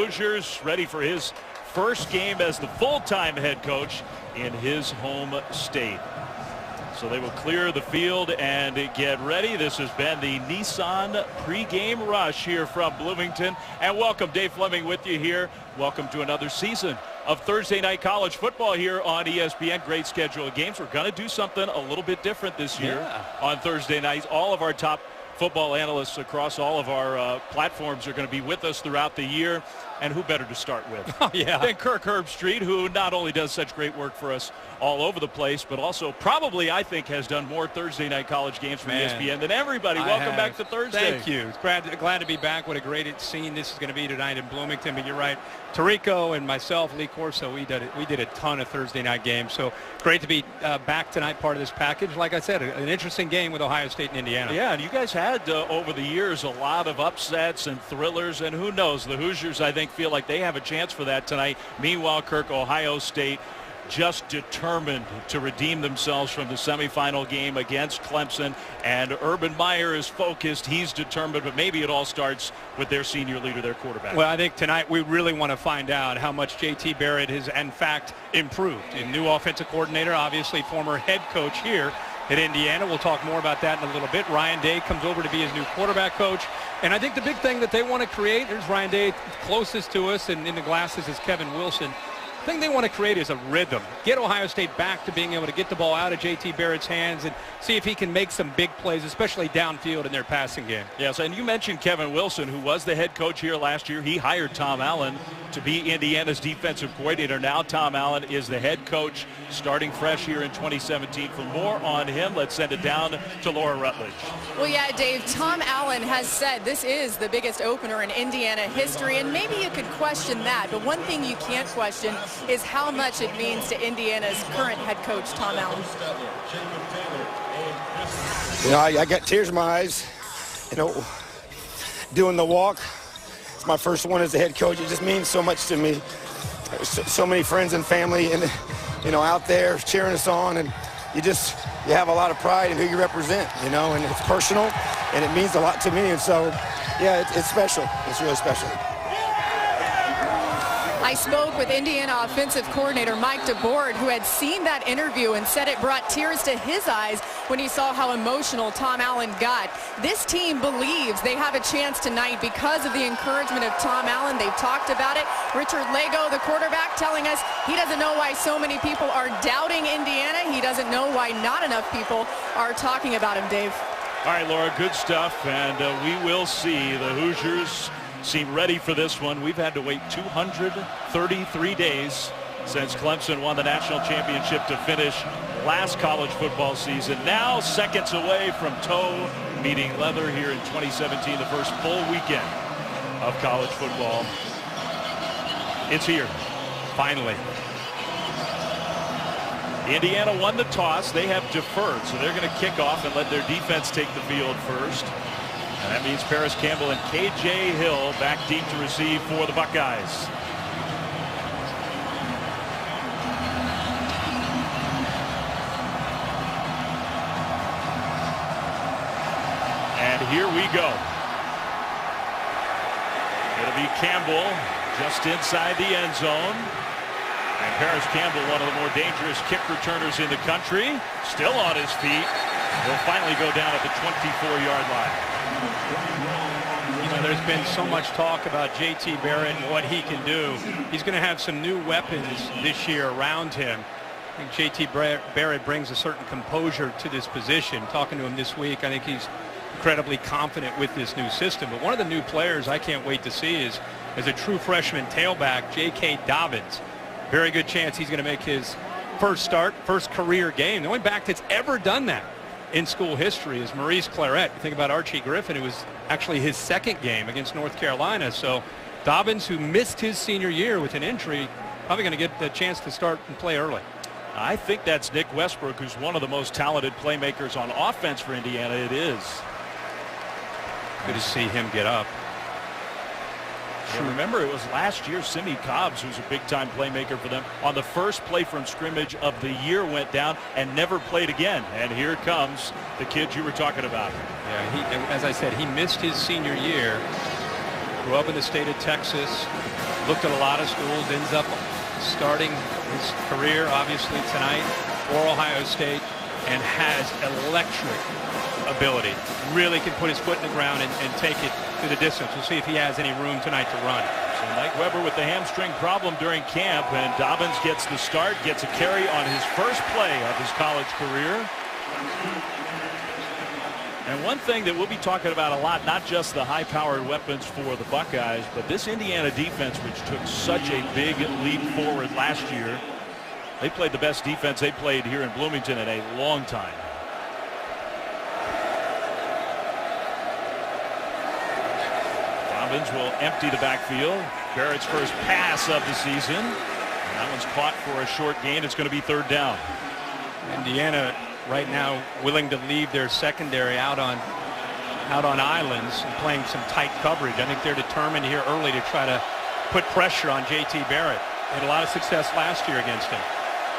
Hoosiers, ready for his first game as the full-time head coach in his home state. So they will clear the field and get ready. This has been the Nissan pregame rush here from Bloomington. And welcome, Dave Fleming with you here. Welcome to another season of Thursday night college football here on ESPN. Great schedule of games. We're going to do something a little bit different this year on Thursday nights. All of our top football analysts across all of our platforms are going to be with us throughout the year. And who better to start with than Kirk Herbstreit, who not only does such great work for us all over the place, but also probably, I think, has done more Thursday night college games for ESPN than everybody. Welcome back to Thursday. Thank you. Glad to be back. What a great scene this is going to be tonight in Bloomington. But you're right. Tarico and myself, Lee Corso, we did a ton of Thursday night games. So great to be back tonight, part of this package. Like I said, an interesting game with Ohio State and Indiana. Yeah, and you guys had, over the years, a lot of upsets and thrillers. And who knows, the Hoosiers, I think, feel like they have a chance for that tonight. Meanwhile, Kirk, Ohio State just determined to redeem themselves from the semifinal game against Clemson, and Urban Meyer is focused. He's determined, but maybe it all starts with their senior leader, their quarterback. Well, I think tonight we really want to find out how much J.T. Barrett has, in fact, improved. A new offensive coordinator, obviously former head coach here at Indiana. We'll talk more about that in a little bit. Ryan Day comes over to be his new quarterback coach. And I think the big thing that they want to create, there's Ryan Day closest to us, and in the glasses is Kevin Wilson. The thing they want to create is a rhythm. Get Ohio State back to being able to get the ball out of J.T. Barrett's hands and see if he can make some big plays, especially downfield in their passing game. Yes, and you mentioned Kevin Wilson, who was the head coach here last year. He hired Tom Allen to be Indiana's defensive coordinator. Now Tom Allen is the head coach starting fresh here in 2017. For more on him, let's send it down to Laura Rutledge. Well, yeah, Dave, Tom Allen has said this is the biggest opener in Indiana history, and maybe you could question that, but one thing you can't question is how much it means to Indiana's current head coach, Tom Allen. You know, I got tears in my eyes, you know, doing the walk. It's my first one as a head coach. It just means so much to me. There's so many friends and family, and you know, out there cheering us on, and you have a lot of pride in who you represent, you know, and it's personal, and it means a lot to me, and so, yeah, it's special. It's really special. I spoke with Indiana offensive coordinator Mike DeBord, who had seen that interview and said it brought tears to his eyes when he saw how emotional Tom Allen got. This team believes they have a chance tonight because of the encouragement of Tom Allen. They've talked about it. Richard Lago, the quarterback, telling us he doesn't know why so many people are doubting Indiana. He doesn't know why not enough people are talking about him, Dave. All right, Laura, good stuff, and we will see. The Hoosiers seem ready for this one. We've had to wait 233 days since Clemson won the national championship to finish last college football season. Now seconds away from toe meeting leather here in 2017, the first full weekend of college football. It's here, finally. Indiana won the toss. They have deferred, so they're going to kick off and let their defense take the field first. And that means Paris Campbell and K.J. Hill back deep to receive for the Buckeyes. And here we go. It'll be Campbell just inside the end zone. And Paris Campbell, one of the more dangerous kick returners in the country, still on his feet. He'll finally go down at the 24-yard line. You know, there's been so much talk about J.T. Barrett and what he can do. He's going to have some new weapons this year around him. I think J.T. Barrett brings a certain composure to this position. Talking to him this week, I think he's incredibly confident with this new system. But one of the new players I can't wait to see is a true freshman tailback, J.K. Dobbins. Very good chance he's going to make his first career game. The only back that's ever done that in school history is Maurice Claret. You think about Archie Griffin, it was actually his second game against North Carolina. So Dobbins, who missed his senior year with an injury, probably going to get the chance to start and play early. I think that's Nick Westbrook, who's one of the most talented playmakers on offense for Indiana. It is. Good to see him get up. Yeah, remember, it was last year Simi Cobbs, who's a big-time playmaker for them, on the first play from scrimmage of the year went down and never played again. And here comes the kid you were talking about. Yeah, as I said, he missed his senior year Grew up in the state of Texas. Looked at a lot of schools. Ends up starting his career, obviously, tonight for Ohio State, and has electric ability. Really can put his foot in the ground and take it to the distance. We'll see if he has any room tonight to run. So Mike Weber with the hamstring problem during camp, and Dobbins gets the start, gets a carry on his first play of his college career. And one thing that we'll be talking about a lot, not just the high-powered weapons for the Buckeyes, but this Indiana defense, which took such a big leap forward last year. They played the best defense they played here in Bloomington in a long time. Dobbins will empty the backfield. Barrett's first pass of the season. That one's caught for a short gain. It's going to be third down. Indiana right now willing to leave their secondary out on islands and playing some tight coverage. I think they're determined here early to try to put pressure on J.T. Barrett. Had a lot of success last year against him.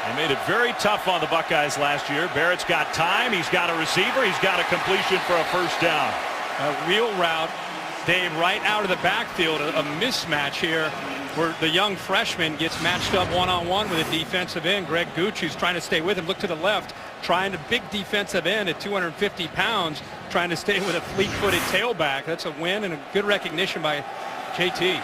They made it very tough on the Buckeyes last year. Barrett's got time. He's got a receiver. He's got a completion for a first down. A wheel route, Dave, right out of the backfield. A mismatch here where the young freshman gets matched up one-on-one with a defensive end. Greg Gooch, who's trying to stay with him. Look to the left, trying to big defensive end at 250 pounds, trying to stay with a fleet-footed tailback. That's a win and a good recognition by J.T.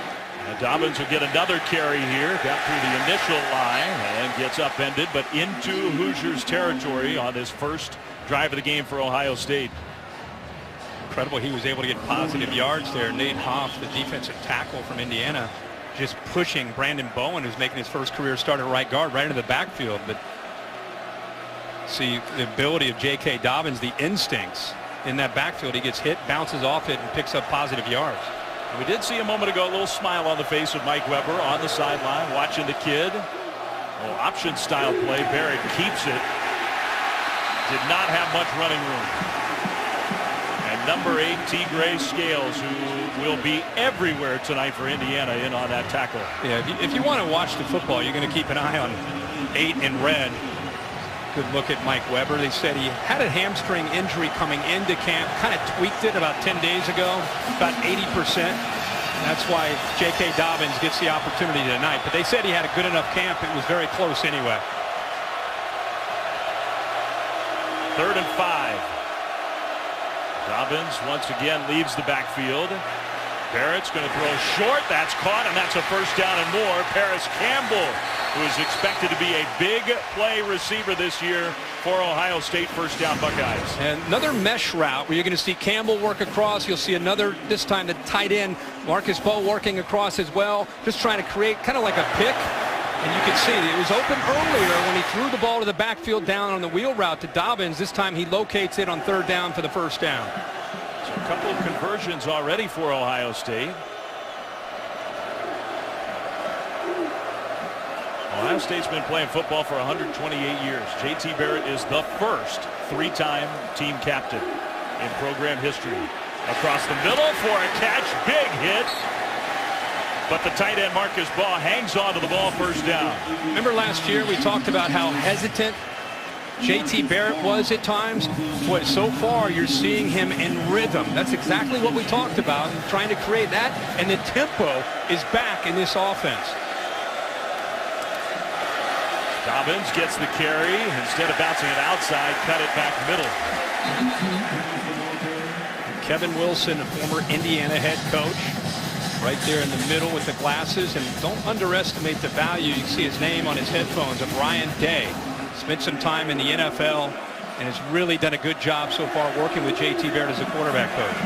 Dobbins will get another carry here. Got through the initial line and gets upended, but into Hoosiers territory on this first drive of the game for Ohio State. Incredible he was able to get positive yards there. Nate Hoff, the defensive tackle from Indiana, just pushing Brandon Bowen, who's making his first career start at right guard, right into the backfield. But see the ability of J.K. Dobbins, the instincts in that backfield. He gets hit, bounces off it, and picks up positive yards. We did see a moment ago a little smile on the face of Mike Weber on the sideline watching the kid. Oh, option style play. Barrett keeps it. Did not have much running room. And number 8 T. Gray Scales, who will be everywhere tonight for Indiana, in on that tackle. Yeah, if you want to watch the football, you're going to keep an eye on 8 in red. Good look at Mike Weber. They said he had a hamstring injury coming into camp, kind of tweaked it about 10 days ago, about 80%. That's why J.K. Dobbins gets the opportunity tonight. But they said he had a good enough camp. It was very close anyway. 3rd and 5. Dobbins once again leaves the backfield. Barrett's going to throw short. That's caught, and that's a first down and more. Paris Campbell, who is expected to be a big play receiver this year for Ohio State. First down Buckeyes. And another mesh route where you're going to see Campbell work across. You'll see another, this time the tight end, Marcus Bowe, working across as well. Just trying to create kind of like a pick. And you can see it was open earlier when he threw the ball to the backfield down on the wheel route to Dobbins. This time he locates it on 3rd down for the first down. So a couple of conversions already for Ohio State. Ohio State's been playing football for 128 years. J.T. Barrett is the first 3-time team captain in program history. Across the middle for a catch. Big hit. But the tight end Marcus Baugh hangs on to the ball. First down. Remember last year we talked about how hesitant J.T. Barrett was at times. But so far you're seeing him in rhythm. That's exactly what we talked about, trying to create that. And the tempo is back in this offense. Dobbins gets the carry. Instead of bouncing it outside, cut it back middle. Kevin Wilson, a former Indiana head coach, right there in the middle with the glasses. And don't underestimate the value. You see his name on his headphones of Ryan Day. Spent some time in the NFL and has really done a good job so far working with J.T. Barrett as a quarterback coach.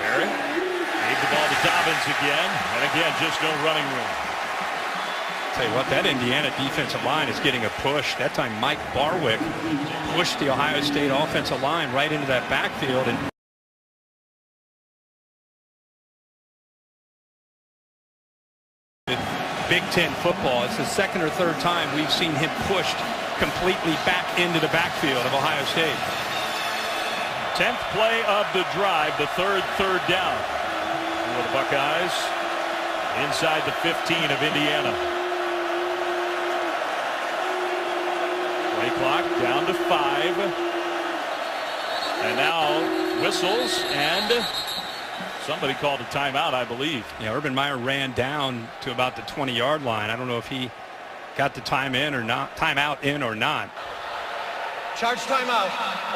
Barrett gave the ball to Dobbins again. And again, just no running room. Tell you what, that Indiana defensive line is getting a push. That time Mike Barwick pushed the Ohio State offensive line right into that backfield. And Big Ten football, it's the 2nd or 3rd time we've seen him pushed completely back into the backfield of Ohio State. 10th play of the drive, the third down for the Buckeyes inside the 15 of Indiana. Play clock down to 5. And now whistles, and somebody called a timeout, I believe. Yeah, Urban Meyer ran down to about the 20-yard line. I don't know if he got the timeout in or not. Charge timeout,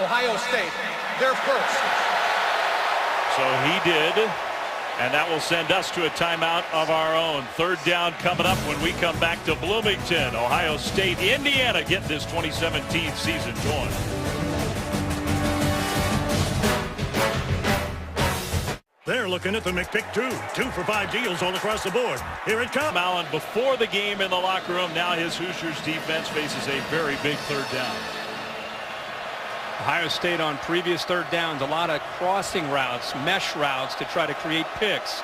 Ohio State. They're first. So he did, and that will send us to a timeout of our own. Third down coming up when we come back to Bloomington. Ohio State, Indiana getting this 2017 season going. They're looking at the McPick 2. 2 for 5 deals all across the board. Here it comes. Allen before the game in the locker room. Now his Hoosiers defense faces a very big third down. Ohio State on previous third downs, a lot of crossing routes, mesh routes to try to create picks.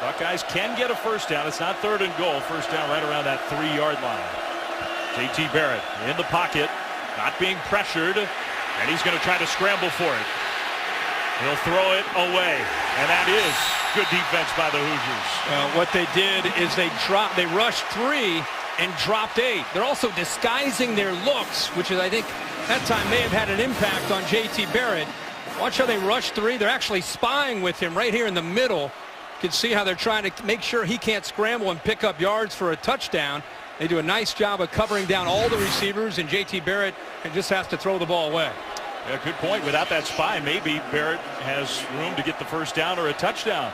The Buckeyes can get a first down. It's not third and goal. First down right around that 3-yard line. J.T. Barrett in the pocket, not being pressured, and he's going to try to scramble for it. He'll throw it away, and that is good defense by the Hoosiers. What they did is they rushed 3 and dropped 8. They're also disguising their looks, which is, I think, that time may have had an impact on J.T. Barrett. Watch how they rush 3. They're actually spying with him right here in the middle. You can see how they're trying to make sure he can't scramble and pick up yards for a touchdown. They do a nice job of covering down all the receivers, and J.T. Barrett just has to throw the ball away. Yeah, good point. Without that spy, maybe Barrett has room to get the first down or a touchdown.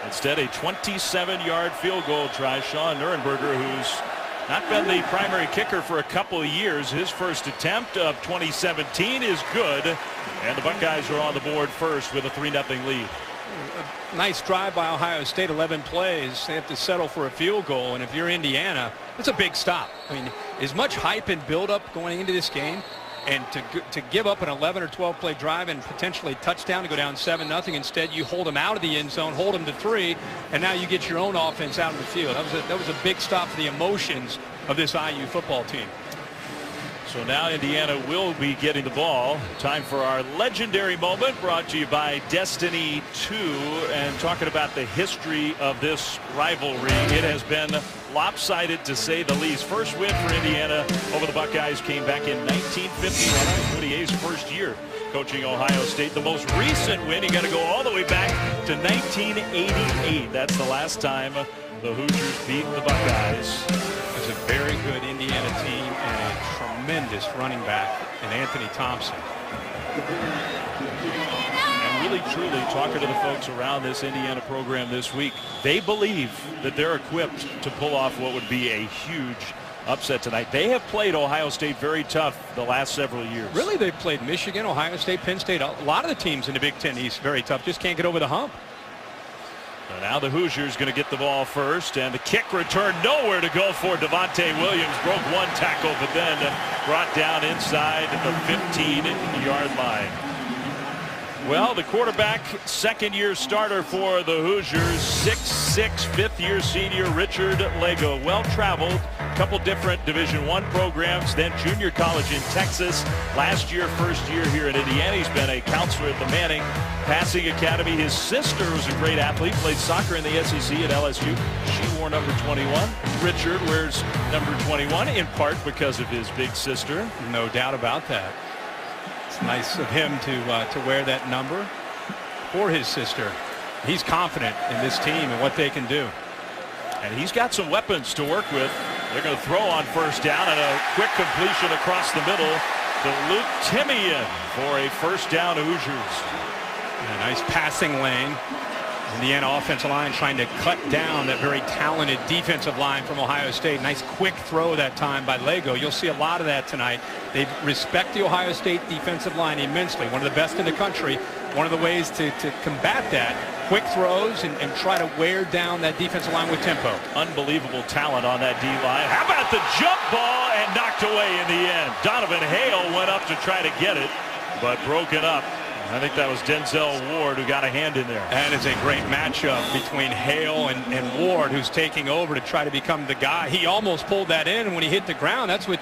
Instead, a 27-yard field goal try. Sean Nurenberger, who's not been the primary kicker for a couple of years. His first attempt of 2017 is good, and the Buckeyes are on the board first with a 3-0 lead. A nice drive by Ohio State, 11 plays. They have to settle for a field goal, and if you're Indiana, it's a big stop. I mean, as much hype and buildup going into this game, and to give up an 11 or 12 play drive and potentially touchdown to go down 7-0. Instead, you hold them out of the end zone, hold them to 3, and now you get your own offense out of the field. That was a big stop for the emotions of this IU football team. So now Indiana will be getting the ball. Time for our legendary moment, brought to you by Destiny 2. And talking about the history of this rivalry, it has been lopsided to say the least. First win for Indiana over the Buckeyes came back in 1951. Woody Hayes' first year coaching Ohio State. The most recent win, you got to go all the way back to 1988. That's the last time the Hoosiers beat the Buckeyes. It's a very good Indiana team and a tremendous running back in Anthony Thompson. And really, truly, talking to the folks around this Indiana program this week, they believe that they're equipped to pull off what would be a huge upset tonight. They have played Ohio State very tough the last several years. Really, they've played Michigan, Ohio State, Penn State. A lot of the teams in the Big Ten East very tough. Just can't get over the hump. So now the Hoosiers going to get the ball first, and the kick return nowhere to go for Devontae Williams. Broke one tackle, but then brought down inside the 15-yard line. Well, the quarterback, second-year starter for the Hoosiers, 6'6", fifth-year senior Richard Lagow. Well-traveled, couple different Division I programs, then junior college in Texas. Last year, first year here in Indiana. He's been a counselor at the Manning Passing Academy. His sister was a great athlete, played soccer in the SEC at LSU. She wore number 21. Richard wears number 21, in part because of his big sister. No doubt about that. It's nice of him to wear that number for his sister. He's confident in this team and what they can do. And he's got some weapons to work with. They're going to throw on first down, and a quick completion across the middle to Luke Timian for a first down Hoosiers. And a nice passing lane. Indiana offensive line trying to cut down that very talented defensive line from Ohio State. Nice quick throw that time by Lagow. You'll see a lot of that tonight. They respect the Ohio State defensive line immensely. One of the best in the country. One of the ways to combat that, quick throws and try to wear down that defensive line with tempo. Unbelievable talent on that D-line. How about the jump ball, and knocked away in the end. Donovan Hale went up to try to get it, but broke it up. I think that was Denzel Ward who got a hand in there. That is a great matchup between Hale and Ward, who's taking over to try to become the guy. He almost pulled that in, and when he hit the ground, that's what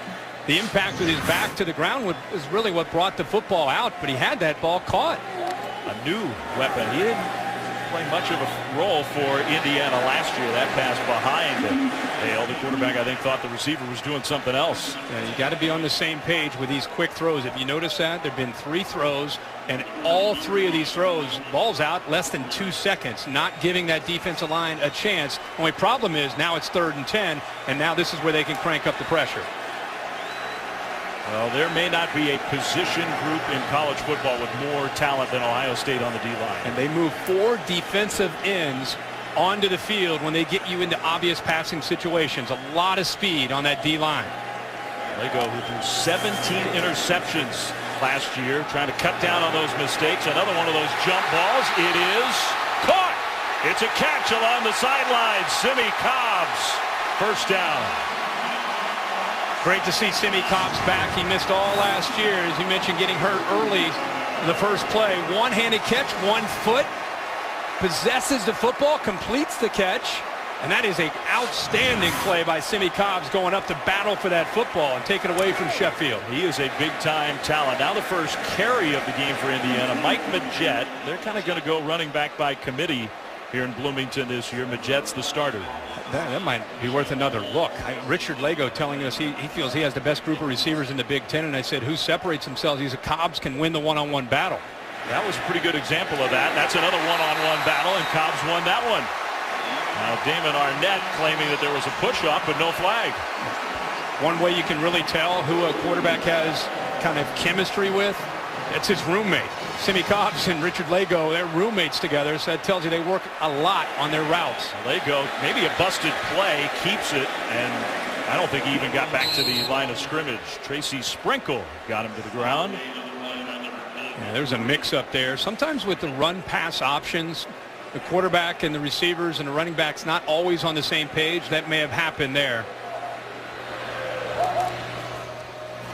the impact with his back to the ground was really what brought the football out, but he had that ball caught. A new weapon. He didn't play much of a role for Indiana last year. That pass behind Hale, the quarterback, I think, thought the receiver was doing something else. Yeah, you got to be on the same page with these quick throws. If you notice that, there have been 3 throws, and all 3 of these throws, ball's out less than 2 seconds, not giving that defensive line a chance. Only problem is now it's 3rd and 10, and now this is where they can crank up the pressure. Well, there may not be a position group in college football with more talent than Ohio State on the D-line. And they move 4 defensive ends onto the field when they get you into obvious passing situations. A lot of speed on that D-line. Lego, who threw 17 interceptions last year, trying to cut down on those mistakes. Another one of those jump balls. It is caught. It's a catch along the sideline. Simmie Cobbs, first down. Great to see Simmie Cobbs back. He missed all last year, as you mentioned, getting hurt early in the first play. One-handed catch, 1 foot, possesses the football, completes the catch, and that is an outstanding play by Simmie Cobbs, going up to battle for that football and take it away from Sheffield. He is a big-time talent. Now the first carry of the game for Indiana, Mike Majette. They're kind of going to go running back by committee here in Bloomington this year. Majette's the starter. That might be worth another look. Richard Lego telling us he feels he has the best group of receivers in the Big Ten, and I said, who separates themselves? He said Cobbs can win the one-on-one battle. That was a pretty good example of that. That's another one-on-one battle, and Cobbs won that one. Now Damon Arnett claiming that there was a push-up, but no flag. One way you can really tell who a quarterback has kind of chemistry with, it's his roommate. Simmie Cobbs and Richard Lego, they're roommates together, so that tells you they work a lot on their routes. Lego, maybe a busted play, keeps it, and I don't think he even got back to the line of scrimmage. Tracy Sprinkle got him to the ground. Yeah, there's a mix-up there. Sometimes with the run-pass options, the quarterback and the receivers and the running backs not always on the same page. That may have happened there.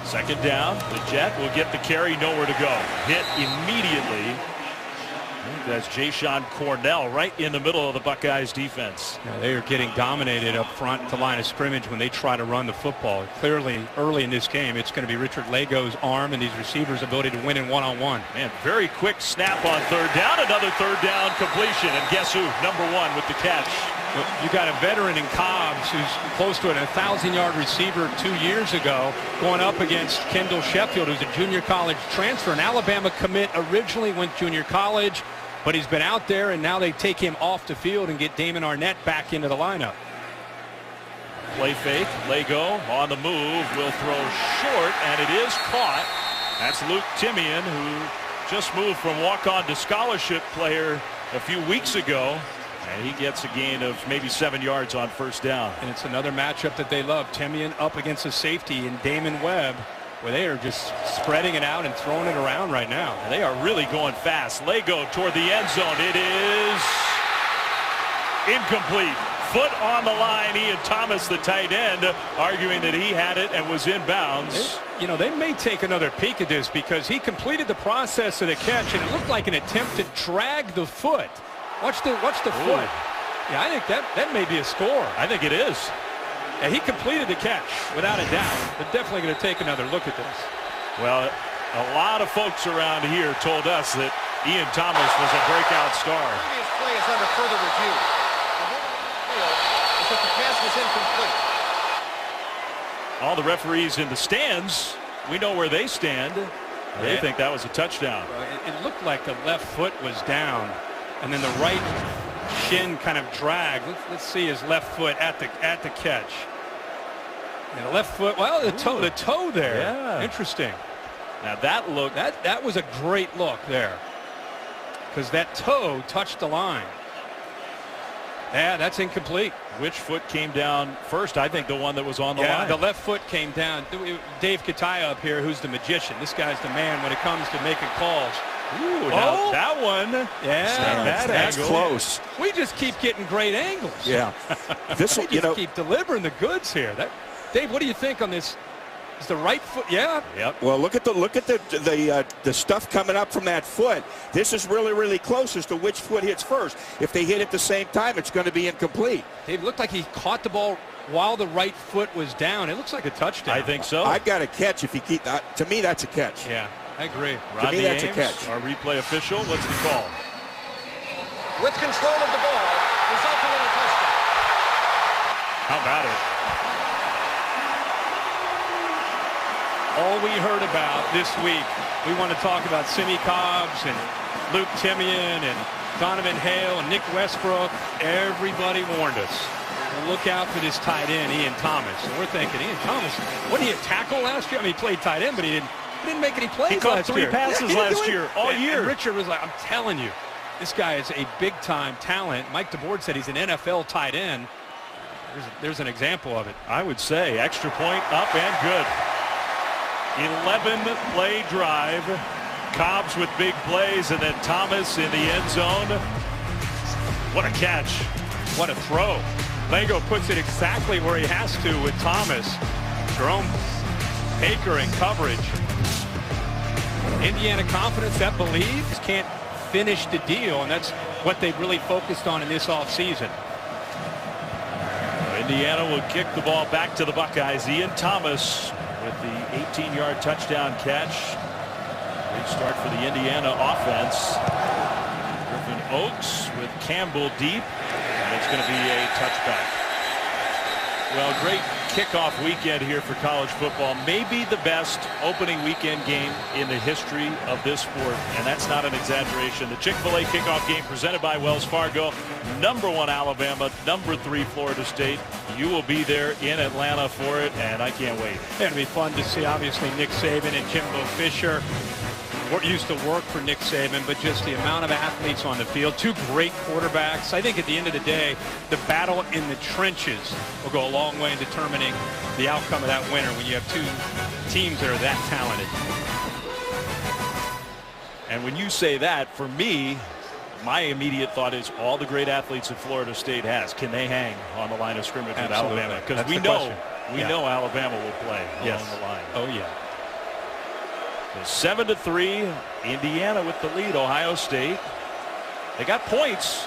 Second down. The Jet will get the carry, nowhere to go. Hit immediately. I think that's Jayshon Cornell right in the middle of the Buckeyes defense. Yeah, they are getting dominated up front to line of scrimmage when they try to run the football. Clearly early in this game it's going to be Richard Lego's arm and these receivers' ability to win in one-on-one. Man, very quick snap on 3rd down. Another 3rd down completion, and guess who? Number 1 with the catch. You got a veteran in Cobbs who's close to an 1,000-yard receiver 2 years ago, going up against Kendall Sheffield, who's a junior college transfer. An Alabama commit, originally went junior college, but he's been out there, and now they take him off the field and get Damon Arnett back into the lineup. Play fake. Lego on the move, will throw short, and it is caught. That's Luke Timian, who just moved from walk-on to scholarship player a few weeks ago. And he gets a gain of maybe 7 yards on 1st down. And it's another matchup that they love. Timian up against a safety in Damon Webb, where they are just spreading it out and throwing it around right now. And they are really going fast. Lego toward the end zone. It is incomplete. Foot on the line. Ian Thomas, the tight end, arguing that he had it and was in bounds. You know, they may take another peek at this because he completed the process of the catch, and it looked like an attempt to drag the foot. Watch the foot. Yeah, I think that may be a score. I think it is. And he completed the catch without a doubt. They're definitely going to take another look at this. Well, a lot of folks around here told us that Ian Thomas was a breakout star. The previous play is under further review. The is that the pass was incomplete. All the referees in the stands, we know where they stand. They think that was a touchdown. It looked like the left foot was down, and then the right shin kind of dragged. Let's see his left foot at the catch. And the left foot, well, the toe there. Yeah. Interesting. Now that look, that was a great look there, because that toe touched the line. Yeah, that's incomplete. Which foot came down first? I think the one that was on the line. Yeah, the left foot came down. Dave Kataya up here, who's the magician. This guy's the man when it comes to making calls. Ooh, now that one. Yeah, that's close. We just keep getting great angles. Yeah, this we just keep delivering the goods here. Dave, what do you think on this? Is the right foot? Yeah. Yep. Well, look at the stuff coming up from that foot. This is really close as to which foot hits first. If they hit at the same time, it's going to be incomplete. Dave, looked like he caught the ball while the right foot was down. It looks like a touchdown. I think so. I've got a catch if you keep that. To me, that's a catch. Yeah, I agree. Rodney that's a Ames, catch. Our replay official. What's the call? With control of the ball, resulting in a touchdown. How about it? All we heard about this week, we want to talk about Simmie Cobbs and Luke Timian and Donovan Hale and Nick Westbrook. Everybody warned us. Well, look out for this tight end, Ian Thomas. And we're thinking, Ian Thomas, wasn't he a tackle last year? I mean, he played tight end, but he didn't make any plays He caught last 3 year. passes last year, all year. And Richard was like, I'm telling you, this guy is a big-time talent. Mike DeBoard said he's an NFL tight end. There's an example of it. I would say extra point up and good. 11-play drive. Cobbs with big plays, and then Thomas in the end zone. What a catch. What a throw. Lego puts it exactly where he has to with Thomas. Jerome Baker in coverage. Indiana confidence that believes can't finish the deal, and that's what they've really focused on in this offseason. Indiana will kick the ball back to the Buckeyes. Ian Thomas with the 18-yard touchdown catch. Great start for the Indiana offense. Griffin Oaks with Campbell deep, and it's going to be a touchback. Well, great kickoff weekend here for college football. Maybe the best opening weekend game in the history of this sport, and that's not an exaggeration. The Chick-fil-A kickoff game presented by Wells Fargo. #1 Alabama, #3 Florida State. You will be there in Atlanta for it, and I can't wait. It'll be fun to see, obviously, Nick Saban and Jimbo Fisher. Used to work for Nick Saban, but just the amount of athletes on the field. 2 great quarterbacks. I think at the end of the day, the battle in the trenches will go a long way in determining the outcome of that winner when you have 2 teams that are that talented. And when you say that, for me, my immediate thought is all the great athletes that Florida State has. Can they hang on the line of scrimmage with Alabama? Because we know Alabama will play along the line. Oh, yeah. 7-3, Indiana with the lead. Ohio State, they got points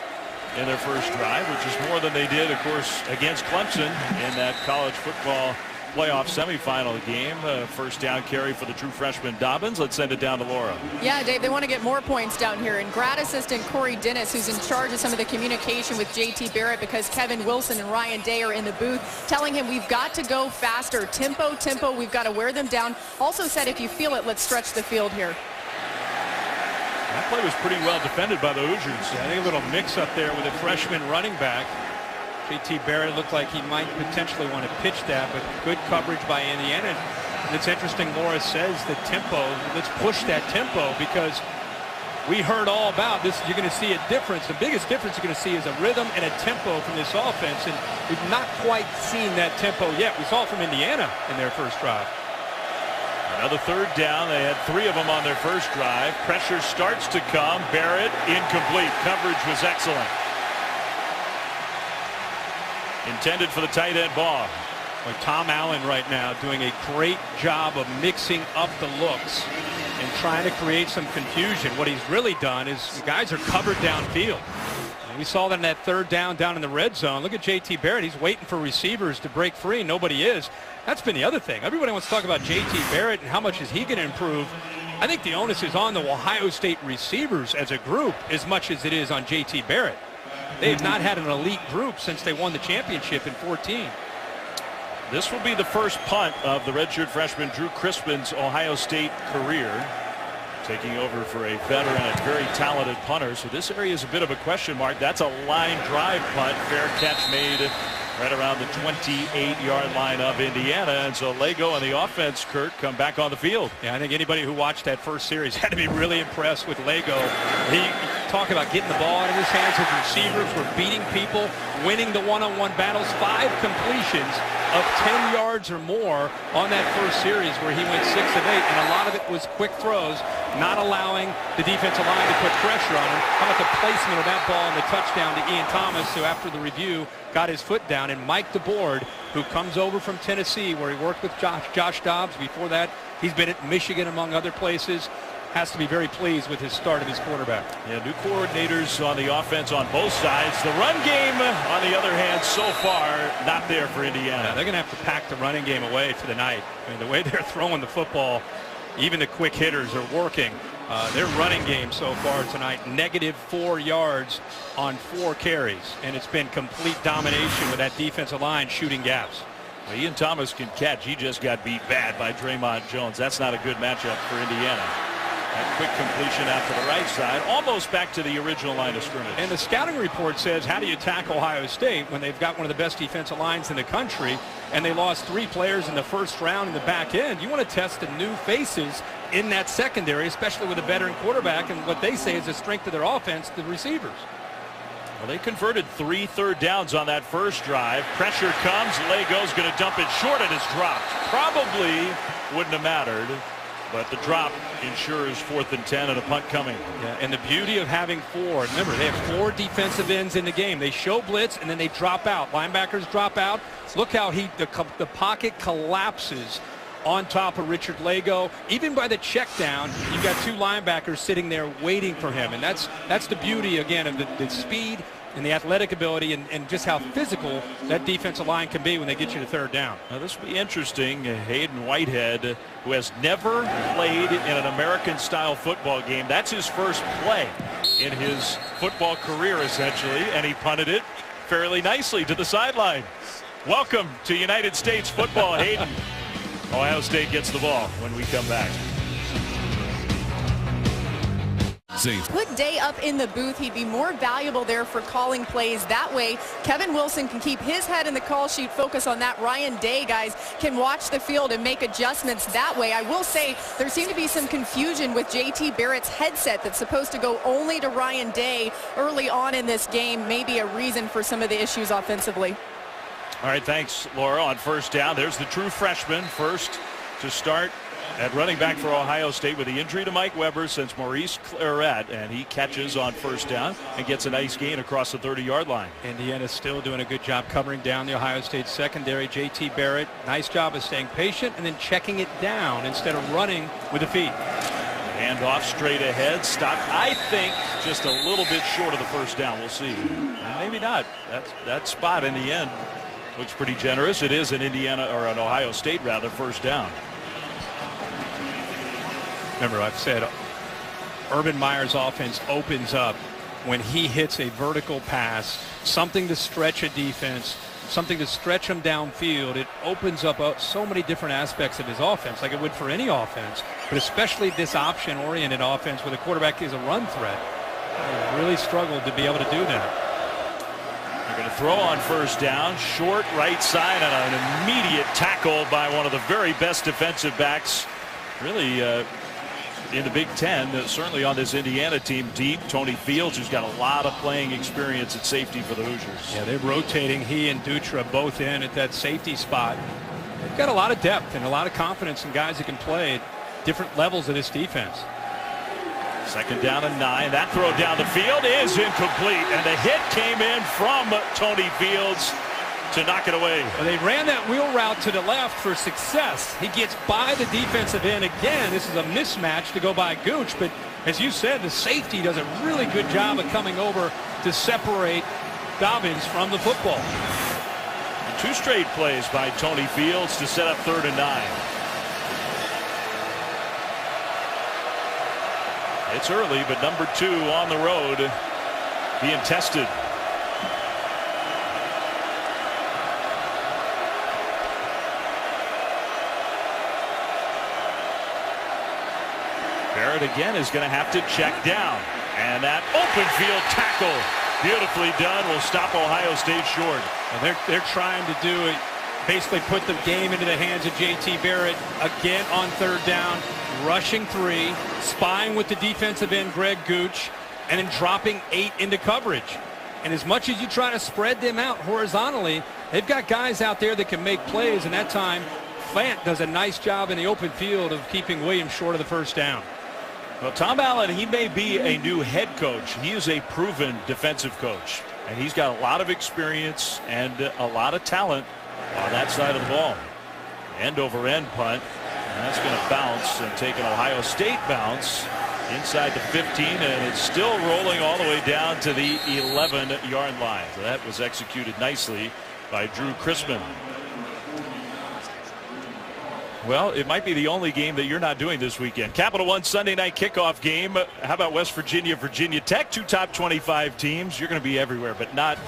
in their first drive, which is more than they did, of course, against Clemson in that college football playoff semifinal game. First down carry for the true freshman Dobbins. Let's send it down to Laura. Yeah, Dave, they want to get more points down here. And grad assistant Corey Dennis, who's in charge of some of the communication with JT Barrett, because Kevin Wilson and Ryan Day are in the booth, telling him we've got to go faster. Tempo, tempo. We've got to wear them down. Also said, if you feel it, let's stretch the field here. That play was pretty well defended by the Hoosiers. Yeah, I think a little mix up there with a freshman running back. JT Barrett looked like he might potentially want to pitch that, but good coverage by Indiana. And it's interesting, Laura says the tempo. Let's push that tempo, because we heard all about this. You're going to see a difference. The biggest difference you're going to see is a rhythm and a tempo from this offense, and we've not quite seen that tempo yet. We saw it from Indiana in their first drive. Another third down. They had 3 of them on their first drive. Pressure starts to come. Barrett incomplete. Coverage was excellent. Intended for the tight end ball. Well, Tom Allen right now doing a great job of mixing up the looks and trying to create some confusion. What he's really done is the guys are covered downfield. And we saw that in that third down in the red zone. Look at JT Barrett. He's waiting for receivers to break free. Nobody is. That's been the other thing. Everybody wants to talk about JT Barrett and how much is he going to improve. I think the onus is on the Ohio State receivers as a group as much as it is on JT Barrett. They have not had an elite group since they won the championship in 14. This will be the first punt of the redshirt freshman Drew Crispin's Ohio State career. Taking over for a veteran and very talented punter. So this area is a bit of a question mark. That's a line drive punt. Fair catch made right around the 28-yard line of Indiana. And so Lego and the offense, Kurt, come back on the field. Yeah, I think anybody who watched that first series had to be really impressed with Lego. He talk about getting the ball in his hands. His receivers were beating people, winning the one-on-one battles. 5 completions of 10 yards or more on that first series where he went 6 of 8, and a lot of it was quick throws, not allowing the defensive line to put pressure on him. How about the placement of that ball and the touchdown to Ian Thomas, who after the review got his foot down, and Mike DeBoard, who comes over from Tennessee where he worked with Josh Dobbs. Before that, he's been at Michigan among other places. Has to be very pleased with his start of his quarterback. Yeah, new coordinators on the offense on both sides. The run game, on the other hand, so far not there for Indiana. Yeah, they're going to have to pack the running game away for the night. I mean, the way they're throwing the football, even the quick hitters are working. Their running game so far tonight, -4 yards on 4 carries, and it's been complete domination with that defensive line shooting gaps. Well, Ian Thomas can catch. He just got beat bad by Draymond Jones. That's not a good matchup for Indiana. That quick completion out to the right side, almost back to the original line of scrimmage. And the scouting report says, how do you tackle Ohio State when they've got one of the best defensive lines in the country, and they lost 3 players in the first round in the back end? You want to test the new faces in that secondary, especially with a veteran quarterback, and what they say is the strength of their offense, the receivers. Well, they converted 3 third downs on that first drive. Pressure comes. Lego's going to dump it short, and it's dropped. Probably wouldn't have mattered, but the drop ensures 4th and 10 and a punt coming. Yeah, and the beauty of having 4, remember, they have 4 defensive ends in the game. They show blitz, and then they drop out. Linebackers drop out. Look how the pocket collapses on top of Richard Lego. Even by the check down, you've got 2 linebackers sitting there waiting for him. And that's the beauty, again, of the speed and the athletic ability and just how physical that defensive line can be when they get you to 3rd down. Now, this will be interesting. Hayden Whitehead, who has never played in an American-style football game. That's his first play in his football career, essentially, and he punted it fairly nicely to the sideline. Welcome to United States football, Hayden. Ohio State gets the ball when we come back. Put Day up in the booth. He'd be more valuable there for calling plays. That way, Kevin Wilson can keep his head in the call sheet, focus on that. Ryan Day, guys, can watch the field and make adjustments that way. I will say there seemed to be some confusion with JT Barrett's headset that's supposed to go only to Ryan Day early on in this game. Maybe a reason for some of the issues offensively. All right, thanks, Laura. On first down, there's the true freshman first to start at running back for Ohio State with the injury to Mike Weber since Maurice Claret, and he catches on first down and gets a nice gain across the 30-yard line. Indiana's still doing a good job covering down the Ohio State secondary. JT Barrett, nice job of staying patient and then checking it down instead of running with the feet. Hand off straight ahead, stopped, I think, just a little bit short of the first down. We'll see. Maybe not. That spot in the end looks pretty generous. It is an Indiana, or an Ohio State rather, first down. Remember, I've said Urban Meyer's offense opens up when he hits a vertical pass, something to stretch a defense, something to stretch them downfield. It opens up so many different aspects of his offense, like it would for any offense, but especially this option-oriented offense where the quarterback is a run threat. He really struggled to be able to do that. They're going to throw on first down, short right side, and an immediate tackle by one of the very best defensive backs, really, in the Big Ten, certainly on this Indiana team, deep. Tony Fields, who's got a lot of playing experience at safety for the Hoosiers. Yeah, they're rotating. He and Dutra both in at that safety spot. They've got a lot of depth and a lot of confidence in guys that can play at different levels of this defense. Second down and 9. That throw down the field is incomplete, and the hit came in from Tony Fields to knock it away. Well, they ran that wheel route to the left for success. He gets by the defensive end again. This is a mismatch to go by Gooch, but as you said, the safety does a really good job of coming over to separate Dobbins from the football. 2 straight plays by Tony Fields to set up 3rd and 9. It's early, but number 2 on the road being tested. Barrett again is going to have to check down. And that open field tackle, beautifully done, will stop Ohio State short. Well, they're trying to do it, basically put the game into the hands of JT Barrett again on 3rd down, rushing 3, spying with the defensive end Greg Gooch, and then dropping 8 into coverage. And as much as you try to spread them out horizontally, they've got guys out there that can make plays, and that time Fant does a nice job in the open field of keeping Williams short of the first down. Well, Tom Allen, he may be a new head coach. He is a proven defensive coach, and he's got a lot of experience and a lot of talent on that side of the ball. End-over-end punt, and that's going to bounce and take an Ohio State bounce inside the 15, and it's still rolling all the way down to the 11-yard line. So that was executed nicely by Drew Crispin. Well, it might be the only game that you're not doing this weekend. Capital One Sunday night kickoff game. How about West Virginia, Virginia Tech, 2 top 25 teams? You're going to be everywhere, but not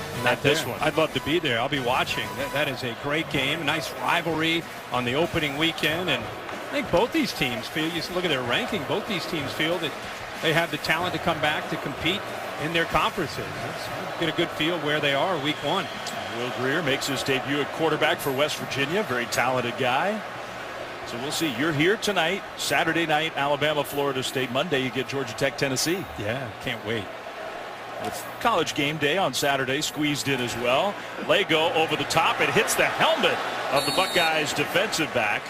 this one. I'd love to be there. I'll be watching. That is a great game. A nice rivalry on the opening weekend. And I think both these teams feel, you look at their ranking, both these teams feel that they have the talent to come back to compete in their conferences. Let's get a good feel where they are week 1. Will Greer makes his debut at quarterback for West Virginia. Very talented guy. So we'll see. You're here tonight. Saturday night, Alabama, Florida State. Monday, you get Georgia Tech, Tennessee. Yeah, can't wait. With college game day on Saturday squeezed in as well. Lego over the top. It hits the helmet of the Buckeyes defensive back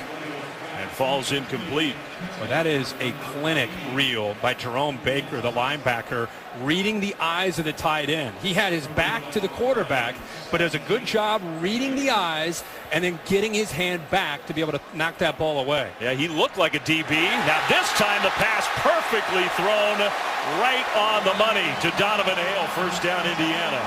and falls incomplete. Well, that is a clinic reel by Jerome Baker, the linebacker, reading the eyes of the tight end. He had his back to the quarterback, but does a good job reading the eyes and then getting his hand back to be able to knock that ball away. Yeah, he looked like a DB. Now this time the pass perfectly thrown right on the money to Donovan Hale. First down, Indiana.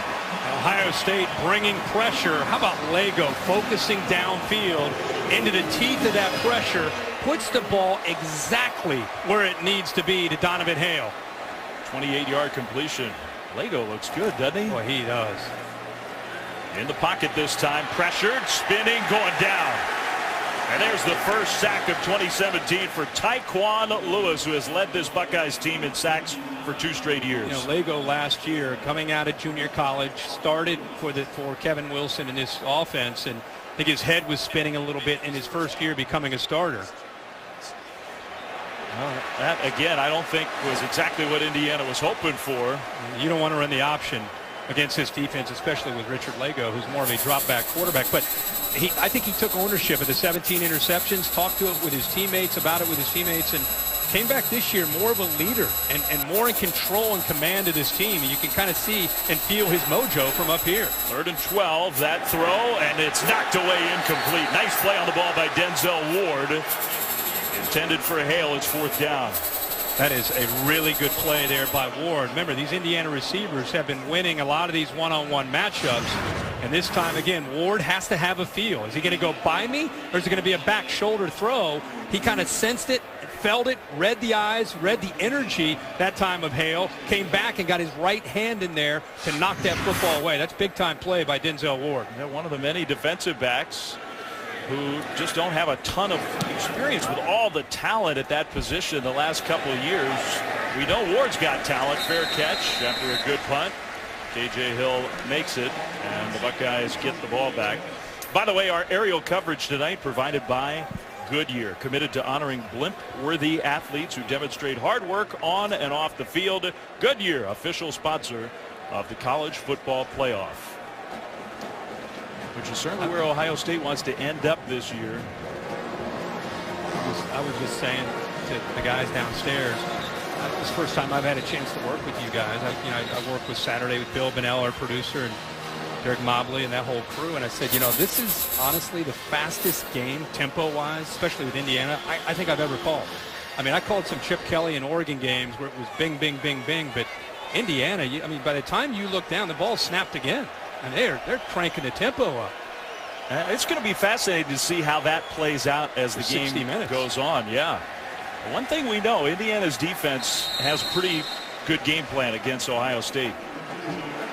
Ohio State bringing pressure. How about Lego focusing downfield into the teeth of that pressure, puts the ball exactly where it needs to be to Donovan Hale. 28-yard completion. Lego looks good, doesn't he? Boy, he does. In the pocket this time, pressured, spinning, going down. And there's the first sack of 2017 for Tyquan Lewis, who has led this Buckeyes team in sacks for 2 straight years. You know, Lego last year, coming out of junior college, started for Kevin Wilson in this offense, and I think his head was spinning a little bit in his first year becoming a starter. Well, that, again, I don't think was exactly what Indiana was hoping for. You don't want to run the option against this defense, especially with Richard Lego, who's more of a drop-back quarterback. But I think he took ownership of the 17 interceptions, talked to it with his teammates, about it with his teammates, and came back this year more of a leader and more in control and command of this team. And you can kind of see and feel his mojo from up here. 3rd and 12, that throw, and it's knocked away incomplete. Nice play on the ball by Denzel Ward. Intended for Hale. It's 4th down. That is a really good play there by Ward. Remember, these Indiana receivers have been winning a lot of these one-on-one matchups. And this time, again, Ward has to have a feel. Is he going to go by me, or is it going to be a back shoulder throw? He kind of sensed it, felt it, read the eyes, read the energy that time of Hale, came back and got his right hand in there to knock that football away. That's big-time play by Denzel Ward. Yeah, one of the many defensive backs who just don't have a ton of experience with all the talent at that position the last couple of years. We know Ward's got talent. Fair catch after a good punt. KJ Hill makes it, and the Buckeyes get the ball back. By the way, our aerial coverage tonight provided by Goodyear, committed to honoring blimp-worthy athletes who demonstrate hard work on and off the field. Goodyear, official sponsor of the college football playoff, which is certainly where Ohio State wants to end up this year. I was just saying to the guys downstairs, this is the first time I've had a chance to work with you guys. I worked with Saturday with Bill Bennell, our producer, and Derek Mobley and that whole crew. And I said, this is honestly the fastest game tempo-wise, especially with Indiana, I think I've ever called. I mean, I called some Chip Kelly and Oregon games where it was bing, bing, bing, bing. But Indiana, by the time you look down, the ball snapped again. And they're cranking the tempo up. It's going to be fascinating to see how that plays out as the game goes on. Yeah. One thing we know, Indiana's defense has a pretty good game plan against Ohio State.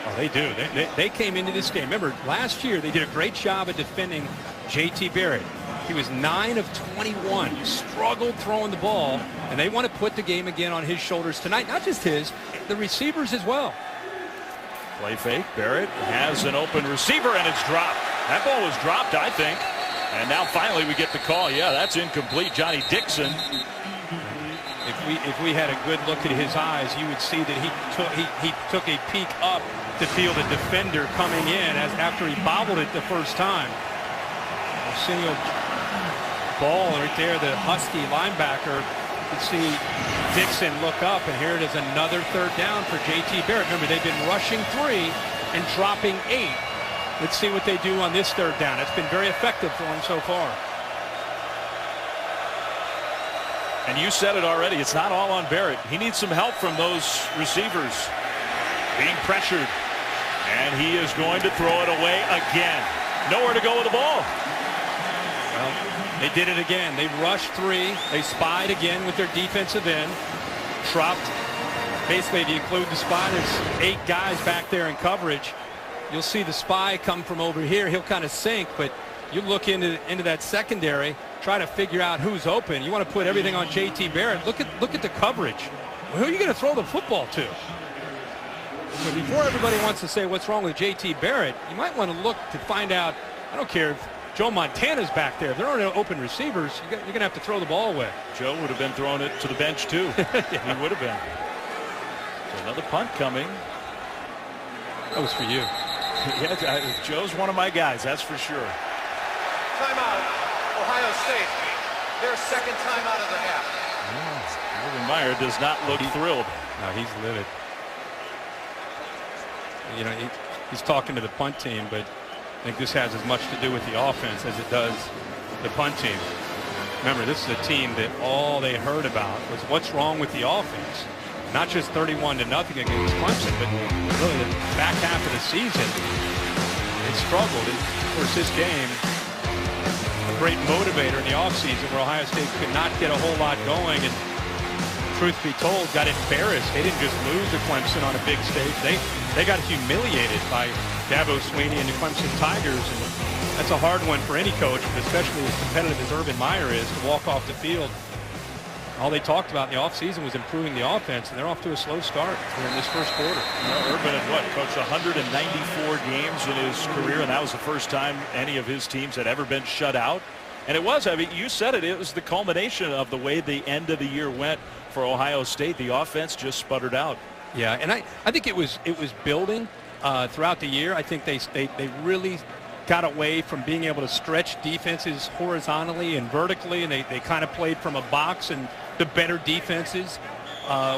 Oh, they do. They came into this game. Remember, last year they did a great job at defending J.T. Barrett. He was 9 of 21, struggled throwing the ball, and they want to put the game again on his shoulders tonight. Not just his, the receivers as well. Play fake. Barrett has an open receiver, and it's dropped. That ball was dropped, I think. And now finally we get the call. Yeah, that's incomplete. Johnny Dixon. If we had a good look at his eyes, you would see that he took a peek up to feel the defender coming in after he bobbled it the first time. Arsenio Ball right there, the Husky linebacker. You could see Dixon look up, and here it is, another 3rd down for J.T. Barrett. Remember, they've been rushing 3 and dropping 8. Let's see what they do on this 3rd down. It's been very effective for them so far. And you said it already. It's not all on Barrett. He needs some help from those receivers. Being pressured. And he is going to throw it away again. Nowhere to go with the ball. Well, they did it again. They rushed 3. They spied again with their defensive end. Dropped. Basically, if you include the spy, there's 8 guys back there in coverage. You'll see the spy come from over here. He'll kind of sink, but you look into that secondary, try to figure out who's open. You want to put everything on J.T. Barrett. Look at the coverage. Who are you going to throw the football to? So before everybody wants to say what's wrong with J.T. Barrett, you might want to look to find out. I don't care if Joe Montana's back there. If there aren't open receivers, you're going to have to throw the ball away. Joe would have been throwing it to the bench, too. He would have been. So another punt coming. That was for you. Yeah, Joe's one of my guys, that's for sure. Timeout, Ohio State. Their second timeout of the half. Yeah, Urban Meyer does not look thrilled. No, he's livid. You know, he's talking to the punt team, but I think this has as much to do with the offense as it does the punt team. Remember, this is a team that all they heard about was what's wrong with the offense. Not just 31-0 against Clemson, but really the back half of the season, it struggled. And of course, this game, a great motivator in the offseason where Ohio State could not get a whole lot going. And truth be told, got embarrassed. They didn't just lose to Clemson on a big stage. They got humiliated by Dabo Swinney and the Clemson Tigers. And that's a hard one for any coach, but especially as competitive as Urban Meyer is, to walk off the field. All they talked about in the offseason was improving the offense, and they're off to a slow start here in this first quarter. Urban had coached 194 games in his career, and that was the first time any of his teams had ever been shut out. And it was, I mean, you said it was the culmination of the way the end of the year went for Ohio State. The offense just sputtered out. Yeah, and I think it was building throughout the year. I think they really got away from being able to stretch defenses horizontally and vertically, and they kind of played from a box, and the better defenses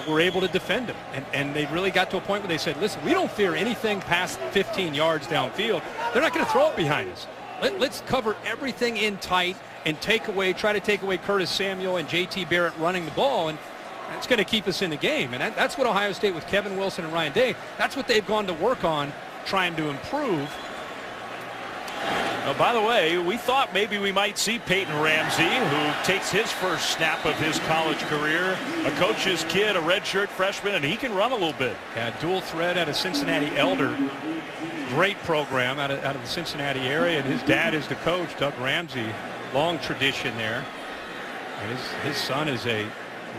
were able to defend them. And they really got to a point where they said, listen, we don't fear anything past 15 yards downfield. They're not going to throw it behind us. Let's cover everything in tight and try to take away Curtis Samuel and J.T. Barrett running the ball, and that's going to keep us in the game. And that's what Ohio State with Kevin Wilson and Ryan Day, that's what they've gone to work on, trying to improve. By the way, we thought maybe we might see Peyton Ramsey, who takes his first snap of his college career, a coach's kid, a redshirt freshman, and he can run a little bit. Yeah, dual threat out of Cincinnati Elder. Great program out of the Cincinnati area, and his dad is the coach, Doug Ramsey. Long tradition there. And his son is a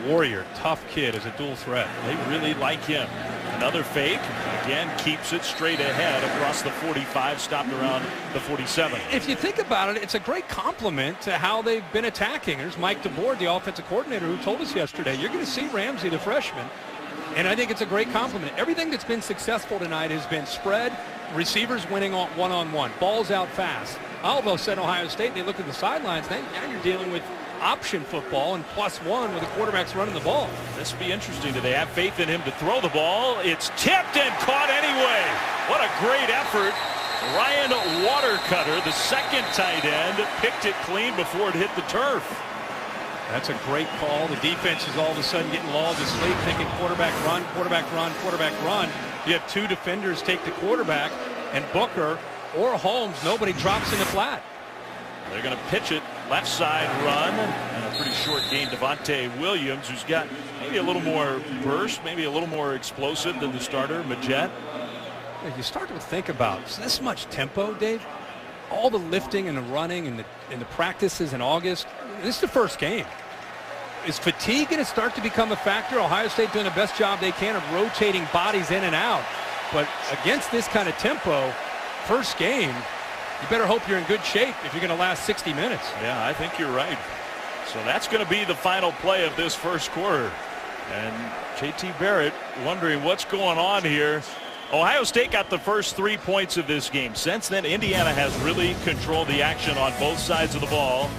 warrior, tough kid as a dual threat. They really like him. Another fake, again, keeps it straight ahead across the 45, stopped around the 47. If you think about it, it's a great compliment to how they've been attacking. There's Mike DeBoer, the offensive coordinator, who told us yesterday, you're going to see Ramsey, the freshman. And I think it's a great compliment. Everything that's been successful tonight has been spread, receivers winning one-on-one, balls out fast. All of a sudden, Ohio State, they look at the sidelines, now you're dealing with option football and +1 with the quarterbacks running the ball. This will be interesting. Do they have faith in him to throw the ball? It's tipped and caught anyway. What a great effort. Ryan Watercutter, the second tight end, picked it clean before it hit the turf. That's a great call. The defense is all of a sudden getting lulled to sleep, thinking quarterback run, quarterback run, quarterback run. You have 2 defenders take the quarterback, and Booker or Holmes, nobody drops in the flat. They're going to pitch it, left side run, and a pretty short gain. Devontae Williams, who's got maybe a little more burst, maybe a little more explosive than the starter, Majette. You start to think about this much tempo, Dave. All the lifting and the running and the practices in August. This is the first game. Is fatigue going to start to become a factor? Ohio State doing the best job they can of rotating bodies in and out. But against this kind of tempo, first game, you better hope you're in good shape if you're going to last 60 minutes. Yeah, I think you're right. So that's going to be the final play of this first quarter. And J.T. Barrett wondering what's going on here. Ohio State got the first 3 points of this game. Since then, Indiana has really controlled the action on both sides of the ball.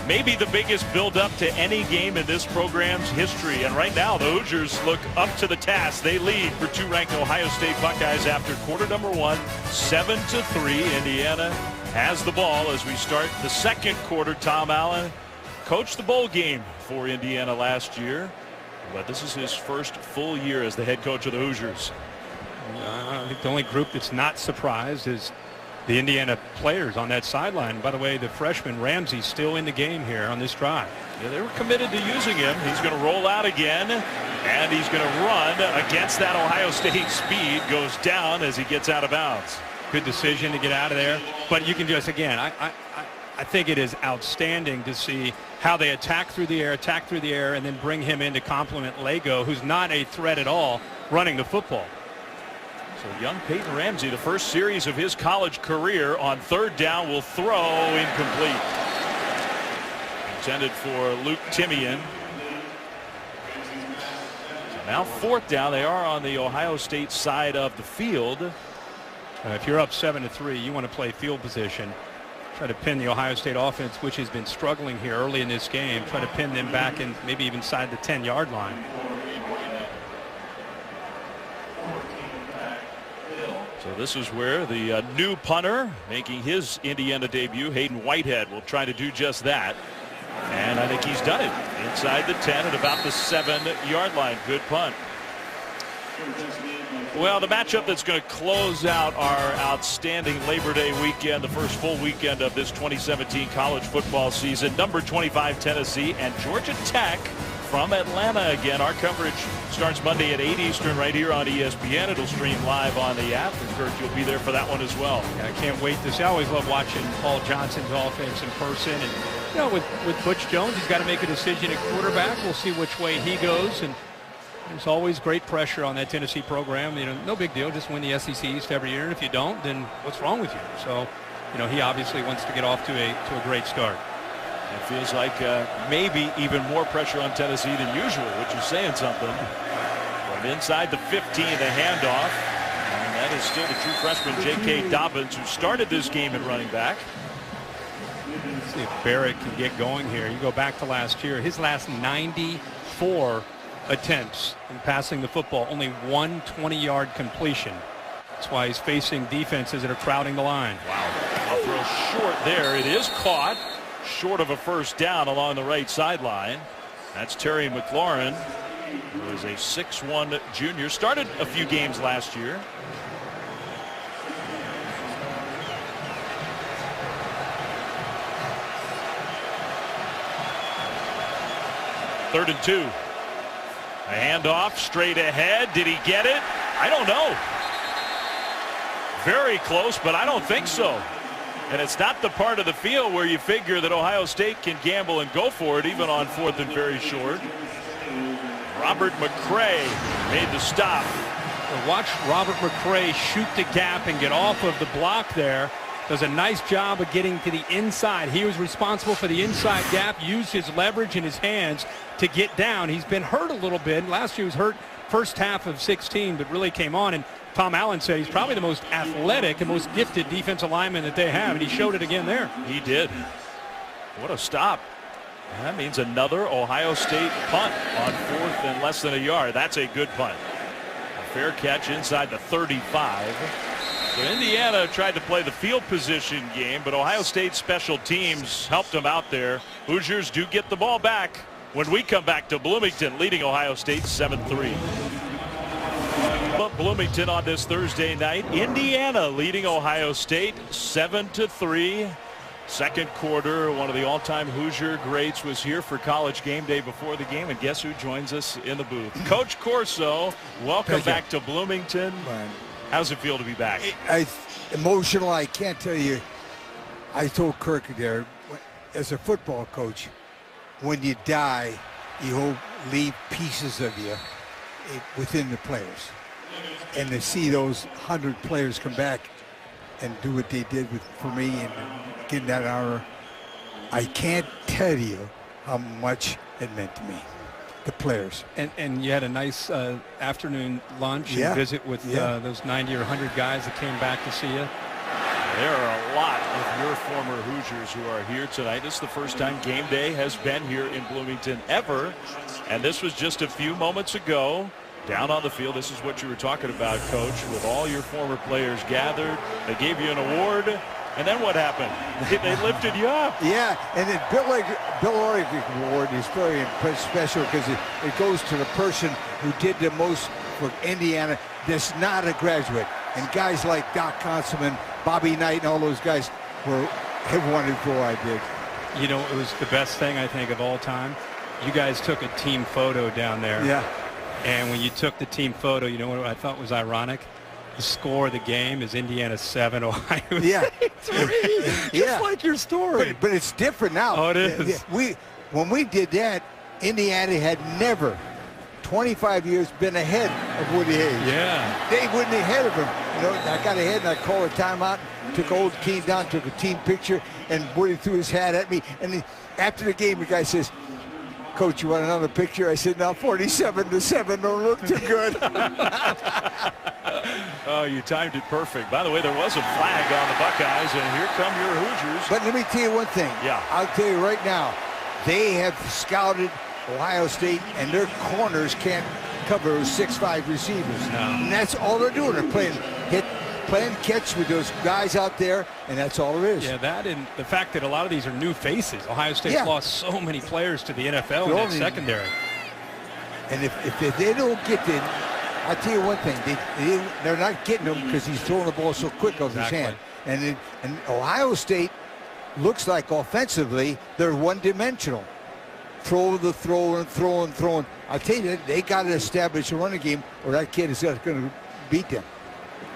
Maybe the biggest build-up to any game in this program's history. And right now, the Hoosiers look up to the task. They lead for 2-ranked Ohio State Buckeyes after quarter number 1, 7-3. Indiana has the ball as we start the second quarter. Tom Allen coached the bowl game for Indiana last year, but this is his first full year as the head coach of the Hoosiers. I think the only group that's not surprised is the Indiana players on that sideline. By the way, the freshman Ramsey still in the game here on this drive. Yeah, they were committed to using him. He's going to roll out again, and he's going to run against that Ohio State speed. Goes down as he gets out of bounds. Good decision to get out of there. But you can just, again, I think it is outstanding to see how they attack through the air, and then bring him in to complement Lego, who's not a threat at all, running the football. So young Peyton Ramsey, the first series of his college career, on third down will throw incomplete. Intended for Luke Timian. So now fourth down. They are on the Ohio State side of the field. If you're up 7-3, you want to play field position. Try to pin the Ohio State offense, which has been struggling here early in this game. Try to pin them back and maybe even inside the 10-yard line. So this is where the new punter making his Indiana debut, Hayden Whitehead, will try to do just that. And I think he's done it inside the 10 at about the 7-yard line. Good punt. Well, the matchup that's going to close out our outstanding Labor Day weekend, the first full weekend of this 2017 college football season, number 25 Tennessee and Georgia Tech from Atlanta again. Our coverage starts Monday at 8 Eastern right here on ESPN. It'll stream live on the app, and Kurt, you'll be there for that one as well. Yeah, I can't wait to see. I always love watching Paul Johnson's offense in person. And, you know, with Butch Jones, he's got to make a decision at quarterback. We'll see which way he goes. And there's always great pressure on that Tennessee program. You know, no big deal. Just win the SEC East every year. And if you don't, then what's wrong with you? So, you know, he obviously wants to get off to a great start. It feels like maybe even more pressure on Tennessee than usual, which is saying something. From inside the 15, the handoff. And that is still the true freshman, J.K. Dobbins, who started this game at running back. Let's see if Barrett can get going here. You go back to last year. His last 94 attempts in passing the football, only one 20-yard completion. That's why he's facing defenses that are crowding the line. Wow. I'll throw short there. It is caught short of a first down along the right sideline. That's Terry McLaurin, who is a 6'1" junior. Started a few games last year. Third and 2. A handoff straight ahead. Did he get it? I don't know. Very close, but I don't think so. And it's not the part of the field where you figure that Ohio State can gamble and go for it, even on fourth and very short. Robert McCray made the stop. Well, watch Robert McCray shoot the gap and get off of the block there. Does a nice job of getting to the inside. He was responsible for the inside gap, used his leverage in his hands to get down. He's been hurt a little bit. Last year he was hurt first half of 16, but really came on. And Tom Allen said he's probably the most athletic and most gifted defensive lineman that they have, and he showed it again there. He did. What a stop. That means another Ohio State punt on fourth and less than a yard. That's a good punt. A fair catch inside the 35. So Indiana tried to play the field position game, but Ohio State special teams helped them out there. Hoosiers do get the ball back when we come back to Bloomington, leading Ohio State 7-3. But Bloomington on this Thursday night. Indiana leading Ohio State 7-3. Second quarter, one of the all-time Hoosier greats was here for College Game Day before the game, and guess who joins us in the booth? Coach Corso, welcome back to Bloomington. How's it feel to be back? Emotional, I can't tell you. I told Kirk there, as a football coach, when you die, you leave pieces of you within the players. And to see those 100 players come back and do what they did for me and get that honor, I can't tell you how much it meant to me. The players. And you had a nice afternoon lunch and visit with those 90 or 100 guys that came back to see you. There are a lot of your former Hoosiers who are here tonight. This is the first time Game Day has been here in Bloomington ever. And this was just a few moments ago. Down on the field, this is what you were talking about, Coach, with all your former players gathered. They gave you an award, and then what happened? They lifted you up. Yeah, and then Bill Orlick Award is very special because it goes to the person who did the most for Indiana that's not a graduate. And guys like Doc Conselman, Bobby Knight, and all those guys have won it before I did. You know, it was the best thing, I think, of all time. You guys took a team photo down there. Yeah. And when you took the team photo, you know what I thought was ironic? The score of the game is Indiana 7, Ohio State 3. Just like your story. But it's different now. Oh, it is. When we did that, Indiana had never, 25 years, been ahead of Woody Hayes. Yeah. They wouldn't ahead of him. You know, I got ahead and I called a timeout, took old Keene down, took a team picture, and Woody threw his hat at me. And after the game, the guy says, "Coach, you want another picture?" I said, "No, 47-7 don't look too good." Oh, you timed it perfect. By the way, there was a flag on the Buckeyes, and here come your Hoosiers. But let me tell you one thing. Yeah. I'll tell you right now, they have scouted Ohio State, and their corners can't cover 6'5" receivers. No. And that's all they're doing. They're playing catch with those guys out there, and that's all there is. Yeah, that and the fact that a lot of these are new faces. Ohio State's lost so many players to the NFL in that secondary. And if they don't get the, I'll tell you one thing, they're not getting them because he's throwing the ball so quick off his hand. And Ohio State looks like offensively they're one-dimensional. Throw and throw. I tell you, they got to establish a running game, or that kid is going to beat them.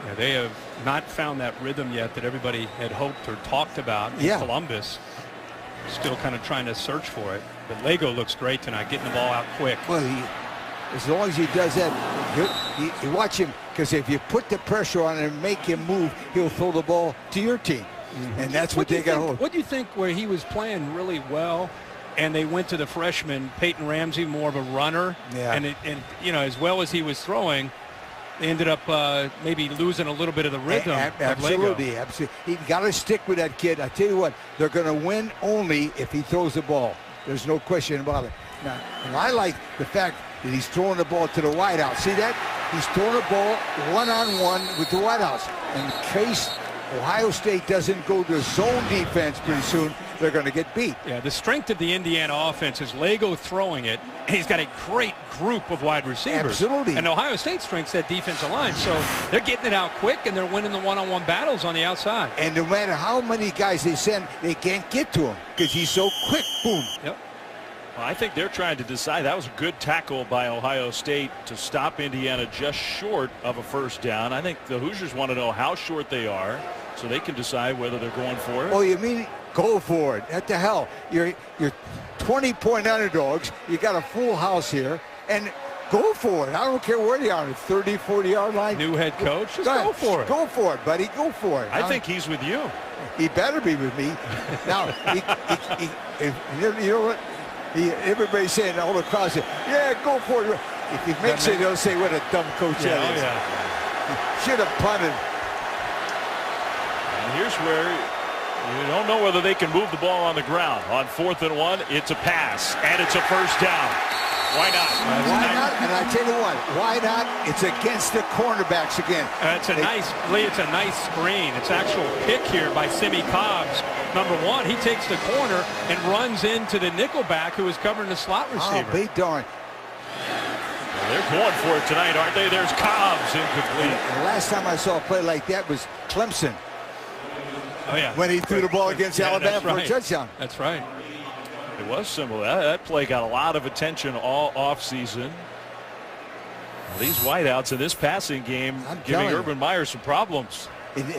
Yeah, they have not found that rhythm yet that everybody had hoped or talked about in Columbus. Still kind of trying to search for it. But Lego looks great tonight, getting the ball out quick. Well, as long as he does that, you watch him, because if you put the pressure on him and make him move, he'll throw the ball to your team. And that's what they got to hold. What do you think where he was playing really well, and they went to the freshman, Peyton Ramsey, more of a runner, and you know, as well as he was throwing, they ended up maybe losing a little bit of the rhythm. Absolutely. You got to stick with that kid. I tell you what, they're going to win only if he throws the ball. There's no question about it. Now, and I like the fact that he's throwing the ball to the wideout. See that? He's throwing the ball one-on-one with the wideouts. In case Ohio State doesn't go to zone defense pretty soon, they're going to get beat. Yeah, the strength of the Indiana offense is Lego throwing it, and he's got a great group of wide receivers. Absolutely. And Ohio State's strength's that defensive line, so they're getting it out quick, and they're winning the one-on-one battles on the outside. And no matter how many guys they send, they can't get to him because he's so quick. Boom. Yep. Well, I think they're trying to decide. That was a good tackle by Ohio State to stop Indiana just short of a first down. I think the Hoosiers want to know how short they are so they can decide whether they're going for it. Oh, you mean go for it? What the hell? You're 20-point underdogs. You got a full house here, and go for it. I don't care where they are, 30, 40-yard line. New head coach, just go for it. Go for it, buddy. Go for it. I think he's with you. He better be with me. Now, you know what? Everybody's saying, all the crowd say, yeah, go for it. If he makes it, they'll say, what a dumb coach that is. Yeah. Should have punted. And here's where you don't know whether they can move the ball on the ground. On 4th and 1, it's a pass, and it's a first down. Why not? Why not? And I tell you what, why not? It's against the cornerbacks again. It's a nice screen. It's actual pick here by Simi Cobbs. Number one, he takes the corner and runs into the nickelback who is covering the slot receiver. Oh, be darned. Well, they're going for it tonight, aren't they? There's Cobbs, incomplete. The last time I saw a play like that was Clemson. Oh, yeah. When he threw the ball against Alabama for a touchdown. That's right. It was similar. That play got a lot of attention all offseason. These wideouts in this passing game giving Urban Meyer some problems.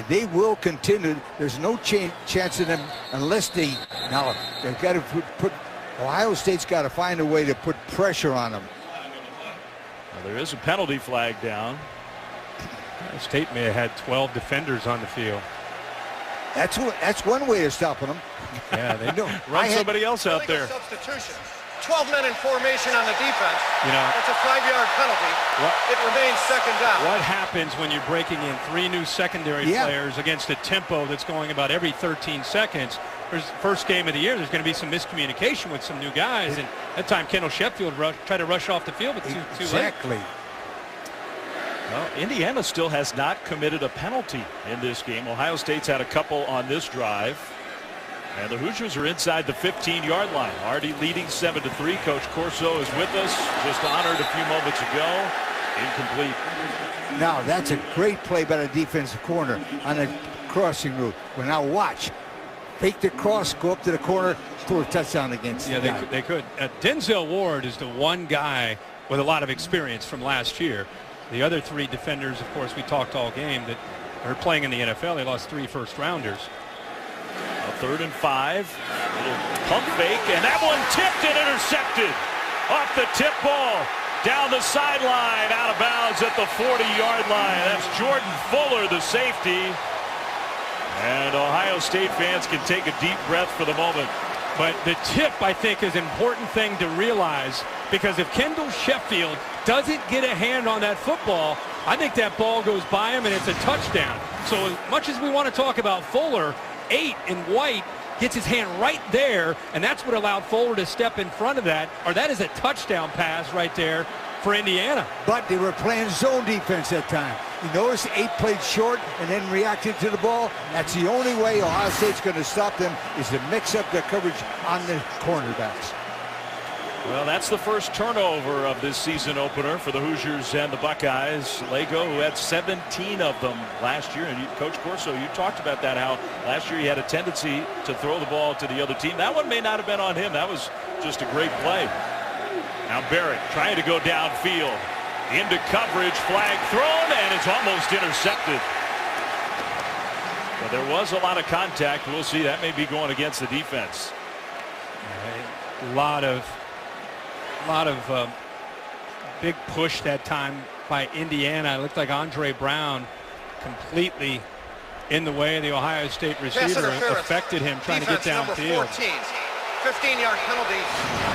They will continue. There's no chance of them unless they. Now they've got to put Ohio State's got to find a way to put pressure on them. Now, there is a penalty flag down. Ohio State may have had 12 defenders on the field. That's one way of stopping them. Yeah, they don't run somebody else out there. Substitution. 12 men in formation on the defense. You know, that's a 5-yard penalty. It remains second down. What happens when you're breaking in 3 new secondary players against a tempo that's going about every 13 seconds? First game of the year, there's going to be some miscommunication with some new guys. And that time, Kendall Sheffield tried to rush off the field, but too late. Exactly. Well, Indiana still has not committed a penalty in this game. Ohio State's had a couple on this drive. And the Hoosiers are inside the 15-yard line. Already leading 7-3. Coach Corso is with us. Just honored a few moments ago. Incomplete. Now, that's a great play by the defensive corner on a crossing route. Well, now watch. Fake the cross, go up to the corner, throw a touchdown against the guy. They could. Denzel Ward is the one guy with a lot of experience from last year. The other three defenders, of course, we talked all game that are playing in the NFL. They lost 3 first-rounders. 3rd and 5. Little pump fake, and that one tipped and intercepted. Off the tip ball. Down the sideline, out of bounds at the 40-yard line. That's Jordan Fuller, the safety. And Ohio State fans can take a deep breath for the moment. But the tip, I think, is an important thing to realize, because if Kendall Sheffield doesn't get a hand on that football, I think that ball goes by him and it's a touchdown. So as much as we want to talk about Fuller, 8 in white gets his hand right there, and that's what allowed Fuller to step in front of that, or that is a touchdown pass right there for Indiana. But they were playing zone defense that time. You notice 8 played short and then reacted to the ball. That's the only way Ohio State's going to stop them, is to mix up their coverage on the cornerbacks. Well, that's the first turnover of this season opener for the Hoosiers and the Buckeyes. Lego, who had 17 of them last year, and Coach Corso, you talked about that, how last year he had a tendency to throw the ball to the other team. That one may not have been on him. That was just a great play. Now Barrett trying to go downfield. Into coverage, flag thrown, and it's almost intercepted. But there was a lot of contact. We'll see. That may be going against the defense. A lot of big push that time by Indiana. It looked like Andre Brown completely in the way of the Ohio State receiver. Affected him trying Defense to get downfield. 15-yard penalty,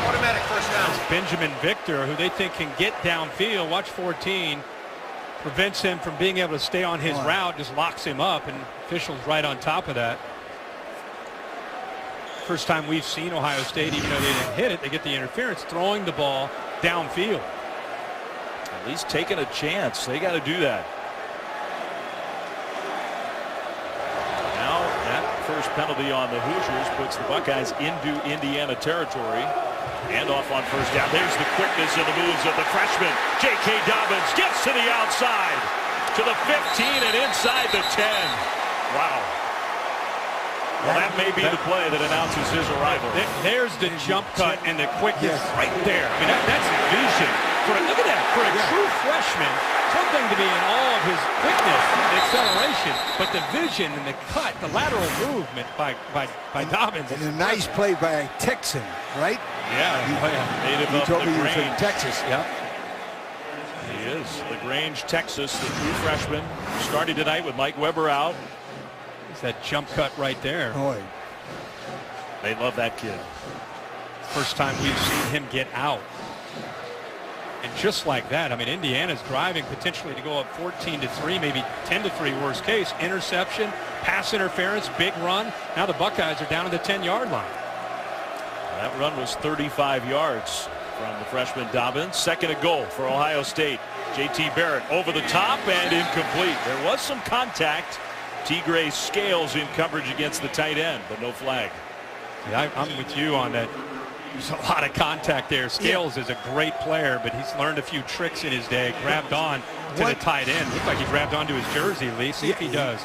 automatic first down. It's Benjamin Victor, who they think can get downfield. Watch 14. Prevents him from being able to stay on his route, just locks him up, and officials right on top of that. First time we've seen Ohio State, even though they didn't hit it, they get the interference, throwing the ball downfield. At least taking a chance. They got to do that. Now that first penalty on the Hoosiers puts the Buckeyes into Indiana territory. And off on first down. There's the quickness of the moves of the freshman. J.K. Dobbins gets to the outside, to the 15 and inside the 10. Wow. Well, that may be the play that announces his arrival. There's the jump cut and the quickness right there. I mean, that's vision. Look at that. For a true freshman, it's one thing to be in all of his quickness and acceleration, but the vision and the cut, the lateral movement by Dobbins. And a nice play by Texan, right? Yeah. Native he of told me he was LaGrange. from Texas. Yeah. He is. LaGrange, Texas, the true freshman. Starting tonight with Mike Weber out. That jump cut right there. Boy. They love that kid. First time we've seen him get out. And just like that, I mean, Indiana's driving potentially to go up 14-3, maybe 10-3 worst case. Interception, pass interference, big run. Now the Buckeyes are down to the 10-yard line. That run was 35 yards from the freshman Dobbins. 2nd and goal for Ohio State. J.T. Barrett over the top and incomplete. There was some contact. T-Gray Scales in coverage against the tight end, but no flag. Yeah, I'm with you on that. There's a lot of contact there. Scales is a great player, but he's learned a few tricks in his day. Grabbed on to the tight end. Looked like he grabbed onto his jersey, Lee. See if he does.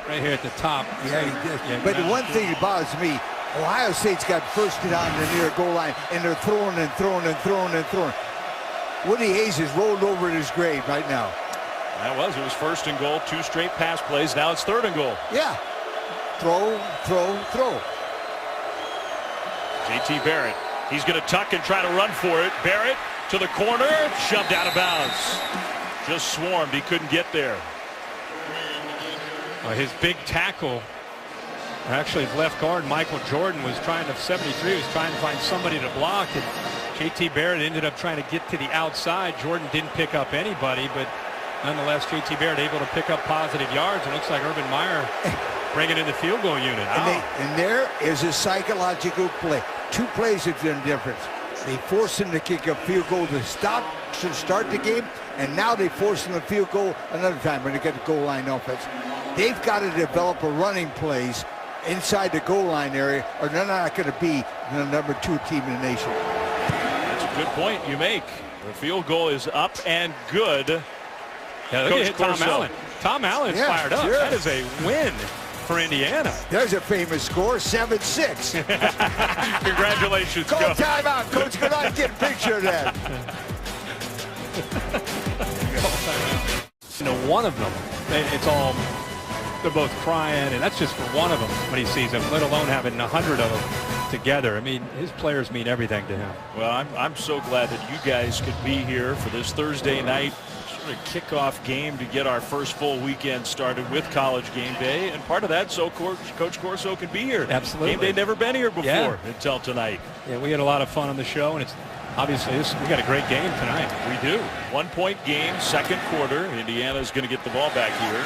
Right here at the top. Yeah, he does. But the one thing that bothers me, Ohio State's got first and on the near goal line, and they're throwing and throwing and throwing and throwing. Woody Hayes is rolled over in his grave right now. It was 1st and goal, 2 straight pass plays. Now it's 3rd and goal. Yeah. Throw, throw, throw. J.T. Barrett. He's going to tuck and try to run for it. Barrett to the corner, shoved out of bounds. Just swarmed. He couldn't get there. His big tackle, actually left guard Michael Jordan, was trying to 73. Was trying to find somebody to block, and J.T. Barrett ended up trying to get to the outside. Jordan didn't pick up anybody, but nonetheless, J.T. Barrett able to pick up positive yards. It looks like Urban Meyer bringing in the field goal unit. And there is a psychological play. 2 plays have done difference. They forced him to kick a field goal to start the game, and now they forced him a field goal another time when they get the goal line offense. They've got to develop a running plays inside the goal line area, or they're not going to be the #2 team in the nation. That's a good point you make. The field goal is up and good. Yeah, look at Tom Allen. Tom Allen's fired up. Sure. That is a win for Indiana. There's a famous score, 7-6. Congratulations, Call timeout, Coach. Could I get a picture of that? One of them, they're both crying, and that's just for one of them when he sees them, let alone having 100 of them together. I mean, his players mean everything to him. Well, I'm so glad that you guys could be here for this Thursday night kickoff game to get our first full weekend started with College Game Day, and part of that so Coach Corso can be here. Absolutely. Game Day never been here before until tonight. Yeah, we had a lot of fun on the show, and it's obviously we got a great game tonight. We do. 1-point game, second quarter. Indiana's going to get the ball back here.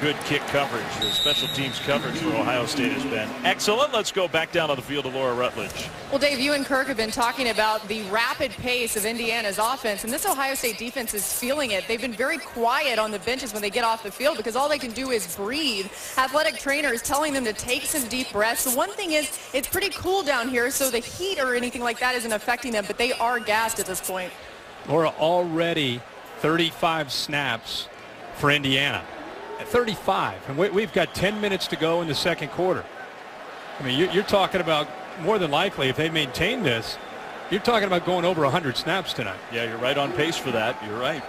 Good kick coverage. The special teams coverage for Ohio State has been excellent. Let's go back down on the field to Laura Rutledge. Well, Dave, you and Kirk have been talking about the rapid pace of Indiana's offense, and this Ohio State defense is feeling it. They've been very quiet on the benches when they get off the field because all they can do is breathe. Athletic trainers telling them to take some deep breaths. The one thing is it's pretty cool down here, so the heat or anything like that isn't affecting them, but they are gassed at this point. Laura, already 35 snaps for Indiana. 35, and we've got 10 minutes to go in the second quarter. I mean, you're talking about more than likely, if they maintain this, you're talking about going over 100 snaps tonight. Yeah, you're right on pace for that. You're right.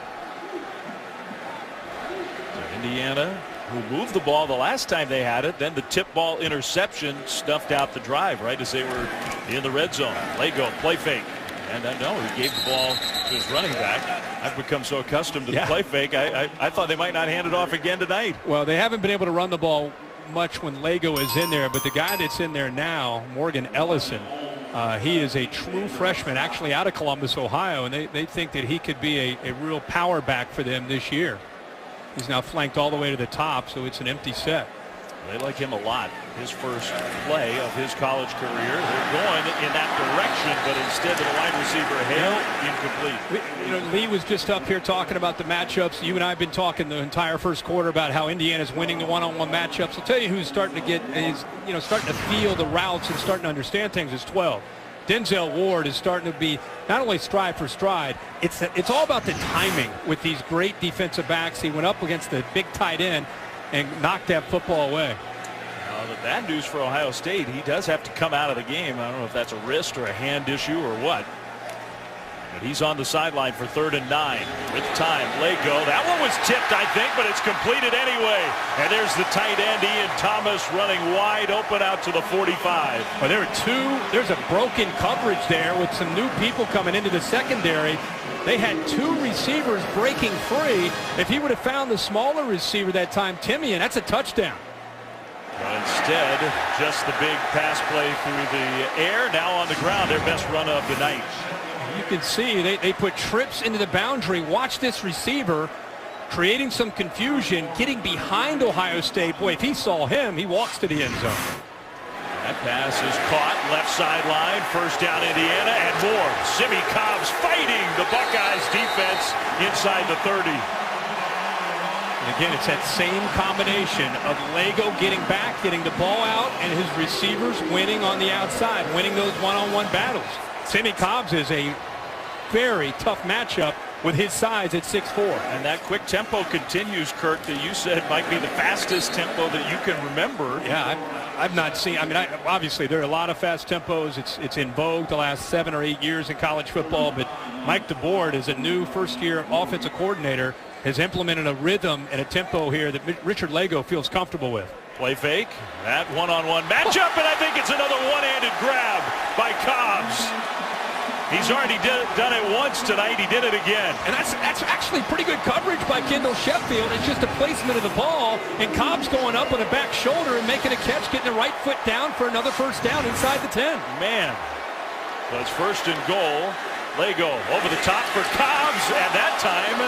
So Indiana, who moved the ball the last time they had it, then the tip ball interception stuffed out the drive right as they were in the red zone. Lego, play fake. And no, he gave the ball to his running back. I've become so accustomed to the play fake, I thought they might not hand it off again tonight. Well, they haven't been able to run the ball much when Lego is in there, but the guy that's in there now, Morgan Ellison, he is a true freshman, actually out of Columbus, Ohio, and they think that he could be a real power back for them this year. He's now flanked all the way to the top, so it's an empty set. They like him a lot. His first play of his college career. They're going in that direction, but instead of the wide receiver, Hale, incomplete. Lee was just up here talking about the matchups. You and I have been talking the entire first quarter about how Indiana's winning the one-on-one matchups. I'll tell you who's starting to starting to feel the routes and starting to understand things is 12. Denzel Ward is starting to be not only stride for stride, it's all about the timing with these great defensive backs. He went up against the big tight end and knocked that football away. The bad news for Ohio State, he does have to come out of the game. I don't know if that's a wrist or a hand issue or what. But he's on the sideline for 3rd and 9 with time. Lego, that one was tipped, I think, but it's completed anyway. And there's the tight end, Ian Thomas, running wide open out to the 45. Well, there's a broken coverage there with some new people coming into the secondary. They had 2 receivers breaking free. If he would have found the smaller receiver that time, Timian, that's a touchdown. But instead, just the big pass play through the air. Now on the ground, their best run of the night. You can see they put trips into the boundary. Watch this receiver creating some confusion, getting behind Ohio State. Boy, if he saw him, he walks to the end zone. That pass is caught, left sideline, first down Indiana, and more. Simmie Cobbs fighting the Buckeyes defense inside the 30. And again, it's that same combination of Lego getting back, getting the ball out, and his receivers winning on the outside, winning those one-on-one battles. Simmie Cobbs is a very tough matchup with his size at 6'4". And that quick tempo continues, Kirk, that you said might be the fastest tempo that you can remember. Yeah, I've not seen, obviously there are a lot of fast tempos. It's in vogue the last 7 or 8 years in college football, but Mike DeBoer is a new first-year offensive coordinator, has implemented a rhythm and a tempo here that Richard Lego feels comfortable with. Play fake, that one-on-one matchup, and I think it's another one-handed grab by Cobbs. He's already done it once tonight. He did it again. And that's actually pretty good coverage by Kendall Sheffield. It's just a placement of the ball, and Cobbs going up on a back shoulder and making a catch, getting the right foot down for another first down inside the 10. Man, so it's 1st and goal. Lego over the top for Cobbs, and that time,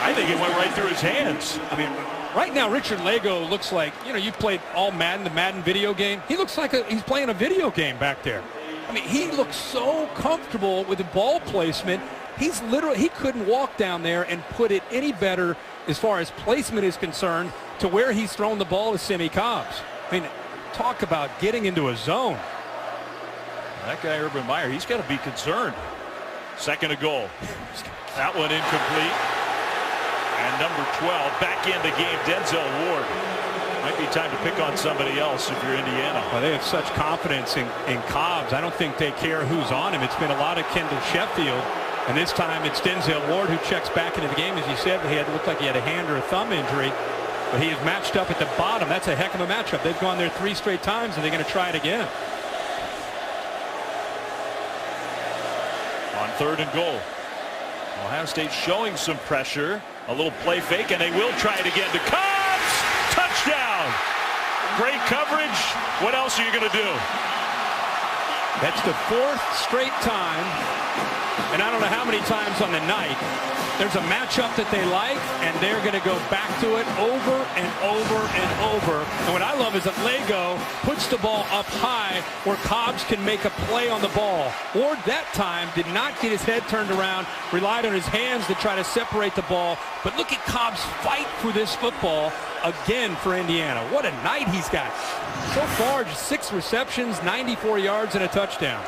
I think it went right through his hands. I mean, right now, Richard Lego looks like, you played all Madden, the Madden video game. He looks like he's playing a video game back there. I mean, he looks so comfortable with the ball placement. He couldn't walk down there and put it any better as far as placement is concerned to where he's thrown the ball to Simmie Cobbs. I mean, talk about getting into a zone. That guy, Urban Meyer, he's got to be concerned. Second and goal. That one incomplete. And number 12 back in the game, Denzel Ward. Might be time to pick on somebody else if you're Indiana. Well, they have such confidence in Cobbs. I don't think they care who's on him. It's been a lot of Kendall Sheffield. And this time it's Denzel Ward who checks back into the game. As you said, he had looked like he had a hand or a thumb injury. But he is matched up at the bottom. That's a heck of a matchup. They've gone there 3 straight times, and they're going to try it again. On third and goal. Ohio State showing some pressure. A little play fake, and they will try it again to Cobbs. Touchdown. Great coverage. What else are you going to do? That's the 4th straight time, and I don't know how many times on the night. There's a matchup that they like, and they're going to go back to it over and over and over. And what I love is that Lego puts the ball up high where Cobbs can make a play on the ball. Ward that time did not get his head turned around, relied on his hands to try to separate the ball. But look at Cobbs fight for this football again for Indiana. What a night he's got. So far, just 6 receptions, 94 yards, and a touchdown.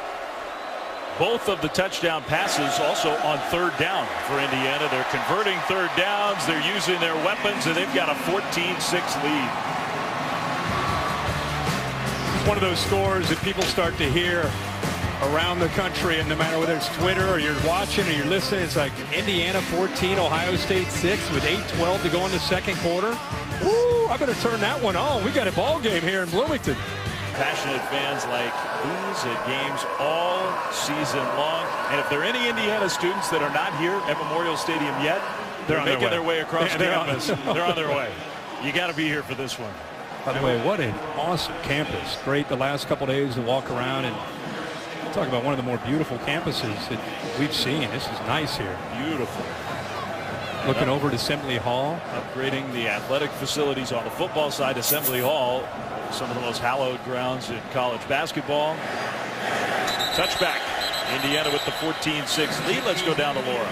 Both of the touchdown passes also on third down for Indiana. They're converting third downs. They're using their weapons, and they've got a 14-6 lead. It's one of those scores that people start to hear around the country, and no matter whether it's Twitter or you're watching or you're listening, it's like Indiana 14, Ohio State 6 with 8:12 to go in the second quarter. Ooh, I better turn that one on. We got a ball game here in Bloomington. Passionate fans like these at games all season long. And if there are any Indiana students that are not here at Memorial Stadium yet, they're making their way across campus. They're on their way. You got to be here for this one. By the way, what an awesome campus. Great the last couple days to walk around and talk about one of the more beautiful campuses that we've seen. This is nice here. Beautiful. Looking over at Assembly Hall. Upgrading the athletic facilities on the football side. Assembly Hall, some of the most hallowed grounds in college basketball. Touchback. Indiana with the 14-6 lead. Let's go down to Laura.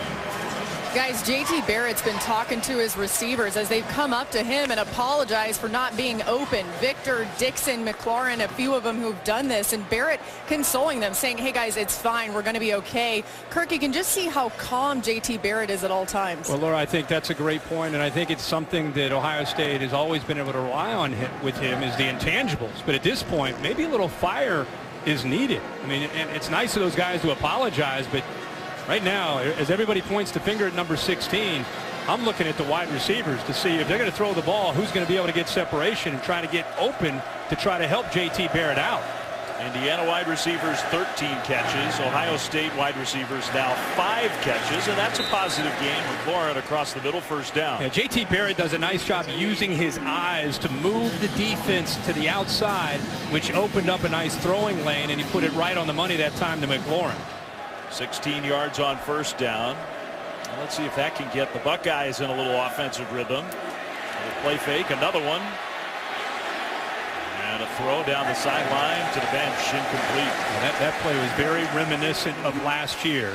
Guys, J.T. Barrett's been talking to his receivers as they've come up to him and apologized for not being open. Victor, Dixon, McLaurin, a few of them who've done this, and Barrett consoling them, saying, hey, guys, it's fine. We're going to be okay. Kirk, you can just see how calm J.T. Barrett is at all times. Well, Laura, I think that's a great point, and I think it's something that Ohio State has always been able to rely on with him is the intangibles. But at this point, maybe a little fire is needed. I mean, and it's nice of those guys to apologize, but right now, as everybody points the finger at number 16, I'm looking at the wide receivers to see if they're going to throw the ball, who's going to be able to get separation and try to get open to try to help J.T. Barrett out. Indiana wide receivers 13 catches. Ohio State wide receivers now 5 catches, and that's a positive game. McLaurin across the middle, first down. Yeah, J.T. Barrett does a nice job using his eyes to move the defense to the outside, which opened up a nice throwing lane, and he put it right on the money that time to McLaurin. 16 yards on first down. Well, let's see if that can get the Buckeyes in a little offensive rhythm. A play fake, another one. And a throw down the sideline to the bench, incomplete. That play was very reminiscent of last year,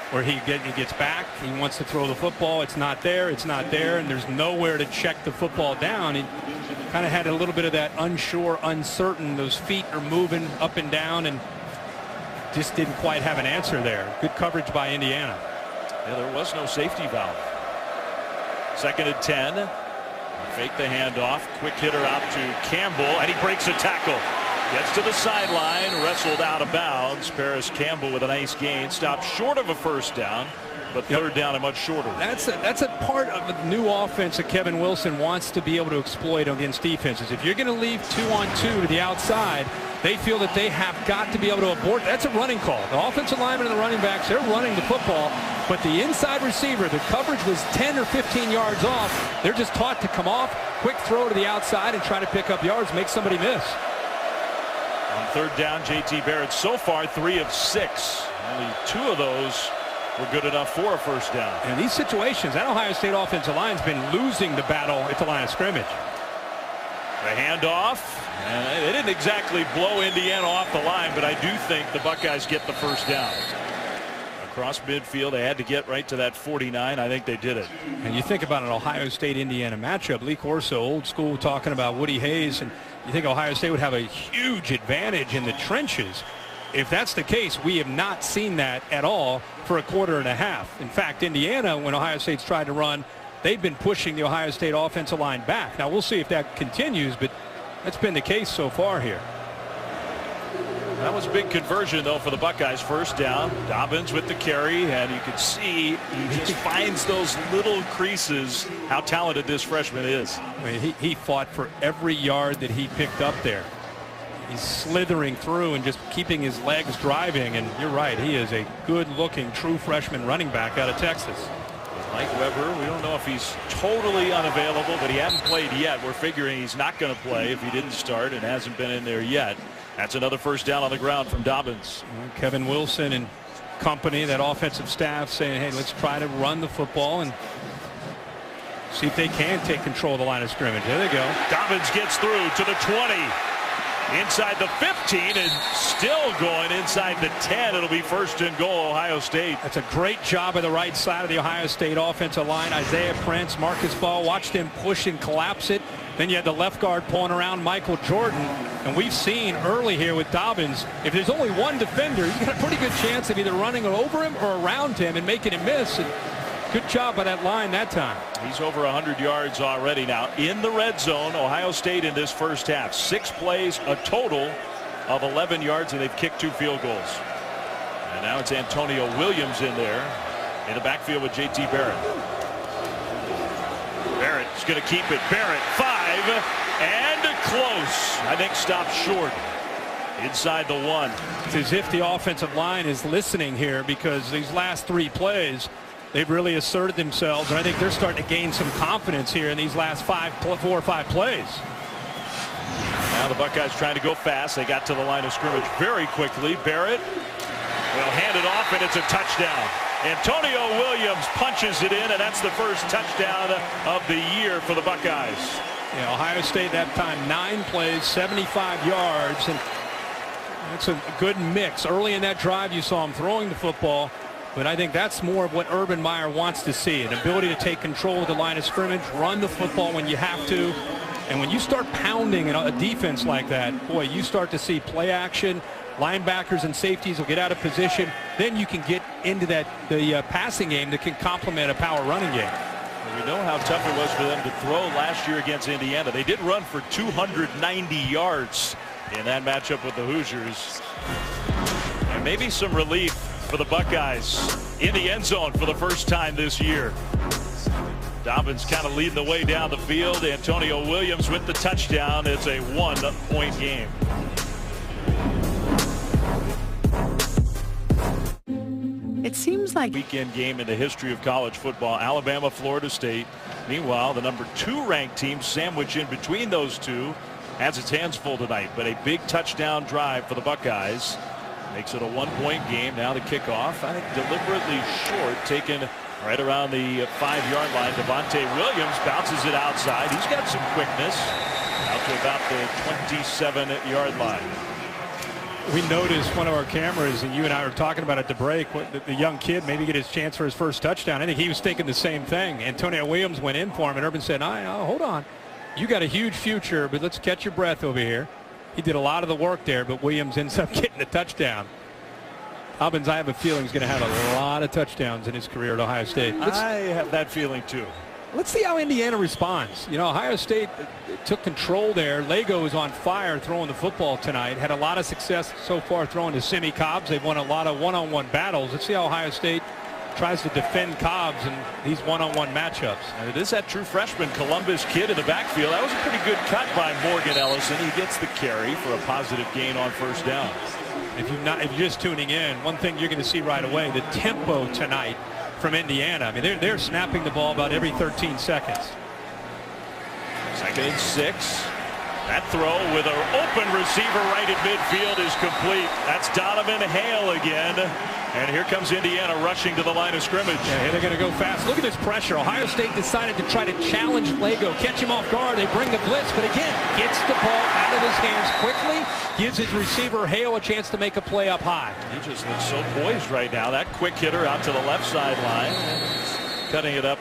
where he gets back, he wants to throw the football, it's not there, and there's nowhere to check the football down. He kind of had a little bit of that unsure, uncertain, those feet are moving up and down, and just didn't quite have an answer there. Good coverage by Indiana. Yeah, there was no safety valve. Second and 10. Fake the handoff. Quick hitter out to Campbell, and he breaks a tackle. Gets to the sideline, wrestled out of bounds. Paris Campbell with a nice gain. Stopped short of a first down, but third down and much shorter. That's a part of the new offense that Kevin Wilson wants to be able to exploit against defenses. If you're going to leave 2-on-2 to the outside, they feel that they have got to be able to abort. That's a running call. The offensive linemen and the running backs, they're running the football, but the inside receiver, the coverage was 10 or 15 yards off. They're just taught to come off, quick throw to the outside and try to pick up yards, make somebody miss. On third down, J.T. Barrett so far 3 of 6. Only 2 of those were good enough for a first down. And these situations, that Ohio State offensive line's been losing the battle at the line of scrimmage. The handoff, and they didn't exactly blow Indiana off the line, but I do think the Buckeyes get the first down. Across midfield, they had to get right to that 49. I think they did it. And you think about an Ohio State-Indiana matchup. Lee Corso, old school, talking about Woody Hayes, and you think Ohio State would have a huge advantage in the trenches if that's the case, we have not seen that at all for a quarter and a half. In fact, Indiana, when Ohio State's tried to run, they've been pushing the Ohio State offensive line back. Now, we'll see if that continues, but that's been the case so far here. That was a big conversion, though, for the Buckeyes. First down, Dobbins with the carry, and you can see he just finds those little creases, how talented this freshman is. I mean, he fought for every yard that he picked up there. He's slithering through and just keeping his legs driving, and you're right, he is a good-looking true freshman running back out of Texas. Mike Weber, we don't know if he's totally unavailable, but he hasn't played yet. We're figuring he's not going to play if he didn't start and hasn't been in there yet. That's another first down on the ground from Dobbins. Kevin Wilson and company, that offensive staff, saying, hey, let's try to run the football and see if they can take control of the line of scrimmage. There they go. Dobbins gets through to the 20. Inside the 15 and still going inside the 10. It'll be first and goal, Ohio State. That's a great job of the right side of the Ohio State offensive line. Isaiah Prince, Marcus Ball, watched him push and collapse it. Then you had the left guard pulling around Michael Jordan. And we've seen early here with Dobbins, if there's only one defender, you've got a pretty good chance of either running over him or around him and making him miss. And good job by that line that time. He's over 100 yards already now in the red zone. Ohio State in this first half. 6 plays, a total of 11 yards, and they've kicked 2 field goals. And now it's Antonio Williams in there in the backfield with J.T. Barrett. Barrett's going to keep it. Barrett 5 and close. I think stopped short inside the 1. It's as if the offensive line is listening here, because these last 3 plays, they've really asserted themselves, and I think they're starting to gain some confidence here in these last 4 or 5 plays. Now the Buckeyes trying to go fast. They got to the line of scrimmage very quickly. Barrett will hand it off, and it's a touchdown. Antonio Williams punches it in, and that's the first touchdown of the year for the Buckeyes. Yeah, Ohio State that time 9 plays, 75 yards, and that's a good mix. Early in that drive, you saw him throwing the football. But I think that's more of what Urban Meyer wants to see, an ability to take control of the line of scrimmage, run the football when you have to. And when you start pounding a defense like that, boy, you start to see play action. Linebackers and safeties will get out of position. Then you can get into the passing game that can complement a power running game. We know how tough it was for them to throw last year against Indiana. They did run for 290 yards in that matchup with the Hoosiers. And maybe some relief for the Buckeyes in the end zone for the first time this year. Dobbins kind of leading the way down the field. Antonio Williams with the touchdown. It's a 1-point game. It seems like weekend game in the history of college football. Alabama, Florida State. Meanwhile, the number 2 ranked team sandwiched in between those two has its hands full tonight. But a big touchdown drive for the Buckeyes makes it a 1-point game. Now the kickoff, I think deliberately short, taken right around the 5-yard line. Devontae Williams bounces it outside. He's got some quickness out to about the 27-yard line. We noticed one of our cameras, and you and I were talking about at the break, the young kid maybe get his chance for his first touchdown. I think he was thinking the same thing. Antonio Williams went in for him, and Urban said, hold on. You got a huge future, but let's catch your breath over here. He did a lot of the work there, but Williams ends up getting the touchdown. Dobbins, I have a feeling, is going to have a lot of touchdowns in his career at Ohio State. I have that feeling, too. Let's see how Indiana responds. You know, Ohio State took control there. Lego is on fire throwing the football tonight. Had a lot of success so far throwing to Simi Cobbs. They've won a lot of one-on-one battles. Let's see how Ohio State tries to defend Cobbs in these one-on-one matchups. And it is that true freshman Columbus kid in the backfield. That was a pretty good cut by Morgan Ellison. He gets the carry for a positive gain on first down. If you're just tuning in, one thing you're going to see right away, the tempo tonight from Indiana. I mean, they're snapping the ball about every 13 seconds. 2nd and 6. That throw with an open receiver right at midfield is complete. That's Donovan Hale again. And here comes Indiana rushing to the line of scrimmage. Yeah, they're going to go fast. Look at this pressure. Ohio State decided to try to challenge Lego, catch him off guard. They bring the blitz, but again, gets the ball out of his hands quickly, gives his receiver Hale a chance to make a play up high. He just looks so poised right now. That quick hitter out to the left sideline. Cutting it up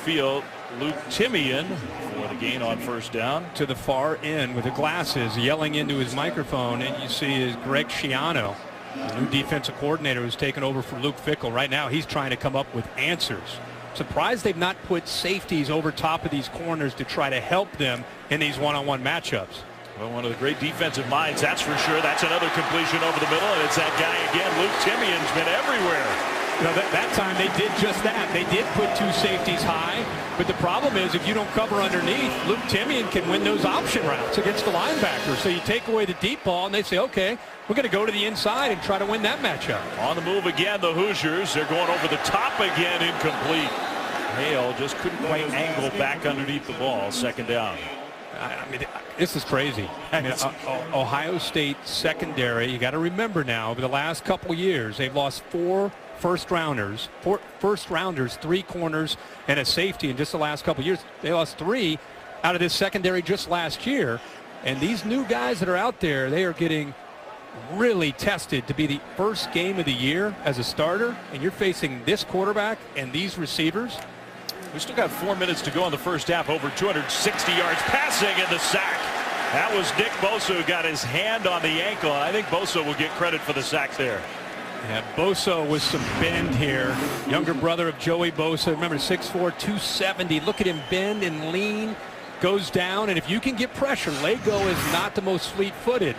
field, Luke Timian for the gain on first down. To the far end with the glasses, yelling into his microphone, and you see is Greg Schiano. The new defensive coordinator who's taken over for Luke Fickell. Right now, he's trying to come up with answers. Surprised they've not put safeties over top of these corners to try to help them in these one-on-one matchups. Well, one of the great defensive minds, that's for sure. That's another completion over the middle, and it's that guy again. Luke Timian's been everywhere. You know, that time they did just that. They did put two safeties high, but the problem is if you don't cover underneath, Luke Timian can win those option routes against the linebacker. So you take away the deep ball, and they say, okay, we're going to go to the inside and try to win that matchup. On the move again, the Hoosiers. They're going over the top again, incomplete. Hale just couldn't quite angle back underneath the ball. Second down. I mean, this is crazy. I mean, Ohio State secondary, you got to remember now, over the last couple years, they've lost four first rounders, 3 corners, and a safety in just the last couple years. They lost 3 out of this secondary just last year. And these new guys that are out there, they are getting really tested to be the first game of the year as a starter. And you're facing this quarterback and these receivers. We still got 4 minutes to go in the first half. Over 260 yards passing and the sack. That was Nick Bosa who got his hand on the ankle. And I think Bosa will get credit for the sack there. Yeah, Bosa with some bend here. Younger brother of Joey Bosa. Remember, 6'4", 270. Look at him bend and lean. Goes down. And if you can get pressure, Lego is not the most fleet-footed.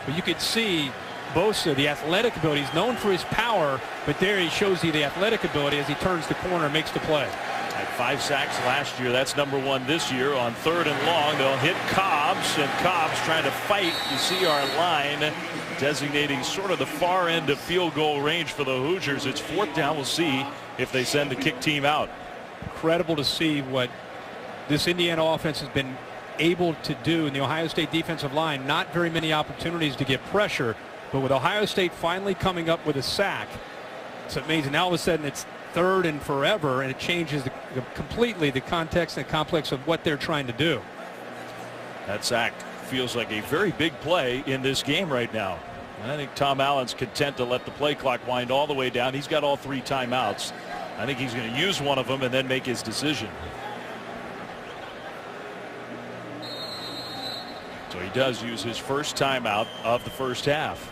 But you could see Bosa, the athletic ability. He's known for his power. But there he shows you the athletic ability as he turns the corner and makes the play. Had 5 sacks last year. That's number 1 this year. On 3rd and long, they'll hit Cobbs, and Cobbs trying to fight. You see our line designating sort of the far end of field goal range for the Hoosiers. It's 4th down. We'll see if they send the kick team out. Incredible to see what this Indiana offense has been able to do in the Ohio State defensive line. Not very many opportunities to get pressure, but with Ohio State finally coming up with a sack, it's amazing. Now all of a sudden it's 3rd and forever, and it changes completely the context and complex of what they're trying to do. That sack feels like a very big play in this game right now. I think Tom Allen's content to let the play clock wind all the way down. He's got all 3 timeouts. I think he's going to use one of them and then make his decision. So he does use his first timeout of the first half.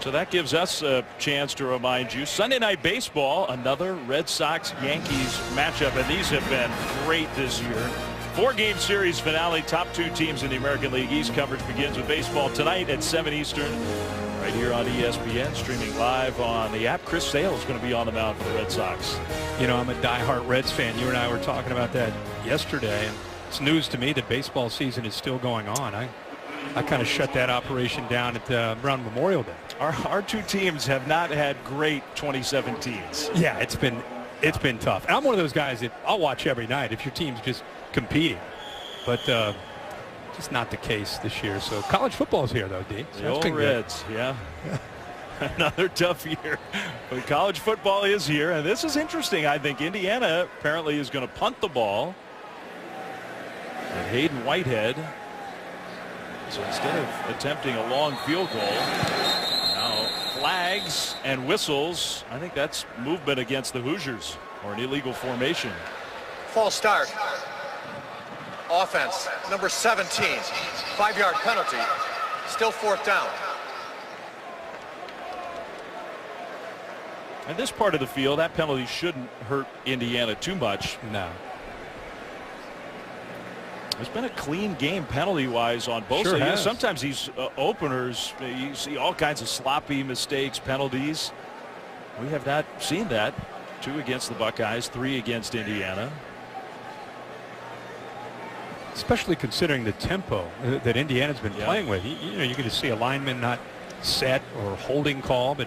So that gives us a chance to remind you, Sunday Night Baseball, another Red Sox-Yankees matchup, and these have been great this year. 4-game series finale, top 2 teams in the American League East. Coverage begins with baseball tonight at 7 Eastern, right here on ESPN, streaming live on the app. Chris Sale is going to be on the mound for the Red Sox. You know, I'm a diehard Reds fan. You and I were talking about that yesterday, and it's news to me that baseball season is still going on. I kind of shut that operation down at around Memorial Day. Our 2 teams have not had great 2017s. Yeah, it's been tough. And I'm one of those guys that I'll watch every night if your team's just competing, but just not the case this year. So college football is here, though, D. So the old Reds, yeah. Another tough year, but college football is here, and this is interesting. I think Indiana apparently is going to punt the ball. And Hayden Whitehead. So instead of attempting a long field goal, now flags and whistles. I think that's movement against the Hoosiers or an illegal formation. False start. Offense, number 17. 5-yard penalty. Still 4th down. And this part of the field, that penalty shouldn't hurt Indiana too much. No. It's been a clean game penalty-wise on both sides. Sure sometimes these openers, you see all kinds of sloppy mistakes, penalties. We have not seen that. 2 against the Buckeyes, 3 against Indiana. Especially considering the tempo that Indiana's been playing with. You know, you're going to see a lineman not set or holding call, but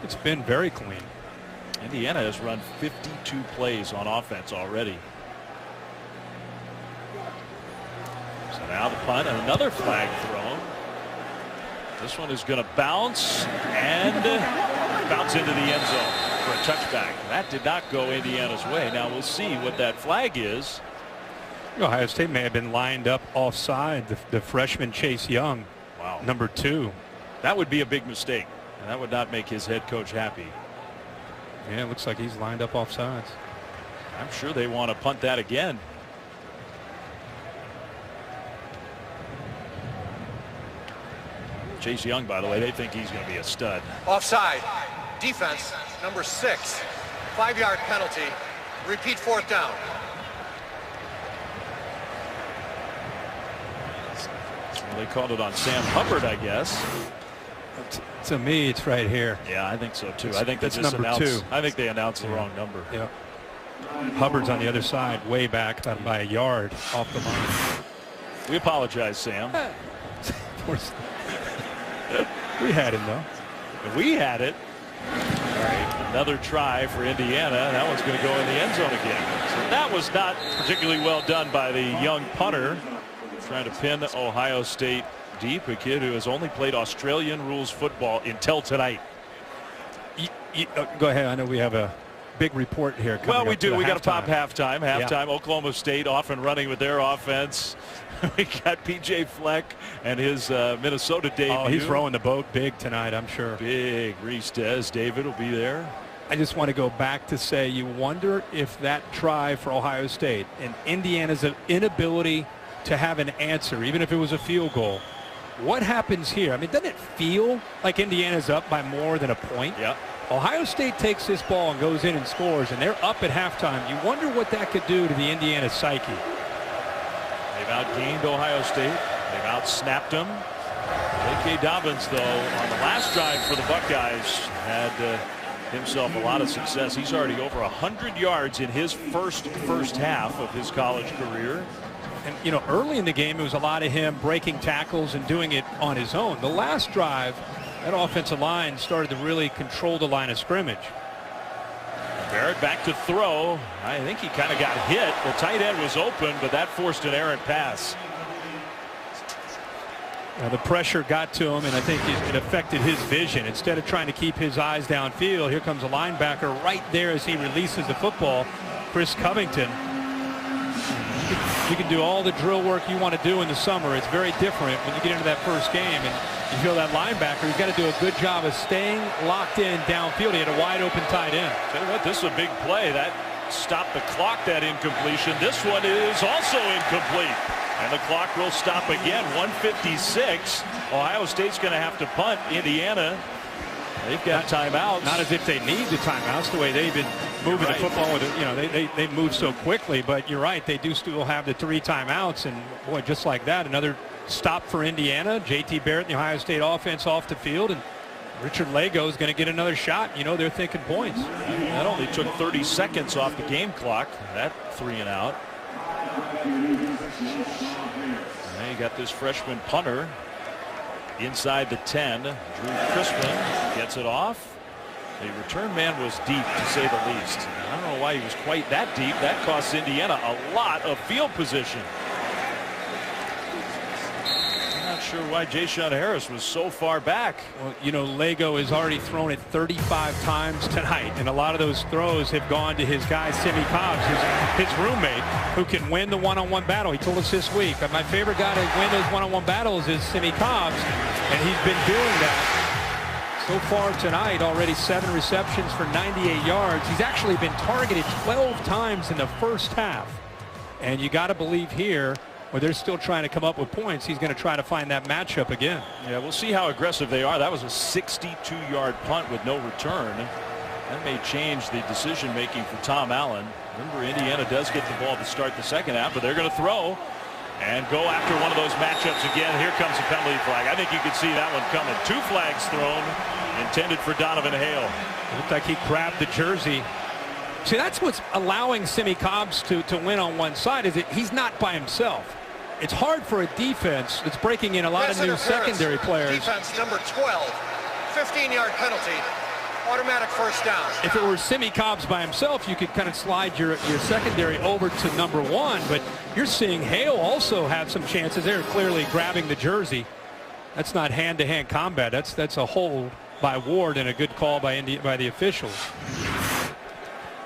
it's been very clean. Indiana has run 52 plays on offense already. So now the punt and another flag thrown. This one is going to bounce and bounce into the end zone for a touchback. That did not go Indiana's way. Now we'll see what that flag is. Ohio State may have been lined up offside. The freshman Chase Young, number 2. That would be a big mistake, and that would not make his head coach happy. Yeah, it looks like he's lined up offsides. I'm sure they want to punt that again. Chase Young, by the way, they think he's going to be a stud. Offside. Defense, number 6. 5-yard penalty. Repeat 4th down. Well, they called it on Sam Hubbard, I guess. To me, it's right here. Yeah, I think so too. I think that's number 2. I think they announced the wrong number. Yeah. Hubbard's on the other side, way back, about by a yard off the line. We apologize, Sam. We had him though. We had it. All right, another try for Indiana. That one's going to go in the end zone again. So that was not particularly well done by the young punter, trying to pin Ohio State deep, a kid who has only played Australian rules football until tonight. Go ahead. I know we have a big report here. Well, we do. We got to pop halftime. halftime. Oklahoma State off and running with their offense. We got PJ Fleck and his Minnesota debut. Oh, he's rowing the boat big tonight, I'm sure. Big. Reese Des David will be there. I just want to go back to say, you wonder if that try for Ohio State and Indiana's inability to have an answer, even if it was a field goal, what happens here? I mean, doesn't it feel like Indiana's up by more than a point? Yeah. Ohio State takes this ball and goes in and scores, and they're up at halftime. You wonder what that could do to the Indiana psyche. They've outgained Ohio State. They've outsnapped them. J.K. Dobbins, though, on the last drive for the Buckeyes, had himself a lot of success. He's already over 100 yards in his first half of his college career. And, you know, early in the game, it was a lot of him breaking tackles and doing it on his own. The last drive, that offensive line started to really control the line of scrimmage. Barrett back to throw. I think he kind of got hit. The tight end was open, but that forced an errant pass. The pressure got to him, and I think it affected his vision. Instead of trying to keep his eyes downfield, here comes a linebacker right there as he releases the football. Chris Covington. You can do all the drill work you want to do in the summer. It's very different when you get into that first game, and you feel that linebacker, he's got to do a good job of staying locked in downfield. He had a wide open tight end. Tell you what, this is a big play. That stopped the clock, that incompletion. This one is also incomplete. And the clock will stop again. 1:56. Ohio State's going to have to punt. Indiana, they've got timeouts. Not as if they need the timeouts, the way they've been moving the football with it. You know, they move so quickly, but you're right, they do still have the 3 timeouts, and boy, just like that, another stop for Indiana. JT Barrett and the Ohio State offense off the field, and Richard Lago is going to get another shot. You know, they're thinking points. That only took 30 seconds off the game clock, that 3 and out. Now you got this freshman punter inside the 10. Drew Crispin gets it off. The return man was deep, to say the least. I don't know why he was quite that deep. That costs Indiana a lot of field position. I'm not sure why Ja'Shawn Harris was so far back. Well, you know, Lago has already thrown it 35 times tonight, and a lot of those throws have gone to his guy, Simi Cobbs, his roommate, who can win the one-on-one battle. He told us this week, my favorite guy to win those one-on-one battles is Simi Cobbs, and he's been doing that. So far tonight, already 7 receptions for 98 yards. He's actually been targeted 12 times in the first half. And you got to believe here, where they're still trying to come up with points, he's going to try to find that matchup again. Yeah, we'll see how aggressive they are. That was a 62-yard punt with no return. That may change the decision-making for Tom Allen. Remember, Indiana does get the ball to start the second half, but they're going to throw and go after one of those matchups again. Here comes the penalty flag. I think you could see that one coming. 2 flags thrown, intended for Donovan Hale. It looked like he grabbed the jersey. See, that's what's allowing Simi Cobbs to win on one side, is that he's not by himself. It's hard for a defense that's breaking in a lot of new secondary players. Defense number 12, 15-yard penalty. Automatic first down. If it were Simi Cobbs by himself, you could kind of slide your secondary over to number 1, but you're seeing Hale also have some chances there, clearly grabbing the jersey. That's not hand-to-hand combat. That's a hold by Ward and a good call by the officials.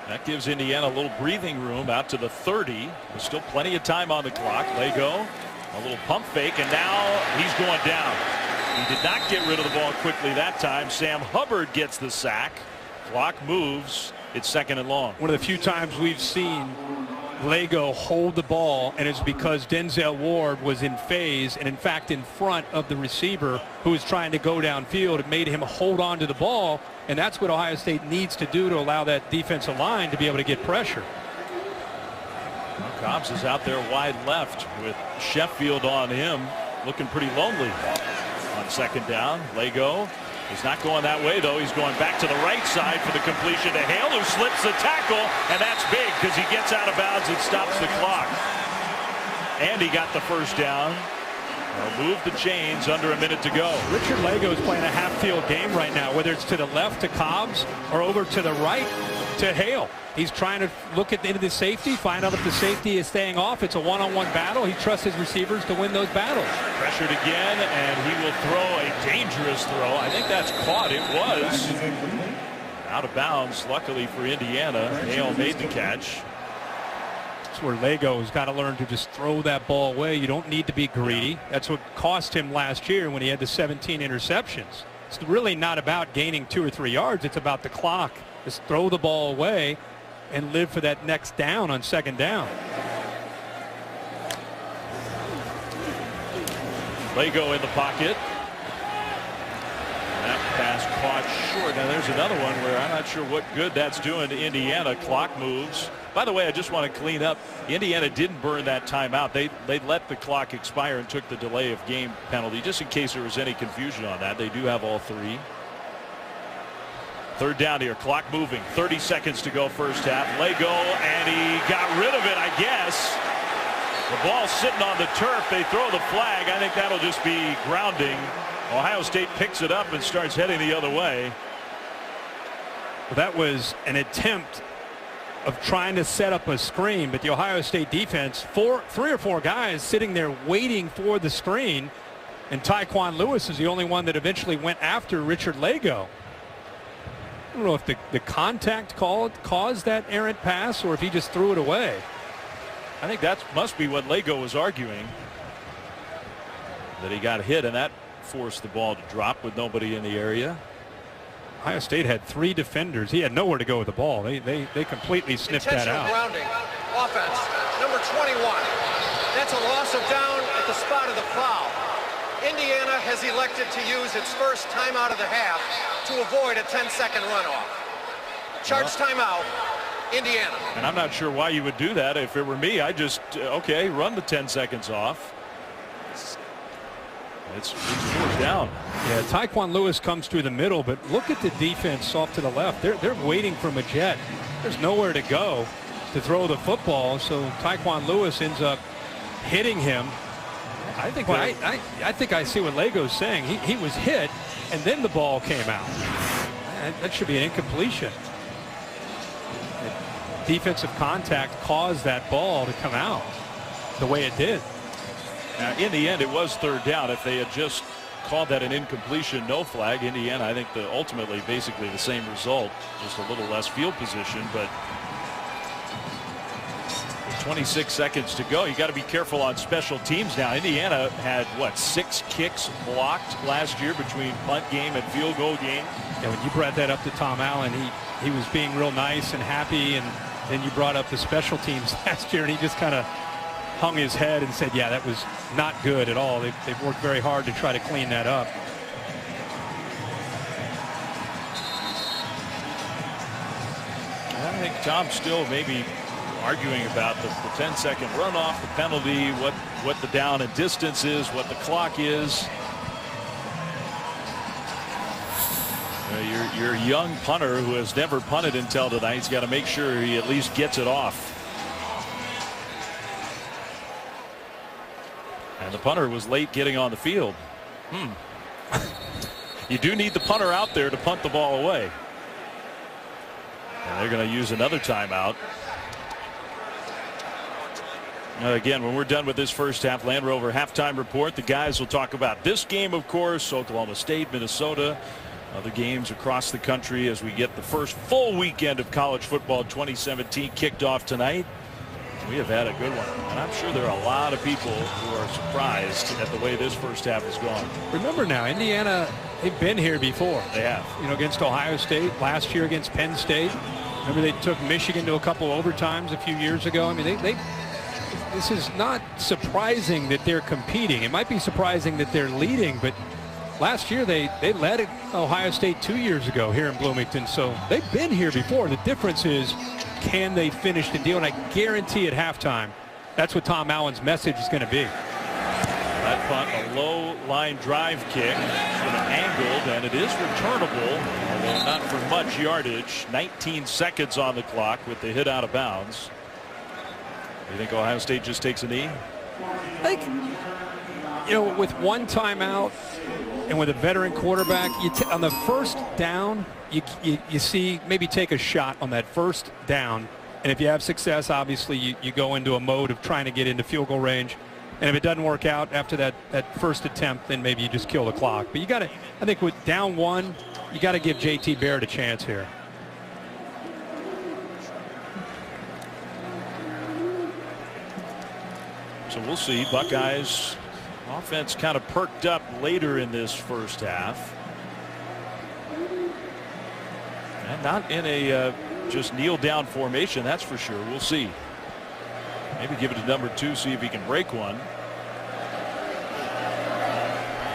That gives Indiana a little breathing room out to the 30. There's still plenty of time on the clock. Lago, a little pump fake, and now he's going down. He did not get rid of the ball quickly that time. Sam Hubbard gets the sack. Clock moves. It's 2nd and long. One of the few times we've seen Lego hold the ball, and it's because Denzel Ward was in phase and in fact in front of the receiver who was trying to go downfield. It made him hold on to the ball, and that's what Ohio State needs to do to allow that defensive line to be able to get pressure. Cobbs is out there wide left with Sheffield on him, looking pretty lonely on second down. Lego is not going that way, though. He's going back to the right side for the completion to Hale, who slips the tackle, and that's big because he gets out of bounds and stops the clock. And he got the first down. Move the chains, under a minute to go. Richard Lego is playing a half-field game right now, whether it's to the left to Cobbs or over to the right to Hale. He's trying to look into the safety, find out if the safety is staying off. It's a one-on-one battle. He trusts his receivers to win those battles. Pressured again, and he will throw a dangerous throw. I think that's caught. It was out of bounds, luckily for Indiana. Hale made the catch. That's where Lego's got to learn to just throw that ball away. You don't need to be greedy. That's what cost him last year when he had the 17 interceptions. It's really not about gaining 2 or 3 yards. It's about the clock. Just throw the ball away and live for that next down on second down. Lego in the pocket. That pass caught short. Now there's another one where I'm not sure what good that's doing to Indiana. Clock moves. By the way, I just want to clean up. Indiana didn't burn that timeout. They let the clock expire and took the delay of game penalty, just in case there was any confusion on that. They do have all 3. Third down here, clock moving, 30 seconds to go first half. Lego, and he got rid of it, I guess. The ball sitting on the turf. They throw the flag. I think that'll just be grounding. Ohio State picks it up and starts heading the other way. Well, that was an attempt of trying to set up a screen, but the Ohio State defense, 3 or 4 guys sitting there waiting for the screen, and Tyquan Lewis is the only one that eventually went after Richard Lego. I don't know if the contact caused that errant pass or if he just threw it away. I think that must be what Lego was arguing, that he got hit, and that forced the ball to drop with nobody in the area. Ohio State had 3 defenders. He had nowhere to go with the ball. They completely sniffed that out. Grounding. Offense, number 21. That's a loss of down at the spot of the foul. Indiana has elected to use its first timeout of the half to avoid a 10-second runoff. Charge timeout, Indiana. And I'm not sure why you would do that. If it were me, I'd just, okay, run the 10 seconds off. It's 4th down. Yeah, Tyquan Lewis comes through the middle, but look at the defense off to the left. They're waiting for Majette. There's nowhere to go to throw the football, so Tyquan Lewis ends up hitting him. I think I think I see what Lego's saying. He was hit, and then the ball came out. That should be an incompletion. Defensive contact caused that ball to come out the way it did. Now, in the end, it was 3rd down. If they had just called that an incompletion, no flag, Indiana, I think ultimately basically the same result, just a little less field position, but 26 seconds to go. You got to be careful on special teams now. Indiana had, what, 6 kicks blocked last year between punt game and field goal game. Yeah, when you brought that up to Tom Allen, he was being real nice and happy, and then you brought up the special teams last year, and he just kind of hung his head and said, yeah, that was not good at all. They've worked very hard to try to clean that up. I think Tom's still maybe arguing about the 10-second runoff, the penalty, what the down and distance is, what the clock is. Your young punter who has never punted until tonight, he's got to make sure he at least gets it off. And the punter was late getting on the field. You do need the punter out there to punt the ball away. And they're going to use another timeout. Again, when we're done with this first half, Land Rover halftime report, the guys will talk about this game, of course, Oklahoma State, Minnesota, other games across the country as we get the first full weekend of college football 2017 kicked off tonight. We have had a good one, and I'm sure there are a lot of people who are surprised at the way this first half has gone. Remember now, Indiana, they've been here before. They have. You know, against Ohio State, last year against Penn State. Remember they took Michigan to a couple overtimes a few years ago. I mean, this is not surprising that they're competing. It might be surprising that they're leading, but last year they led Ohio State 2 years ago here in Bloomington. So they've been here before. The difference is, can they finish the deal? And I guarantee at halftime, that's what Tom Allen's message is going to be. That punt, a low line drive kick, sort of angled, and it is returnable, although not for much yardage. 19 seconds on the clock with the hit out of bounds. Do you think Ohio State just takes a knee? I think, with one timeout and with a veteran quarterback, on the first down, you see maybe take a shot on that first down. And if you have success, obviously you go into a mode of trying to get into field goal range. And if it doesn't work out after that first attempt, then maybe you just kill the clock. But you got to, I think with down one, you got to give JT Barrett a chance here. So we'll see. Buckeyes offense kind of perked up later in this first half. And not in a just kneel down formation, that's for sure. We'll see. Maybe give it to number 2, see if he can break one.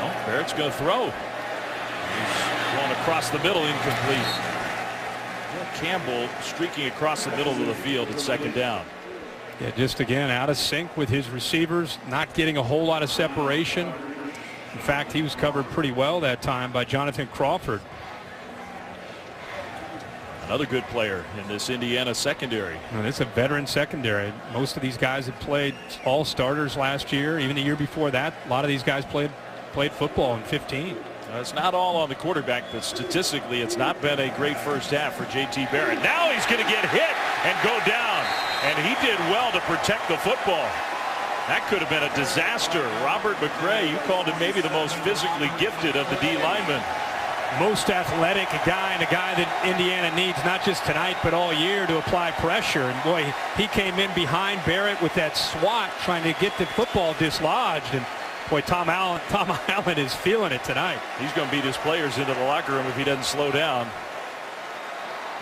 Well, Barrett's going to throw. He's going across the middle, incomplete. Campbell streaking across the middle of the field at second down. Yeah, just again out of sync with his receivers, not getting a whole lot of separation. In fact, he was covered pretty well that time by Jonathan Crawford. Another good player in this Indiana secondary. And it's a veteran secondary. Most of these guys have played all starters last year. Even the year before that, a lot of these guys played football in 15. It's not all on the quarterback, but statistically it's not been a great first half for JT Barrett. Now he's going to get hit and go down. And he did well to protect the football. That could have been a disaster. Robert McRae, you called him maybe the most physically gifted of the D linemen. Most athletic guy, and a guy that Indiana needs not just tonight but all year to apply pressure. And boy, he came in behind Barrett with that swat trying to get the football dislodged. And boy, Tom Allen is feeling it tonight. He's going to beat his players into the locker room if he doesn't slow down.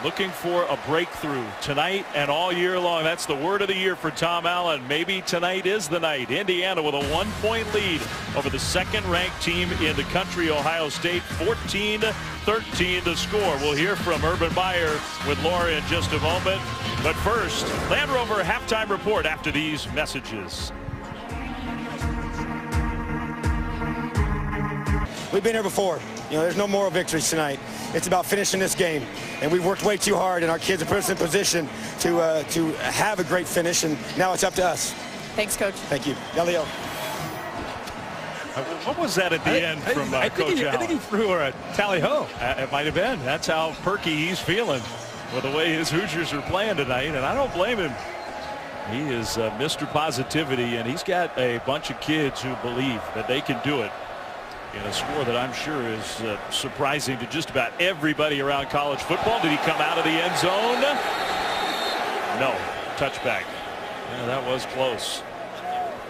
Looking for a breakthrough tonight and all year long. That's the word of the year for Tom Allen. Maybe tonight is the night. Indiana with a 1-point lead over the second-ranked team in the country, Ohio State. 14-13 the score. We'll hear from Urban Meyer with Laura in just a moment. But first, Land Rover halftime report after these messages. We've been here before. There's no moral victories tonight. It's about finishing this game. And we've worked way too hard, and our kids have put us in position to have a great finish, and now it's up to us. Thanks, Coach. Thank you. Elio. What was that at the end from Coach Allen? I think he threw her a tally-ho. It might have been. That's how perky he's feeling with the way his Hoosiers are playing tonight, and I don't blame him. He is Mr. Positivity, and he's got a bunch of kids who believe that they can do it. In a score that I'm sure is surprising to just about everybody around college football. Did he come out of the end zone? No. Touchback. Yeah, that was close.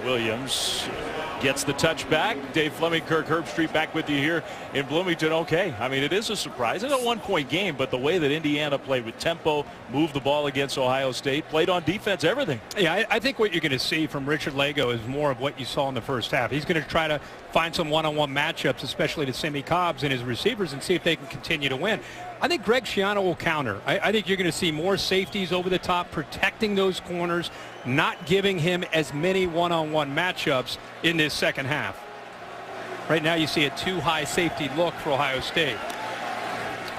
Williams gets the touchback. Dave Fleming, Kirk Herbstreit back with you here in Bloomington. Okay, I mean, it is a surprise. It's a 1-point game, but the way that Indiana played with tempo, moved the ball against Ohio State, played on defense, everything. Yeah, I think what you're going to see from Richard Lago is more of what you saw in the first half. He's going to try to find some one-on-one matchups, especially to Simi Cobbs and his receivers, and see if they can continue to win. I think Greg Schiano will counter. I think you're going to see more safeties over the top, protecting those corners, not giving him as many one-on-one matchups in this second half. Right now you see a too-high safety look for Ohio State.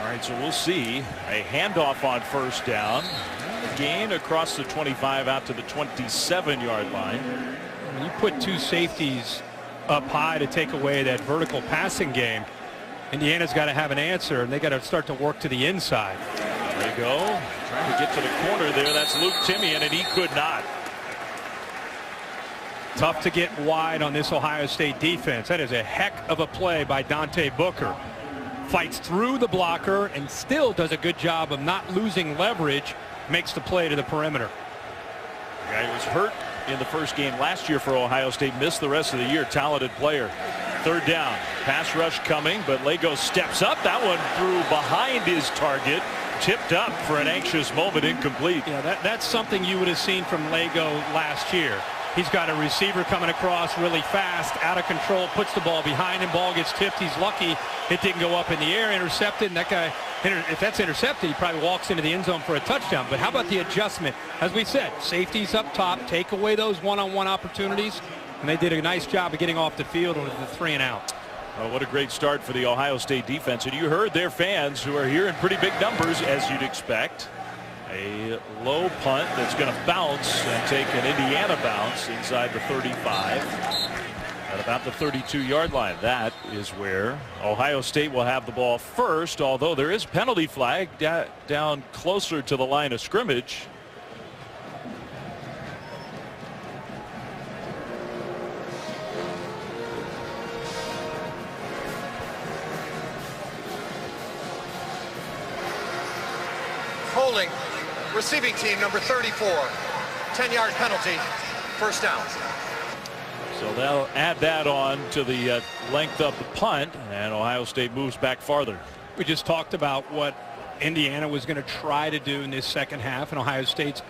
All right, so we'll see a handoff on first down. Gain across the 25 out to the 27-yard line. When you put two safeties up high to take away that vertical passing game, Indiana's got to have an answer, and they got to start to work to the inside. There you go. Trying to get to the corner there. That's Luke Timian, and he could not. Tough to get wide on this Ohio State defense. That is a heck of a play by Dante Booker. Fights through the blocker and still does a good job of not losing leverage. Makes the play to the perimeter. The guy was hurt in the first game last year for Ohio State. Missed the rest of the year. Talented player. Third down. Pass rush coming, but Lago steps up. That one threw behind his target. tipped up for an anxious moment, incomplete. Yeah, that's something you would have seen from Lego last year. He's got a receiver coming across really fast, out of control, puts the ball behind him, ball gets tipped. He's lucky it didn't go up in the air, intercepted, and that guy, if that's intercepted, he probably walks into the end zone for a touchdown. But how about the adjustment? As we said, safeties up top, take away those one-on-one opportunities, and they did a nice job of getting off the field with the 3 and out. Well, what a great start for the Ohio State defense. And you heard their fans, who are here in pretty big numbers, as you'd expect. A low punt that's going to bounce and take an Indiana bounce inside the 35 at about the 32-yard line. That is where Ohio State will have the ball first, although there is penalty flag down closer to the line of scrimmage. Holding receiving team number 34. 10-yard penalty, first down. So they'll add that on to the length of the punt, and Ohio State moves back farther. We just talked about what Indiana was going to try to do in this second half, and Ohio State's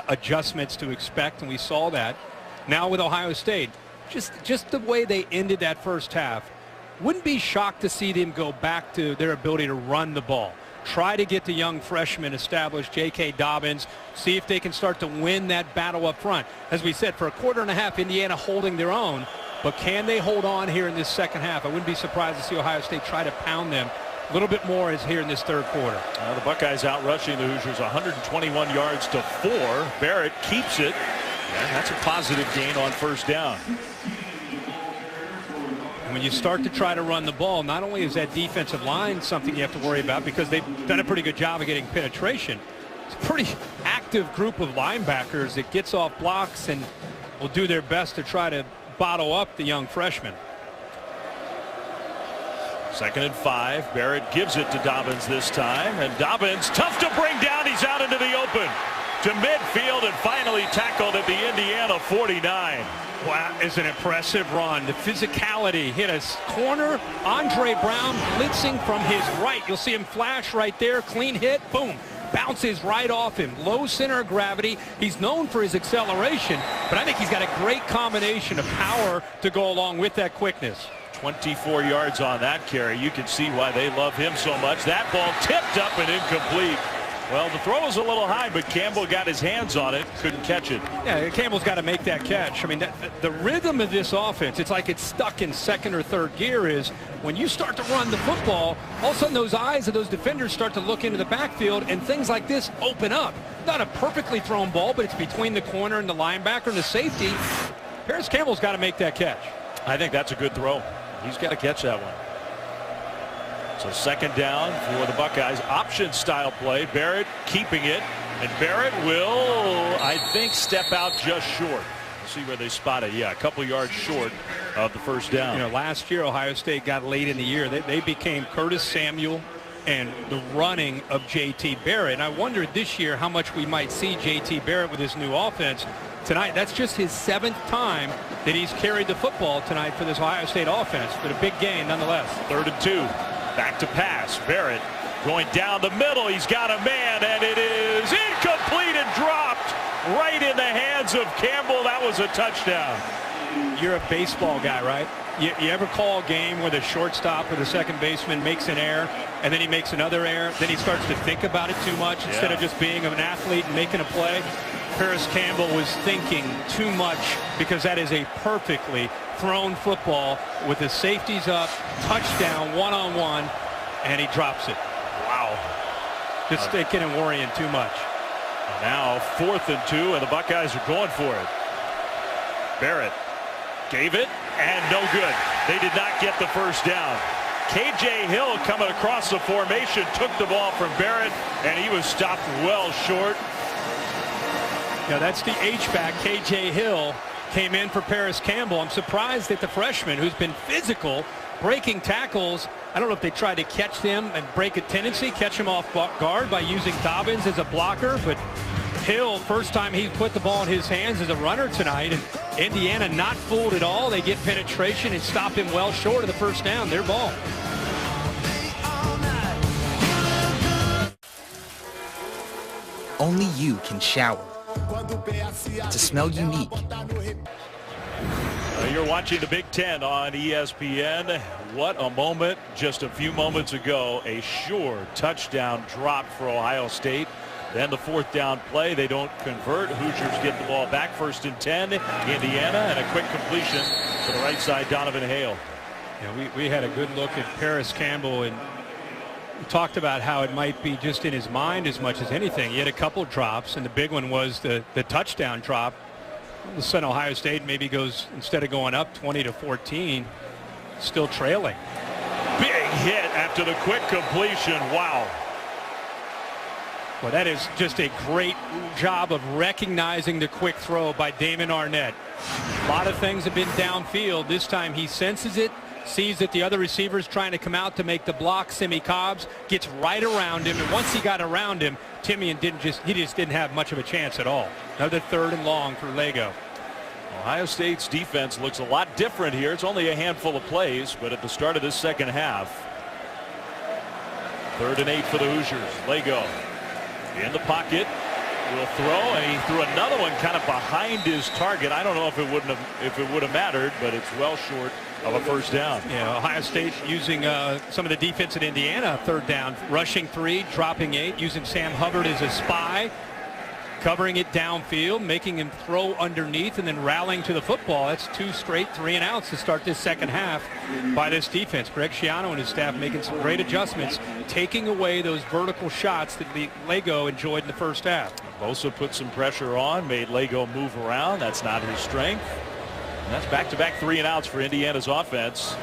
adjustments to expect, and we saw that. Now with Ohio State, just the way they ended that first half, wouldn't be shocked to see them go back to their ability to run the ball. Try to get the young freshman established, J.K. Dobbins, see if they can start to win that battle up front. As we said, for a quarter and a half, Indiana holding their own, but can they hold on here in this second half? I wouldn't be surprised to see Ohio State try to pound them a little bit more as here in this third quarter. The Buckeyes out rushing the Hoosiers 121 yards to 4. Barrett keeps it, and that's a positive gain on first down. When you start to try to run the ball, not only is that defensive line something you have to worry about because they've done a pretty good job of getting penetration. It's a pretty active group of linebackers that gets off blocks and will do their best to try to bottle up the young freshman. 2nd and 5. Barrett gives it to Dobbins this time, and Dobbins tough to bring down. He's out into the open to midfield and finally tackled at the Indiana 49. Wow, it's an impressive run. The physicality hit a corner. Andre Brown blitzing from his right. You'll see him flash right there. Clean hit. Boom. Bounces right off him. Low center of gravity. He's known for his acceleration, but I think he's got a great combination of power to go along with that quickness. 24 yards on that carry. You can see why they love him so much. That ball tipped up and incomplete. Well, the throw was a little high, but Campbell got his hands on it, couldn't catch it. Yeah, Campbell's got to make that catch. I mean, the rhythm of this offense, it's like it's stuck in second or third gear, is when you start to run the football, all of a sudden those eyes of those defenders start to look into the backfield, and things like this open up. Not a perfectly thrown ball, but it's between the corner and the linebacker and the safety. Paris Campbell's got to make that catch. I think that's a good throw. He's got to catch that one. So 2nd down for the Buckeyes. Option style play. Barrett keeping it. And Barrett will, I think, step out just short. Let's see where they spot it. Yeah, a couple yards short of the first down. You know, last year Ohio State got late in the year. They became Curtis Samuel and the running of J.T. Barrett. And I wonder this year how much we might see J.T. Barrett with his new offense. Tonight, that's just his 7th time that he's carried the football tonight for this Ohio State offense. But a big gain nonetheless. 3rd and 2. Back to pass. Barrett going down the middle. He's got a man, and it is incomplete and dropped right in the hands of Campbell. That was a touchdown. You're a baseball guy, right? You ever call a game where the shortstop or the second baseman makes an error, and then he makes another error, then he starts to think about it too much instead of just being an athlete and making a play? Paris Campbell was thinking too much because that is a perfectly thrown football with the safeties up, touchdown, one-on-one, and he drops it. Wow. Just thinking and worrying too much. Now 4th and 2, and the Buckeyes are going for it. Barrett gave it, and no good. They did not get the first down. K.J. Hill coming across the formation, took the ball from Barrett, and he was stopped well short. Now that's the H-back. K.J. Hill came in for Paris Campbell. I'm surprised that the freshman, who's been physical, breaking tackles, I don't know if they tried to catch him and break a tendency, catch him off guard by using Dobbins as a blocker, but Hill, first time he put the ball in his hands as a runner tonight, and Indiana not fooled at all. They get penetration and stop him well short of the first down. Their ball. only you can shower. To smell unique. You're watching the Big Ten on ESPN. What a moment just a few moments ago. A sure touchdown drop for Ohio State. Then the fourth down play. They don't convert. Hoosiers get the ball back. 1st and 10. Indiana, and a quick completion to the right side. Donovan Hale. Yeah, we had a good look at Paris Campbell, and we talked about how it might be just in his mind as much as anything. He had a couple drops, and the big one was the touchdown drop. The Sun Ohio State maybe goes, instead of going up 20-14, still trailing. Big hit after the quick completion. Wow. Well, that is just a great job of recognizing the quick throw by Damon Arnett. A lot of things have been downfield. This time he senses it, sees that the other receiver's trying to come out to make the block. Simi Cobbs gets right around him, and once he got around him, Timian just didn't have much of a chance at all. Another 3rd and long for Lego. Ohio State's defense looks a lot different here. It's only a handful of plays, but at the start of this second half, 3rd and 8 for the Hoosiers. Lego in the pocket, will throw, and he threw another one kind of behind his target. I don't know if it would have mattered, but it's well short of a 1st down. Yeah, Ohio State using some of the defense at Indiana. 3rd down, rushing 3, dropping 8, using Sam Hubbard as a spy, covering it downfield, making him throw underneath, and then rallying to the football. That's 2 straight 3-and-outs to start this second half by this defense. Greg Schiano and his staff making some great adjustments, taking away those vertical shots that Lego enjoyed in the first half. Bosa put some pressure on, made Lego move around. That's not his strength. And that's back-to-back 3-and-outs for Indiana's offense.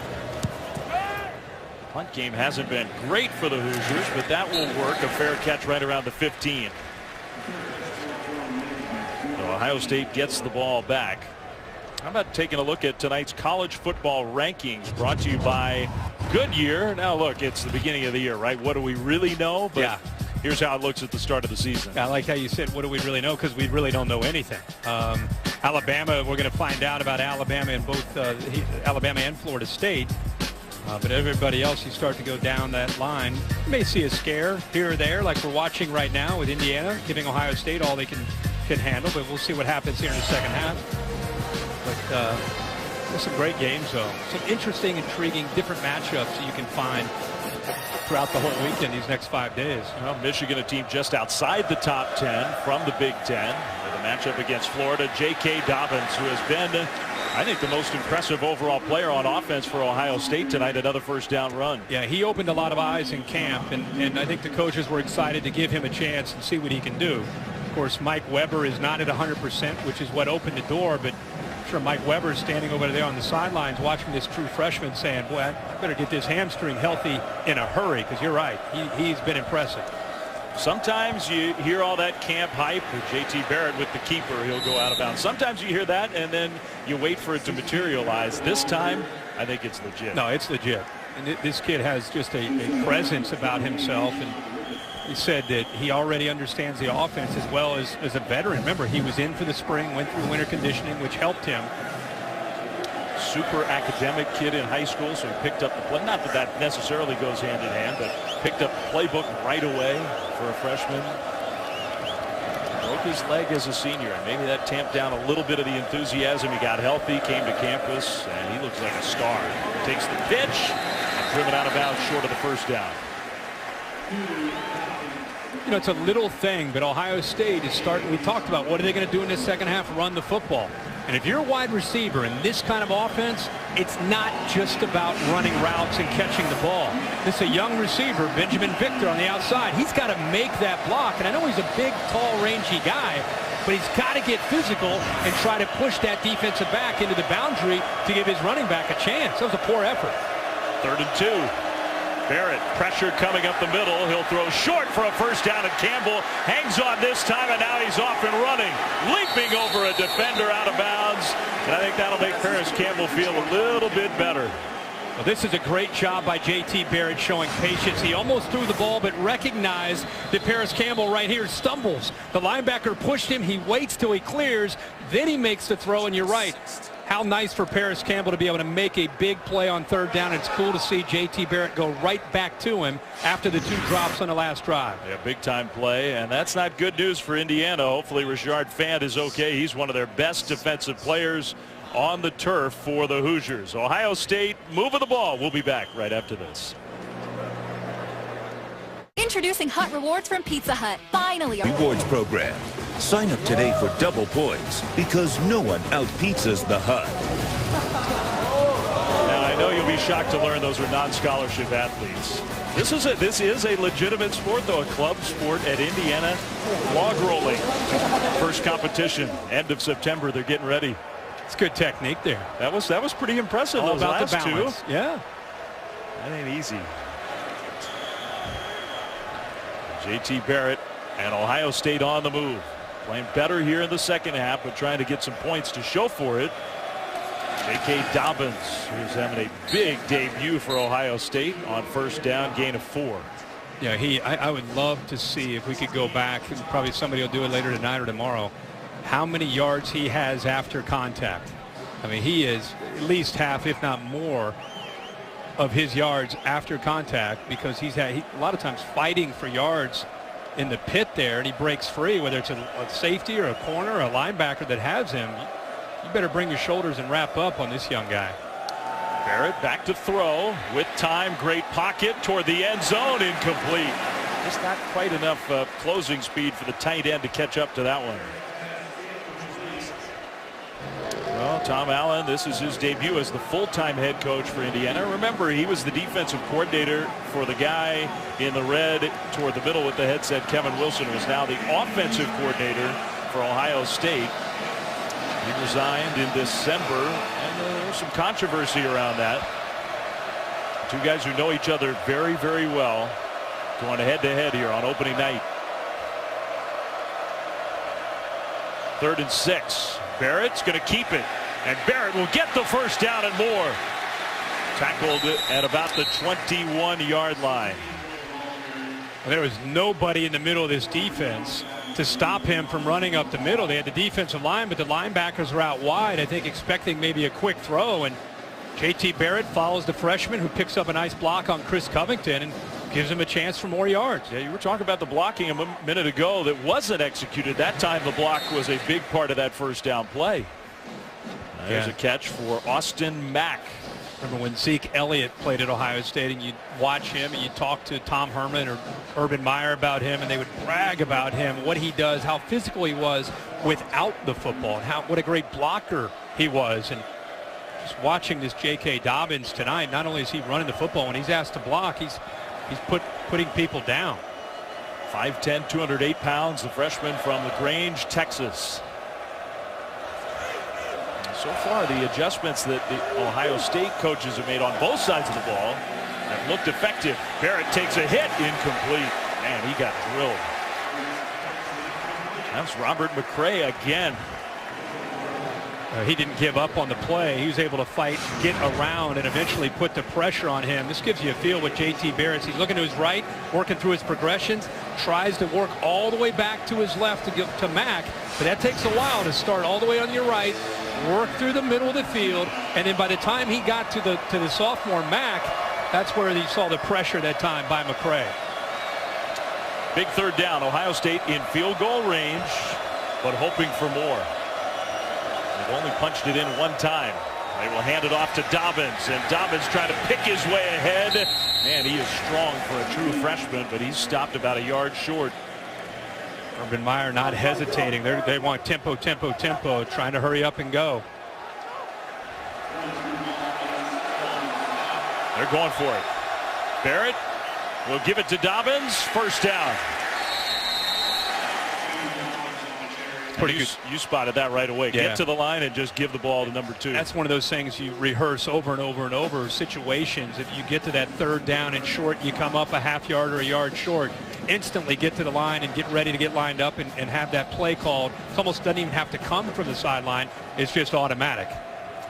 The punt game hasn't been great for the Hoosiers, but that will work. A fair catch right around the 15. So Ohio State gets the ball back. How about taking a look at tonight's college football rankings, brought to you by Goodyear. Now look, it's the beginning of the year, right? What do we really know? But yeah. Here's how it looks at the start of the season. I like how you said, what do we really know? Because we really don't know anything. Alabama, we're going to find out about Alabama in both Alabama and Florida State. But everybody else, you start to go down that line. You may see a scare here or there, like we're watching right now with Indiana, giving Ohio State all they can handle. But we'll see what happens here in the second half. But there's some great games, though. Some interesting, intriguing, different matchups that you can find throughout the whole weekend, these next 5 days. Well, Michigan, a team just outside the top 10 from the Big Ten. With a matchup against Florida, J.K. Dobbins, who has been, I think, the most impressive overall player on offense for Ohio State tonight. Another 1st down run. Yeah, he opened a lot of eyes in camp, and I think the coaches were excited to give him a chance and see what he can do. Of course, Mike Weber is not at 100%, which is what opened the door, but I'm sure Mike Weber is standing over there on the sidelines watching this true freshman saying, boy, I better get this hamstring healthy in a hurry, because you're right. He's been impressive. Sometimes you hear all that camp hype with J.T. Barrett with the keeper. He'll go out of bounds. Sometimes you hear that, and then you wait for it to materialize. This time, I think it's legit. No, it's legit. And this kid has just a presence about himself, and he said that he already understands the offense as well as a veteran. Remember, he was in for the spring, went through winter conditioning, which helped him. Super academic kid in high school, so he picked up the play. Not that that necessarily goes hand in hand, but picked up the playbook right away for a freshman. Broke his leg as a senior, and maybe that tamped down a little bit of the enthusiasm. He got healthy, came to campus, and he looks like a star. Takes the pitch, and driven out of bounds short of the 1st down. You know, it's a little thing, but Ohio State is starting. We talked about what are they going to do in this second half? Run the football. And if you're a wide receiver in this kind of offense, it's not just about running routes and catching the ball. This is a young receiver, Benjamin Victor, on the outside. He's got to make that block. And I know he's a big, tall, rangy guy, but he's got to get physical and try to push that defensive back into the boundary to give his running back a chance. That was a poor effort. 3rd and 2. Barrett, pressure coming up the middle. He'll throw short for a 1st down, and Campbell hangs on this time, and now he's off and running, leaping over a defender out of bounds. And I think that'll make Paris Campbell feel a little bit better. Well, this is a great job by J.T. Barrett showing patience. He almost threw the ball, but recognized that Paris Campbell right here stumbles. The linebacker pushed him. He waits till he clears. Then he makes the throw, and you're right. how nice for Paris Campbell to be able to make a big play on third down. It's cool to see J.T. Barrett go right back to him after the 2 drops on the last drive. Yeah, big time play, and that's not good news for Indiana. Hopefully Rashard Fant is okay. He's one of their best defensive players on the turf for the Hoosiers. Ohio State moving the ball. We'll be back right after this. Introducing Hut Rewards from Pizza Hut. Finally, a rewards program. Sign up today for double points because no one out-pizzas the Hut. Now, I know you'll be shocked to learn those are non-scholarship athletes. This is a legitimate sport, though, a club sport at Indiana. Log rolling. First competition, end of September. They're getting ready. It's good technique there. That was pretty impressive. All those about last the balance. 2. Yeah. That ain't easy. J.T. Barrett and Ohio State on the move. Playing better here in the second half, but trying to get some points to show for it. J.K. Dobbins, who's having a big debut for Ohio State on first down, gain of 4. Yeah, I would love to see if we could go back, and probably somebody will do it later tonight or tomorrow, how many yards he has after contact. I mean, he is at least half, if not more, of his yards after contact, because he's had a lot of times fighting for yards in the pit there, and he breaks free, whether it's a safety or a corner or a linebacker that has him. You better bring your shoulders and wrap up on this young guy. Barrett back to throw with time. Great pocket toward the end zone. Incomplete. Just not quite enough closing speed for the tight end to catch up to that one. Well, Tom Allen, this is his debut as the full-time head coach for Indiana. Remember, he was the defensive coordinator for the guy in the red toward the middle with the headset. Kevin Wilson was now the offensive coordinator for Ohio State. He resigned in December, and there was some controversy around that. 2 guys who know each other very, very well, going head-to-head here on opening night. 3rd and 6. Barrett's going to keep it, and Barrett will get the first down and more. Tackled at about the 21-yard line. There was nobody in the middle of this defense to stop him from running up the middle. They had the defensive line, but the linebackers were out wide, I think expecting maybe a quick throw, and J.T. Barrett follows the freshman, who picks up a nice block on Chris Covington and gives him a chance for more yards. Yeah, you were talking about the blocking a minute ago that wasn't executed. That time the block was a big part of that first down play. There's a catch for Austin Mack. Remember when Zeke Elliott played at Ohio State, and you'd watch him and you'd talk to Tom Herman or Urban Meyer about him, and they would brag about him, what he does, how physical he was without the football, and what a great blocker he was. And just watching this J.K. Dobbins tonight, not only is he running the football, when he's asked to block, he's putting people down. 5'10", 208 pounds, the freshman from LaGrange, Texas. So far, the adjustments that the Ohio State coaches have made on both sides of the ball have looked effective. Barrett takes a hit, incomplete. Man, he got drilled. That's Robert McCray again. He didn't give up on the play. He was able to fight, get around, and eventually put the pressure on him. This gives you a feel with J.T. Barrett. He's looking to his right, working through his progressions, tries to work all the way back to his left to get to Mack, but that takes a while to start all the way on your right, work through the middle of the field, and then by the time he got to the sophomore Mack, that's where he saw the pressure that time by McCray. Big third down. Ohio State in field goal range, but hoping for more. They've only punched it in one time. They will hand it off to Dobbins, and Dobbins trying to pick his way ahead. Man, he is strong for a true freshman, but he's stopped about a yard short. Urban Meyer not hesitating. They want tempo, tempo, tempo, trying to hurry up and go. They're going for it. Barrett will give it to Dobbins. First down. Pretty good. You spotted that right away. Yeah. Get to the line and just give the ball to number 2. That's one of those things you rehearse over and over and over. Situations, if you get to that third down and short, you come up a half yard or a yard short, instantly get to the line and get ready to get lined up and have that play called. It almost doesn't even have to come from the sideline. It's just automatic.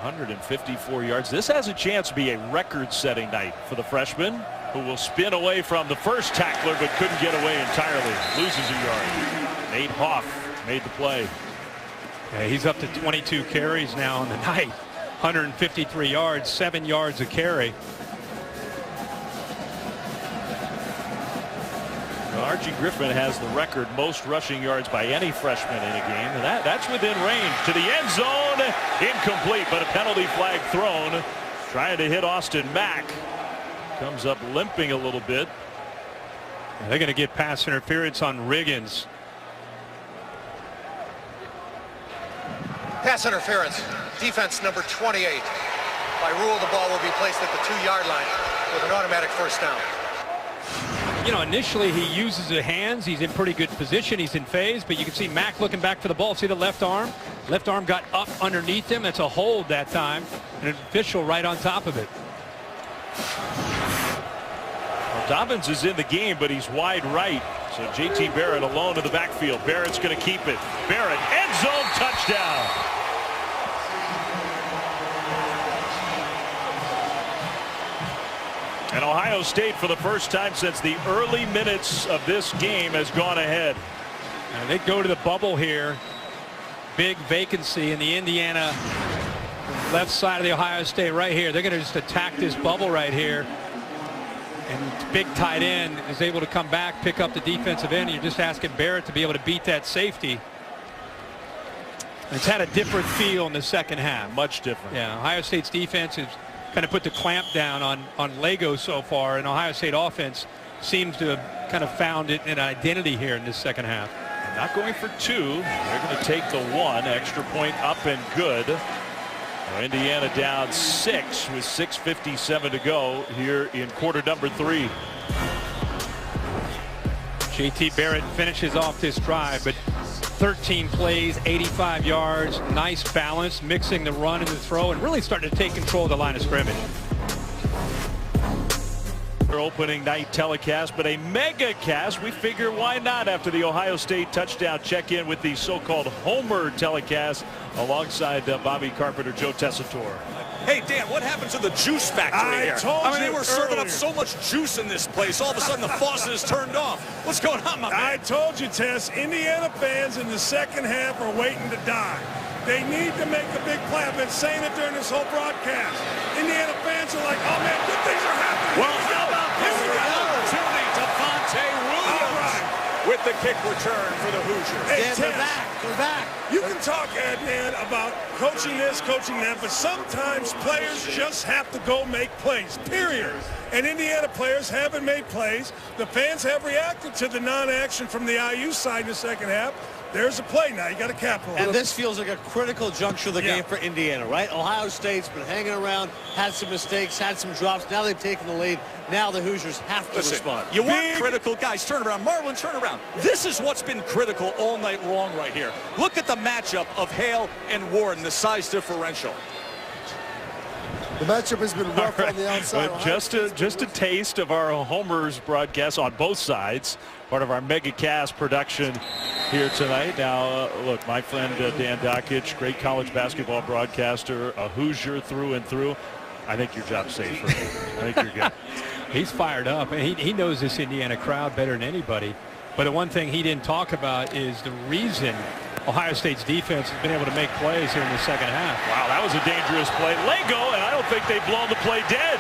154 yards. This has a chance to be a record-setting night for the freshman, who will spin away from the first tackler but couldn't get away entirely. Loses a yard. Nate Hoff made the play. Yeah, he's up to 22 carries now on the night. 153 yards, 7 yards a carry. Archie Griffin has the record most rushing yards by any freshman in a game. And that's within range to the end zone. Incomplete, but a penalty flag thrown. Trying to hit Austin Mack. Comes up limping a little bit. And they're going to get pass interference on Riggins. Pass interference. Defense number 28. By rule, the ball will be placed at the 2-yard line with an automatic first down. You know, initially he uses his hands. He's in pretty good position. He's in phase, but you can see Mack looking back for the ball. See the left arm? Left arm got up underneath him. That's a hold that time. And an official right on top of it. Well, Dobbins is in the game, but he's wide right. So J.T. Barrett alone in the backfield. Barrett's going to keep it. Barrett, end zone touchdown. And Ohio State, for the first time since the early minutes of this game, has gone ahead. And they go to the bubble here. Big vacancy in the Indiana left side of the Ohio State right here. They're going to just attack this bubble right here. And big tight end is able to come back, pick up the defensive end. You're just asking Barrett to be able to beat that safety. It's had a different feel in the second half. Much different. Yeah, Ohio State's defense has kind of put the clamp down on Lego so far, and Ohio State offense seems to have kind of found it an identity here in this second half. Not going for 2. They're going to take the 1. Extra point up and good. Indiana down 6 with 6:57 to go here in quarter number 3. J.T. Barrett finishes off this drive, but 13 plays, 85 yards, nice balance, mixing the run and the throw, and really starting to take control of the line of scrimmage. Their opening night telecast, but a mega cast. We figure why not after the Ohio State touchdown check-in with the so-called Homer telecast alongside Bobby Carpenter, Joe Tessitore. Hey, Dan, what happened to the juice factory here? I mean, they were serving up so much juice in this place. All of a sudden, the faucet is turned off. What's going on, my man? I told you, Tess, Indiana fans in the second half are waiting to die. They need to make a big play. I've been saying it during this whole broadcast. Indiana fans are like, oh, man, good things are happening. Well, how about this opportunity? Devontae Williams with the kick return for the Hoosiers. Hey, Tess, they're back. You can talk, Adnan, about coaching this, coaching that, but sometimes players just have to go make plays, period. And Indiana players haven't made plays. The fans have reacted to the non-action from the IU side in the second half. There's a play now. You got to capitalize. And this feels like a critical juncture of the game for Indiana, right? Ohio State's been hanging around, had some mistakes, had some drops. Now they've taken the lead. Now the Hoosiers have to respond. You want critical guys. Turn around. Marlon, turn around. This is what's been critical all night long right here. Look at the matchup of Hale and Warren, the size differential. The matchup has been rough on the outside. But just a taste of our Homers broadcast on both sides. Part of our mega cast production here tonight. Now, look, my friend Dan Dakich, great college basketball broadcaster, a Hoosier through and through. I think your job's safe for me. I think you're good. He's fired up, and he knows this Indiana crowd better than anybody. But the one thing he didn't talk about is the reason Ohio State's defense has been able to make plays here in the second half. Wow, that was a dangerous play. Lego, and I don't think they've blown the play dead.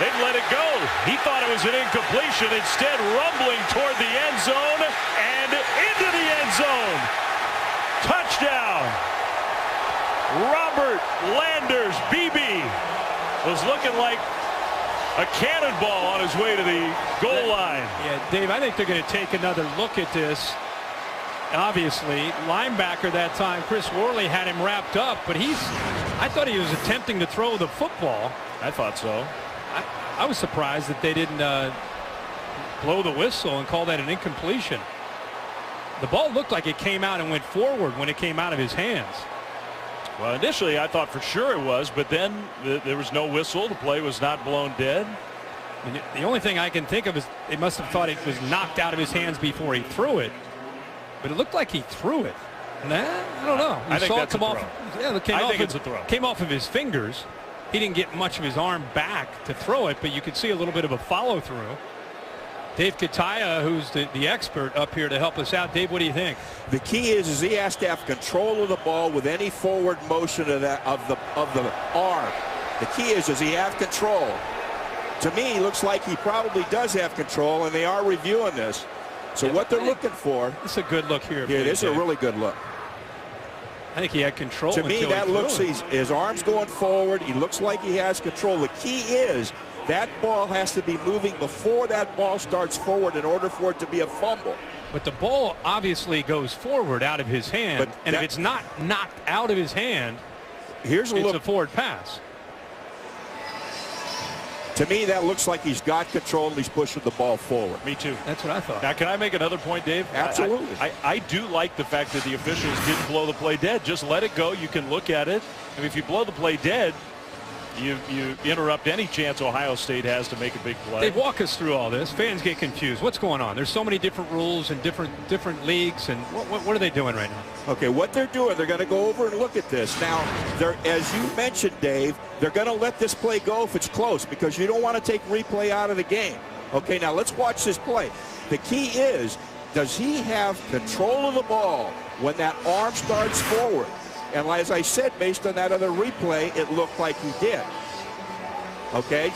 They've let it go. He thought it was an incompletion. Instead, rumbling toward the end zone and into the end zone. Touchdown. Robert Landers, BB, was looking like a cannonball on his way to the goal line. Yeah, Dave, I think they're going to take another look at this. Obviously, linebacker that time, Chris Worley, had him wrapped up, but I thought he was attempting to throw the football. I thought so. I was surprised that they didn't blow the whistle and call that an incompletion. The ball looked like it came out and went forward when it came out of his hands. Well, initially I thought for sure it was, but then there was no whistle. The play was not blown dead. And the only thing I can think of is they must have thought it was knocked out of his hands before he threw it. But it looked like he threw it. Nah, I don't know. I think that's a throw. Yeah, I think it's a throw. Came off of his fingers. He didn't get much of his arm back to throw it, but you could see a little bit of a follow through. Dave Kataya, who's the expert up here to help us out. Dave, what do you think? The key is he has to have control of the ball with any forward motion of the arm. The key is does he have control? To me, looks like he probably does have control, and they are reviewing this. So what they're looking for. It's a good look here. Yeah, it is a really good look. I think he had control. To me, that looks, his arm's going forward. He looks like he has control. The key is that ball has to be moving before that ball starts forward in order for it to be a fumble. But the ball obviously goes forward out of his hand. And if it's not knocked out of his hand, it's a forward pass. To me, that looks like he's got control and he's pushing the ball forward. Me too. That's what I thought. Now, can I make another point, Dave? Absolutely. I do like the fact that the officials didn't blow the play dead. Just let it go. You can look at it. I mean, if you blow the play dead, you interrupt any chance Ohio State has to make a big play. They walk us through all this. Fans get confused. What's going on? There's so many different rules and different leagues. And what are they doing right now? Okay, what they're doing, they're going to go over and look at this. Now, as you mentioned, Dave, they're going to let this play go if it's close because you don't want to take replay out of the game. Okay, now let's watch this play. The key is, does he have control of the ball when that arm starts forward? And as I said, based on that other replay, it looked like he did. Okay?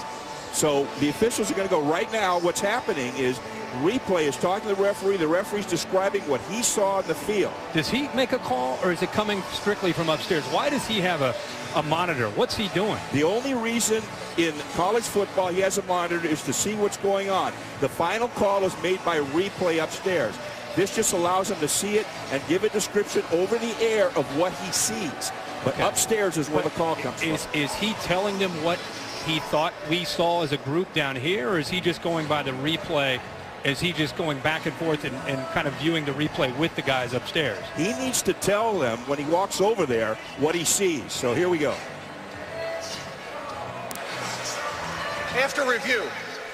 So the officials are going to go right now. What's happening is replay is talking to the referee. The referee's describing what he saw in the field. Does he make a call, or is it coming strictly from upstairs? Why does he have a monitor? What's he doing? The only reason in college football he has a monitor is to see what's going on. The final call is made by replay upstairs. This just allows him to see it and give a description over the air of what he sees. But upstairs is where the call comes from. Is he telling them what he thought we saw as a group down here, or is he just going by the replay? Is he just going back and forth and kind of viewing the replay with the guys upstairs? He needs to tell them when he walks over there what he sees. So here we go. After review,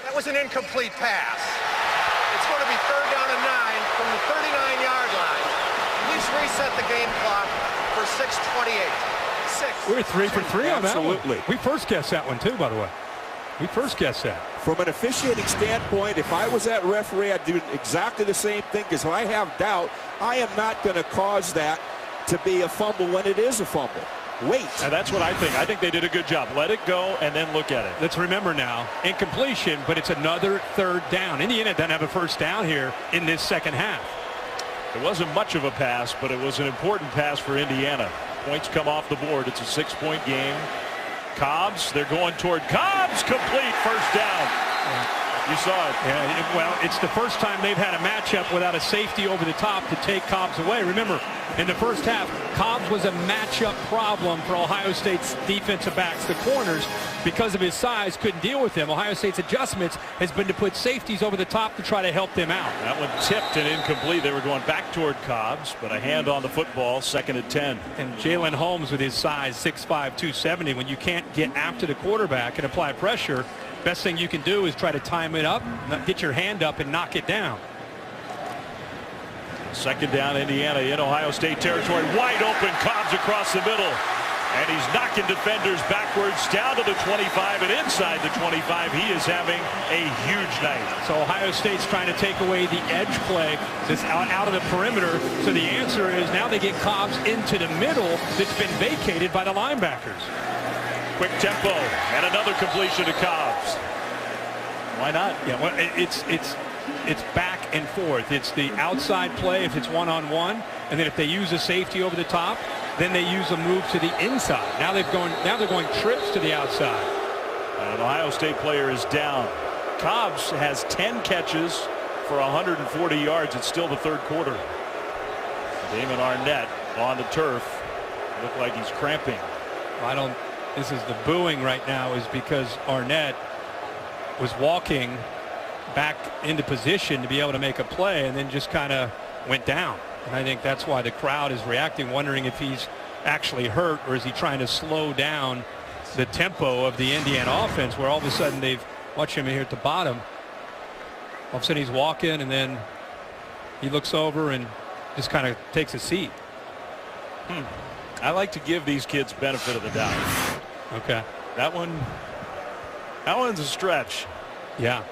that was an incomplete pass. It's going to be 3rd down and 9 from the 39-yard line. Please reset the game clock for 6:28. We're 3 for 3 on that one. Absolutely. We first guessed that one too, by the way. We first guessed that. From an officiating standpoint, if I was that referee, I'd do exactly the same thing, because if I have doubt, I am not going to cause that to be a fumble when it is a fumble. Wait. And that's what I think. I think they did a good job. Let it go and then look at it. Let's remember now, incompletion, but it's another 3rd down. Indiana doesn't have a first down here in this second half. It wasn't much of a pass, but it was an important pass for Indiana. Points come off the board. It's a 6-point game. Cobbs, they're going toward Cobbs, complete, first down. You saw it. Yeah, well, it's the first time they've had a matchup without a safety over the top to take Cobbs away. Remember, in the first half, Cobbs was a matchup problem for Ohio State's defensive backs. The corners, because of his size, couldn't deal with him. Ohio State's adjustments has been to put safeties over the top to try to help them out. That one tipped and incomplete. They were going back toward Cobbs, but a hand on the football, 2nd and 10. And Jalen Holmes with his size, 6'5", 270, when you can't get after the quarterback and apply pressure, best thing you can do is try to time it up, get your hand up, and knock it down. 2nd down, Indiana in Ohio State territory. Wide open, Cobbs across the middle. And he's knocking defenders backwards down to the 25 and inside the 25. He is having a huge night. So Ohio State's trying to take away the edge play that's out of the perimeter. So the answer is now they get Cobbs into the middle that's been vacated by the linebackers. Quick tempo and another completion to Cobbs. Why not? Yeah, well, it's back and forth. It's the outside play if it's one-on-one, and then if they use a safety over the top, then they use a move to the inside. Now they're going trips to the outside. An Ohio State player is down. Cobbs has 10 catches for 140 yards. It's still the 3rd quarter. Damon Arnett on the turf. Looked like he's cramping. This is the booing right now is because Arnett was walking back into position to be able to make a play and then just kind of went down. And I think that's why the crowd is reacting, wondering if he's actually hurt or is he trying to slow down the tempo of the Indiana offense, where all of a sudden they've watched him here at the bottom. All of a sudden he's walking and then he looks over and just kind of takes a seat. I like to give these kids benefit of the doubt. Okay. That one's a stretch. Yeah.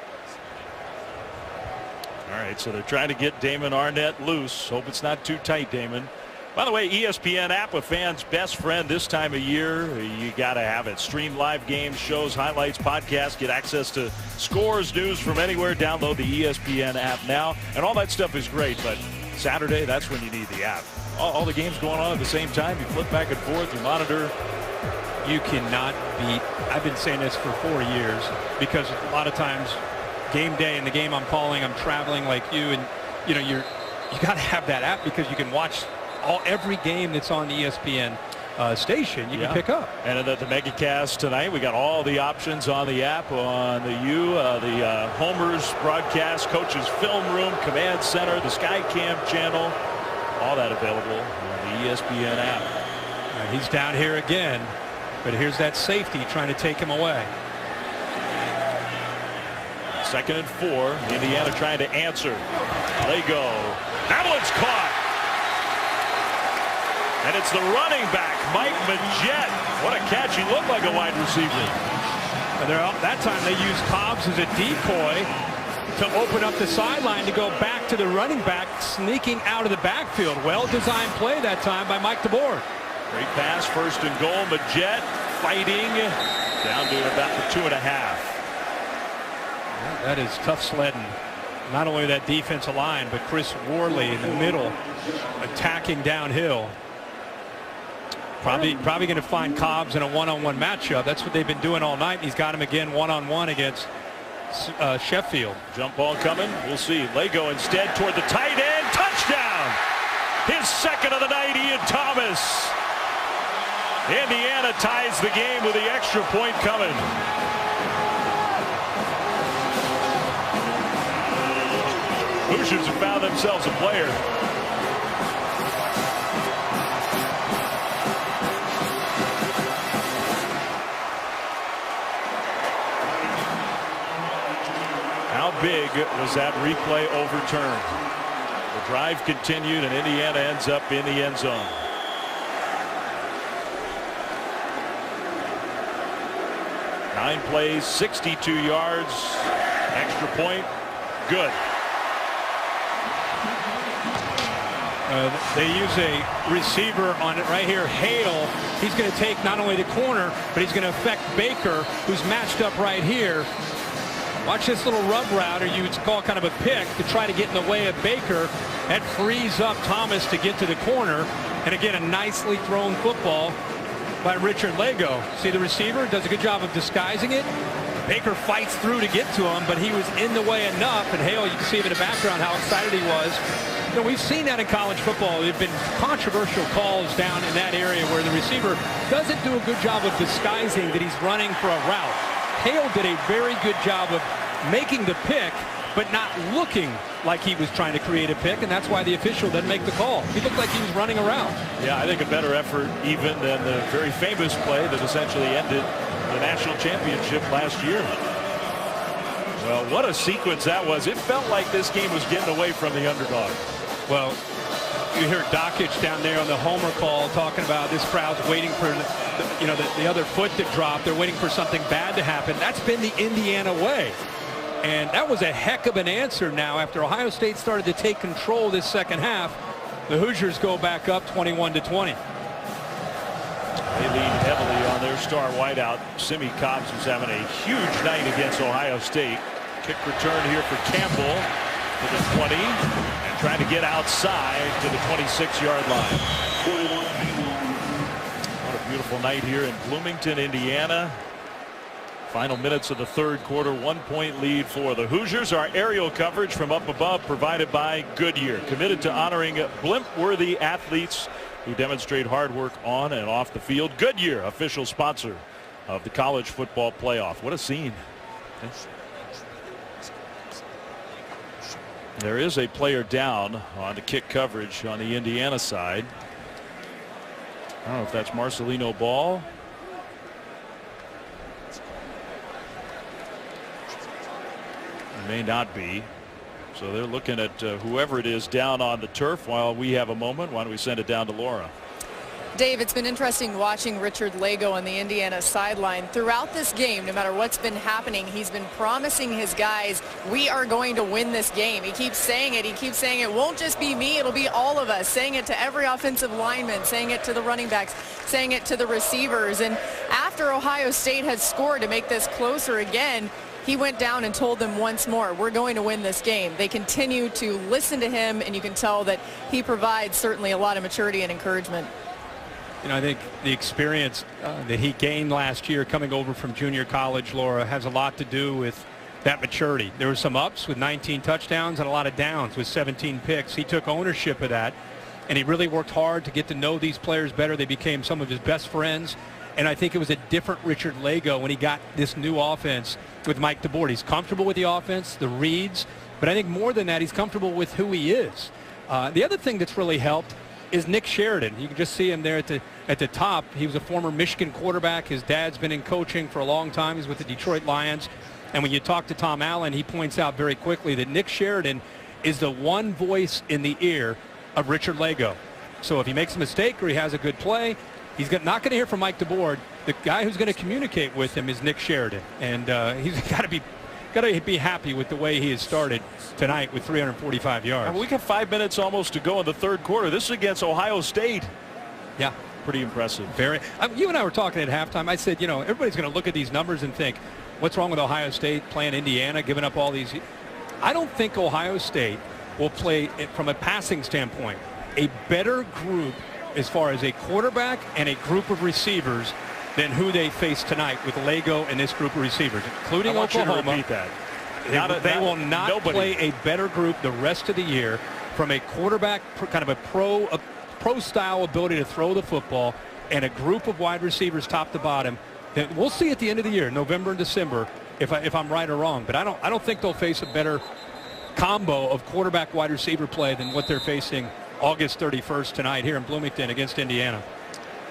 All right, so they're trying to get Damon Arnett loose. Hope it's not too tight, Damon. By the way, ESPN app, a fan's best friend this time of year. You got to have it. Stream live games, shows, highlights, podcasts. Get access to scores, news from anywhere. Download the ESPN app now. And all that stuff is great, but Saturday, that's when you need the app. All the games going on at the same time. You flip back and forth. You monitor. You cannot beat. I've been saying this for 4 years because a lot of times game day and the game I'm calling, I'm traveling like you, and you got to have that app because you can watch every game that's on the ESPN station. You can pick up. And at the MegaCast tonight, we got all the options on the app, on the Homers broadcast, Coach's Film Room, Command Center, the SkyCam channel, all that available on the ESPN app. He's down here again, but here's that safety trying to take him away. 2nd and 4. Indiana trying to answer. Lego. That one's caught. And it's the running back, Mike Majette. What a catch. He looked like a wide receiver. And that time they used Cobbs as a decoy to open up the sideline to go back to the running back, sneaking out of the backfield. Well-designed play that time by Mike DeBoer. Great pass, 1st and goal. Majette fighting down to about the 2.5. That is tough sledding. Not only that defensive line, but Chris Worley in the middle attacking downhill. Probably going to find Cobbs in a one-on-one matchup. That's what they've been doing all night. He's got him again one-on-one against Sheffield. Jump ball coming. We'll see. Lego instead toward the tight end. Touchdown! His 2nd of the night, Ian Thomas. Indiana ties the game with the extra point coming. Hoosiers have found themselves a player. How big was that replay overturned? The drive continued and Indiana ends up in the end zone. Nine plays, 62 yards, extra point, good. They use a receiver on it right here, Hale. He's going to take not only the corner, but he's going to affect Baker, who's matched up right here. Watch this little rub route, or you would call kind of a pick, to try to get in the way of Baker. That frees up Thomas to get to the corner. And again, a nicely thrown football by Richard Lego. See, the receiver does a good job of disguising it. Baker fights through to get to him, but he was in the way enough. And Hale, you can see him in the background how excited he was. You know, we've seen that in college football. There have been controversial calls down in that area where the receiver doesn't do a good job of disguising that he's running for a route. Hale did a very good job of making the pick, but not looking like he was trying to create a pick, and that's why the official didn't make the call. He looked like he was running around. Yeah, I think a better effort even than the very famous play that essentially ended the national championship last year. Well, what a sequence that was. It felt like this game was getting away from the underdog. Well, you hear Dockich down there on the homer call talking about this crowd's waiting for the other foot to drop. They're waiting for something bad to happen. That's been the Indiana way. And that was a heck of an answer now after Ohio State started to take control this second half. The Hoosiers go back up 21-20. They lean heavily on their star wideout, Simi Cobbs, who's having a huge night against Ohio State. Kick return here for Campbell to the 20 and trying to get outside to the 26-yard line. What a beautiful night here in Bloomington, Indiana. Final minutes of the third quarter, 1-point lead for the Hoosiers. Our aerial coverage from up above provided by Goodyear, committed to honoring blimp-worthy athletes who demonstrate hard work on and off the field. Goodyear, official sponsor of the college football playoff. What a scene. There is a player down on the kick coverage on the Indiana side. I don't know if that's Marcelino Ball. It may not be. So they're looking at whoever it is down on the turf while we have a moment. Why don't we send it down to Laura? Dave, it's been interesting watching Richard Lagow on the Indiana sideline. Throughout this game, no matter what's been happening, he's been promising his guys, we are going to win this game. He keeps saying it. He keeps saying it won't just be me, it'll be all of us. Saying it to every offensive lineman, saying it to the running backs, saying it to the receivers. And after Ohio State had scored to make this closer again, he went down and told them once more, we're going to win this game. They continue to listen to him, and you can tell that he provides certainly a lot of maturity and encouragement. You know, I think the experience that he gained last year coming over from junior college, Laura, has a lot to do with that maturity. There were some ups with 19 touchdowns and a lot of downs with 17 picks. He took ownership of that, and he really worked hard to get to know these players better. They became some of his best friends, and I think it was a different Richard Lagow when he got this new offense with Mike DeBoer. He's comfortable with the offense, the reads, but I think more than that, he's comfortable with who he is. The other thing that's really helped is Nick Sheridan. You can just see him there at the top. He was a former Michigan quarterback. His dad's been in coaching for a long time. He's with the Detroit Lions. And when you talk to Tom Allen, he points out very quickly that Nick Sheridan is the one voice in the ear of Richard Lagow. So if he makes a mistake or he has a good play, he's not going to hear from Mike DeBoer. The guy who's going to communicate with him is Nick Sheridan. And he's got to be happy with the way he has started tonight with 345 yards. We got 5 minutes almost to go in the third quarter. This is against Ohio State. Yeah. Pretty impressive. Very. You and I were talking at halftime. I said, you know, everybody's going to look at these numbers and think, what's wrong with Ohio State playing Indiana, giving up all these? I don't think Ohio State will play, from a passing standpoint, a better group as far as a quarterback and a group of receivers than who they face tonight with Lagow and this group of receivers, including Oklahoma. You to repeat that. They will not play a better group the rest of the year from a quarterback, kind of a pro-style ability to throw the football, and a group of wide receivers top to bottom. That we'll see at the end of the year, November and December, if I'm right or wrong. But I don't think they'll face a better combo of quarterback wide receiver play than what they're facing August 31st tonight here in Bloomington against Indiana.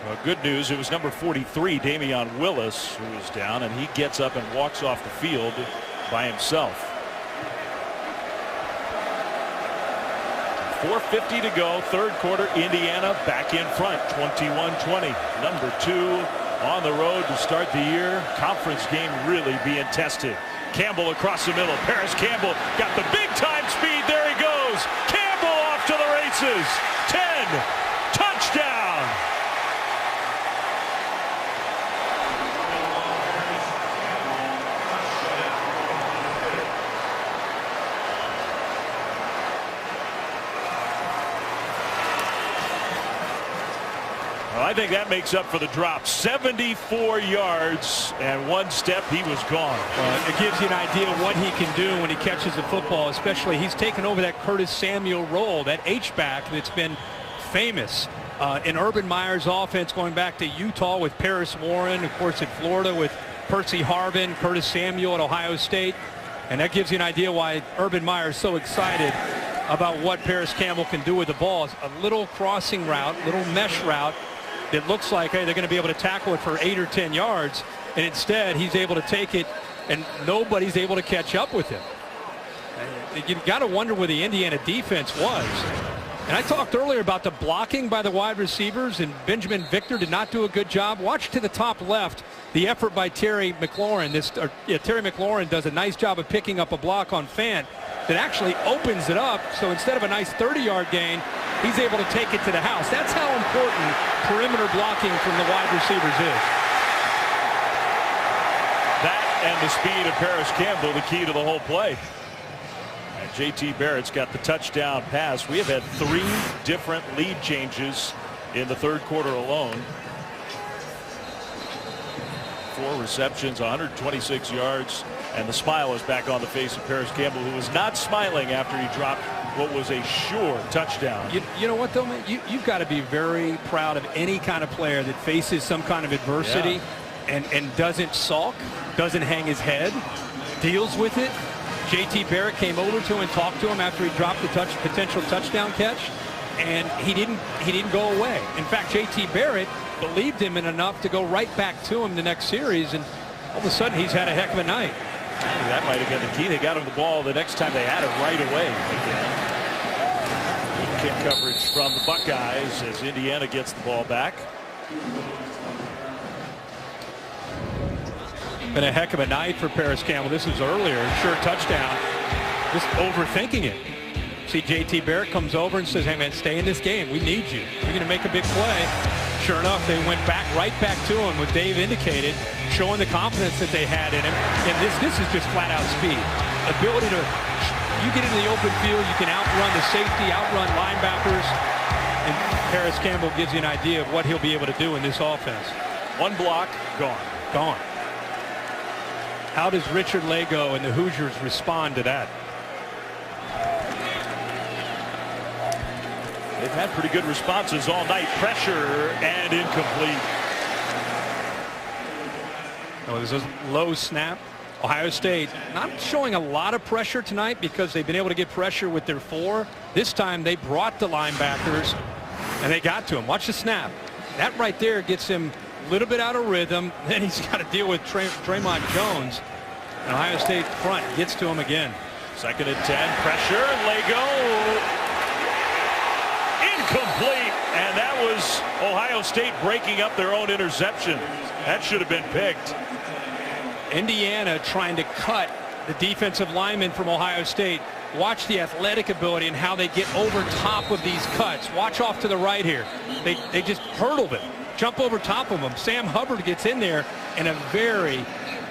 Well, good news, it was number 43, Damian Willis, who was down, and he gets up and walks off the field by himself. 4:50 to go, third quarter, Indiana back in front, 21-20. Number 2 on the road to start the year. Conference game really being tested. Campbell across the middle. Paris Campbell got the big time speed. There he goes. Campbell off to the races. 10. Touchdown. Well, I think that makes up for the drop. 74 yards and 1 step, he was gone. It gives you an idea of what he can do when he catches the football, especially he's taken over that Curtis Samuel role, that H-back that's been famous in Urban Meyer's offense going back to Utah with Paris Warren, of course at Florida with Percy Harvin, Curtis Samuel at Ohio State. And that gives you an idea why Urban Meyer is so excited about what Paris Campbell can do with the ball. It's a little crossing route, little mesh route. It looks like, hey, they're going to be able to tackle it for 8 or 10 yards, and instead he's able to take it, and nobody's able to catch up with him. You've got to wonder where the Indiana defense was. And I talked earlier about the blocking by the wide receivers, and Benjamin Victor did not do a good job. Watch to the top left the effort by Terry McLaurin. Terry McLaurin does a nice job of picking up a block on Fant that actually opens it up. So instead of a nice 30-yard gain, he's able to take it to the house. That's how important perimeter blocking from the wide receivers is. That and the speed of Paris Campbell, the key to the whole play. And J.T. Barrett's got the touchdown pass. We have had 3 different lead changes in the third quarter alone. 4 receptions, 126 yards, and the smile is back on the face of Paris Campbell, who was not smiling after he dropped what was a sure touchdown. You know what, though, man? You've got to be very proud of any kind of player that faces some kind of adversity and doesn't sulk, doesn't hang his head, deals with it. J.T. Barrett came over to him and talked to him after he dropped the potential touchdown catch, and he didn't go away. In fact, J.T. Barrett believed him in enough to go right back to him the next series, and all of a sudden he's had a heck of a night. That might have been the key. They got him the ball the next time they had it right away. kick coverage from the Buckeyes as Indiana gets the ball back. Been a heck of a night for Paris Campbell. This was earlier, sure touchdown. Just overthinking it. See, JT Barrett comes over and says, hey man, stay in this game. We need you. You're going to make a big play. Sure enough, they went right back to him, what Dave indicated, showing the confidence that they had in him. And this is just flat out speed. Ability to, you get into the open field, you can outrun the safety, outrun linebackers. And Paris Campbell gives you an idea of what he'll be able to do in this offense. One block, gone. Gone. How does Richard Lagow and the Hoosiers respond to that? They've had pretty good responses all night. Pressure and incomplete. Oh, it was a low snap. Ohio State not showing a lot of pressure tonight because they've been able to get pressure with their 4. This time they brought the linebackers and they got to him. Watch the snap. That right there gets him a little bit out of rhythm. Then he's got to deal with Draymond Jones. And Ohio State front gets to him again. 2nd and 10. Pressure. Lagow. Incomplete. And that was Ohio State breaking up their own interception. That should have been picked. Indiana trying to cut the defensive linemen from Ohio State. Watch the athletic ability and how they get over top of these cuts. Watch off to the right here. They just hurdled it. Jump over top of them. Sam Hubbard gets in there, and a very,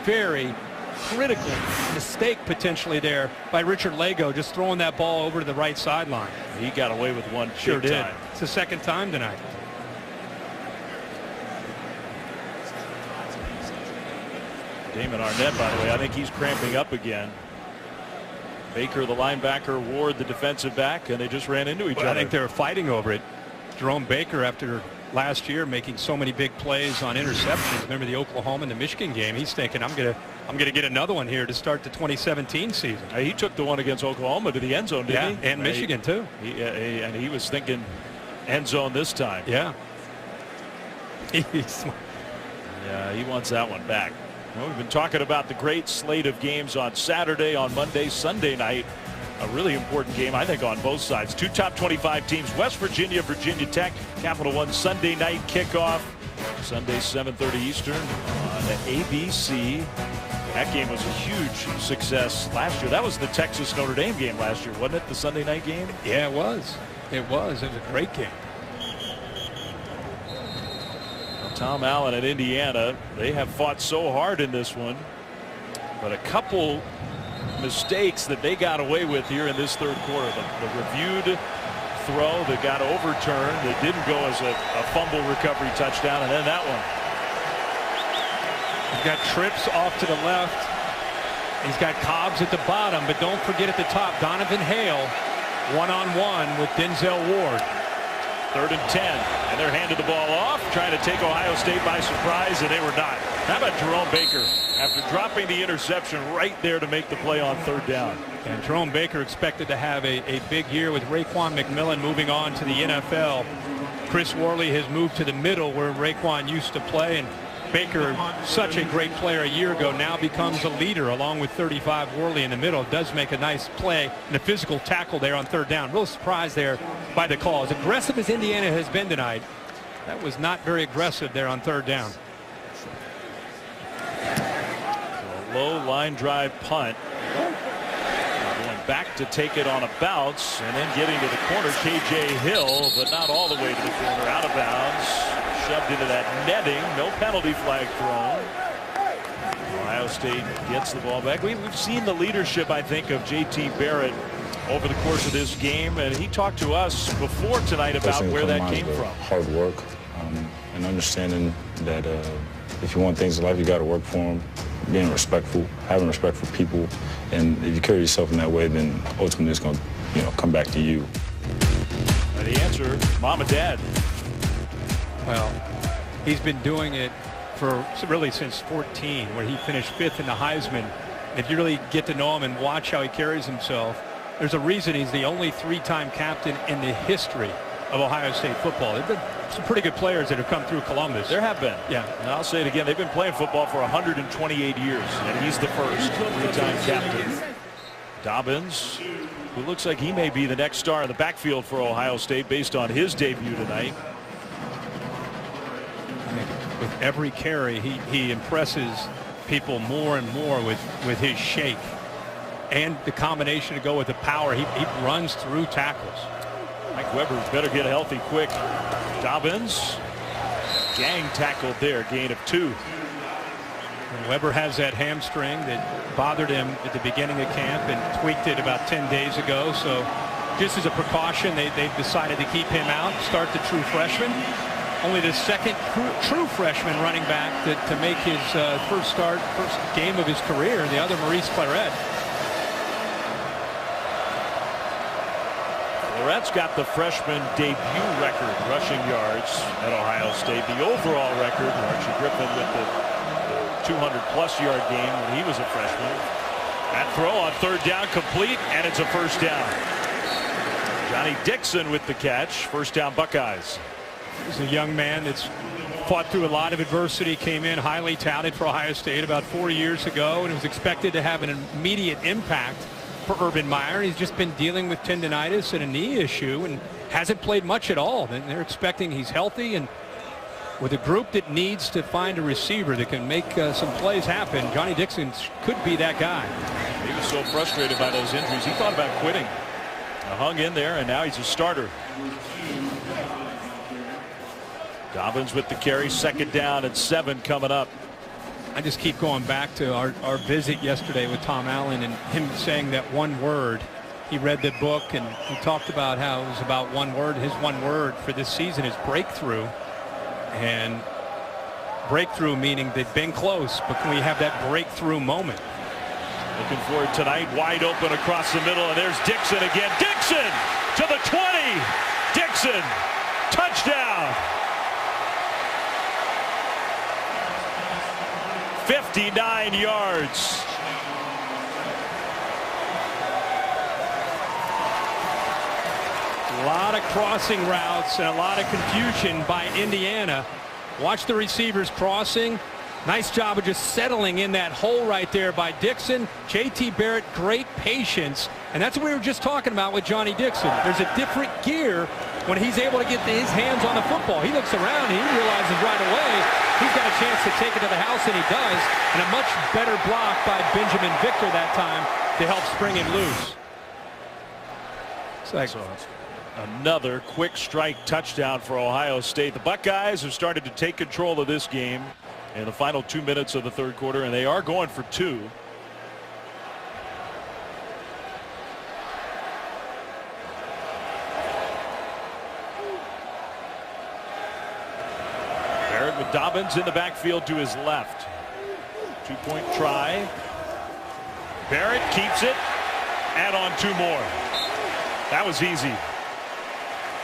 very critical mistake potentially there by Richard Lagow, just throwing that ball over to the right sideline. He got away with one. Sure did. Time. It's the 2nd time tonight. Damon Arnett, by the way, I think he's cramping up again. Baker, the linebacker, Ward, the defensive back, and they just ran into each other. I think they were fighting over it. Jerome Baker, after last year making so many big plays on interceptions, remember the Oklahoma and the Michigan game, he's thinking, I'm gonna get another one here to start the 2017 season. He took the one against Oklahoma to the end zone, didn't he? And Michigan too. And he was thinking end zone this time. Yeah. Yeah, he wants that one back. Well, we've been talking about the great slate of games on Saturday, on Monday, Sunday night. A really important game, I think, on both sides. 2 top 25 teams, West Virginia, Virginia Tech, Capital One Sunday night kickoff. Sunday, 7:30 Eastern on ABC. That game was a huge success last year. That was the Texas Notre Dame game last year, wasn't it? The Sunday night game? Yeah, it was. It was a great game. Tom Allen at Indiana, they have fought so hard in this one, but a couple mistakes that they got away with here in this 3rd quarter. The reviewed throw that got overturned, that didn't go as a fumble recovery touchdown, and then that one. He's got trips off to the left. He's got Cobbs at the bottom, but don't forget at the top, Donovan Hale one-on-one with Denzel Ward. 3rd and 10, and they're handed the ball off, trying to take Ohio State by surprise, and they were not. How about Jerome Baker after dropping the interception right there to make the play on 3rd down? And Jerome Baker expected to have a big year with Raekwon McMillan moving on to the NFL. Chris Worley has moved to the middle where Raekwon used to play, and Baker, such a great player a year ago, now becomes a leader along with 35 Worley in the middle. Does make a nice play and a physical tackle there on 3rd down. Real surprised there by the call. As aggressive as Indiana has been tonight, that was not very aggressive there on 3rd down. So a low line drive punt. Going back to take it on a bounce and then getting to the corner, KJ Hill, but not all the way to the corner, out of bounds. Shoved into that netting. No penalty flag thrown. Ohio State gets the ball back. We've seen the leadership, I think, of JT Barrett over the course of this game, and he talked to us before tonight about where that came from. Hard work and understanding that if you want things in life, you got to work for them. Being respectful, having respect for people, and if you carry yourself in that way, then ultimately it's going to, come back to you. And the answer, Mom and Dad. Well, he's been doing it for really since 14, where he finished 5th in the Heisman. If you really get to know him and watch how he carries himself, there's a reason he's the only 3-time captain in the history of Ohio State football. There have been some pretty good players that have come through Columbus. There have been. Yeah. And I'll say it again. They've been playing football for 128 years, and he's the first 3-time captain. Dobbins, who looks like he may be the next star in the backfield for Ohio State based on his debut tonight. With every carry, he impresses people more and more with his shake and the combination to go with the power. He runs through tackles. Mike Weber better get healthy quick. Dobbins, gang tackled there, gain of 2. And Weber has that hamstring that bothered him at the beginning of camp and tweaked it about 10 days ago. So just as a precaution, they've decided to keep him out, start the true freshman. Only the second true freshman running back to make his first game of his career, the other Maurice Clarett. Clarett's got the freshman debut record rushing yards at Ohio State. The overall record, Archie Griffin with the 200-plus yard game when he was a freshman. That throw on 3rd down complete, and it's a first down. Johnny Dixon with the catch. First down, Buckeyes. He's a young man that's fought through a lot of adversity, came in highly touted for Ohio State about 4 years ago, and was expected to have an immediate impact for Urban Meyer. He's just been dealing with tendonitis and a knee issue and hasn't played much at all. And they're expecting he's healthy, and with a group that needs to find a receiver that can make some plays happen, Johnny Dixon could be that guy. He was so frustrated by those injuries, he thought about quitting. Hung in there, and now he's a starter. Dobbins with the carry, 2nd down and 7 coming up. I just keep going back to our visit yesterday with Tom Allen and him saying that one word. He read the book and he talked about how it was about one word. His one word for this season is breakthrough. And breakthrough meaning they've been close, but can we have that breakthrough moment? Looking for it tonight, wide open across the middle, and there's Dixon again. Dixon to the 20. Dixon, touchdown. 59 yards. A lot of crossing routes and a lot of confusion by Indiana. Watch the receivers crossing. Nice job of just settling in that hole right there by Dixon. J.T. Barrett, great patience. And that's what we were just talking about with Johnny Dixon. There's a different gear when he's able to get his hands on the football. He looks around and he realizes right away he's got a chance to take it to the house, and he does. And a much better block by Benjamin Victor that time to help spring him loose. So another quick strike touchdown for Ohio State. The Buckeyes have started to take control of this game in the final 2 minutes of the 3rd quarter, and they are going for 2. Barrett with Dobbins in the backfield to his left. 2-point try. Barrett keeps it. Add on 2 more. That was easy.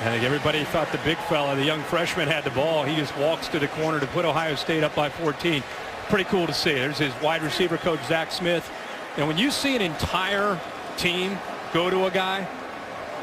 I think everybody thought the big fella, the young freshman, had the ball. He just walks to the corner to put Ohio State up by 14. Pretty cool to see. There's his wide receiver coach, Zach Smith. And when you see an entire team go to a guy,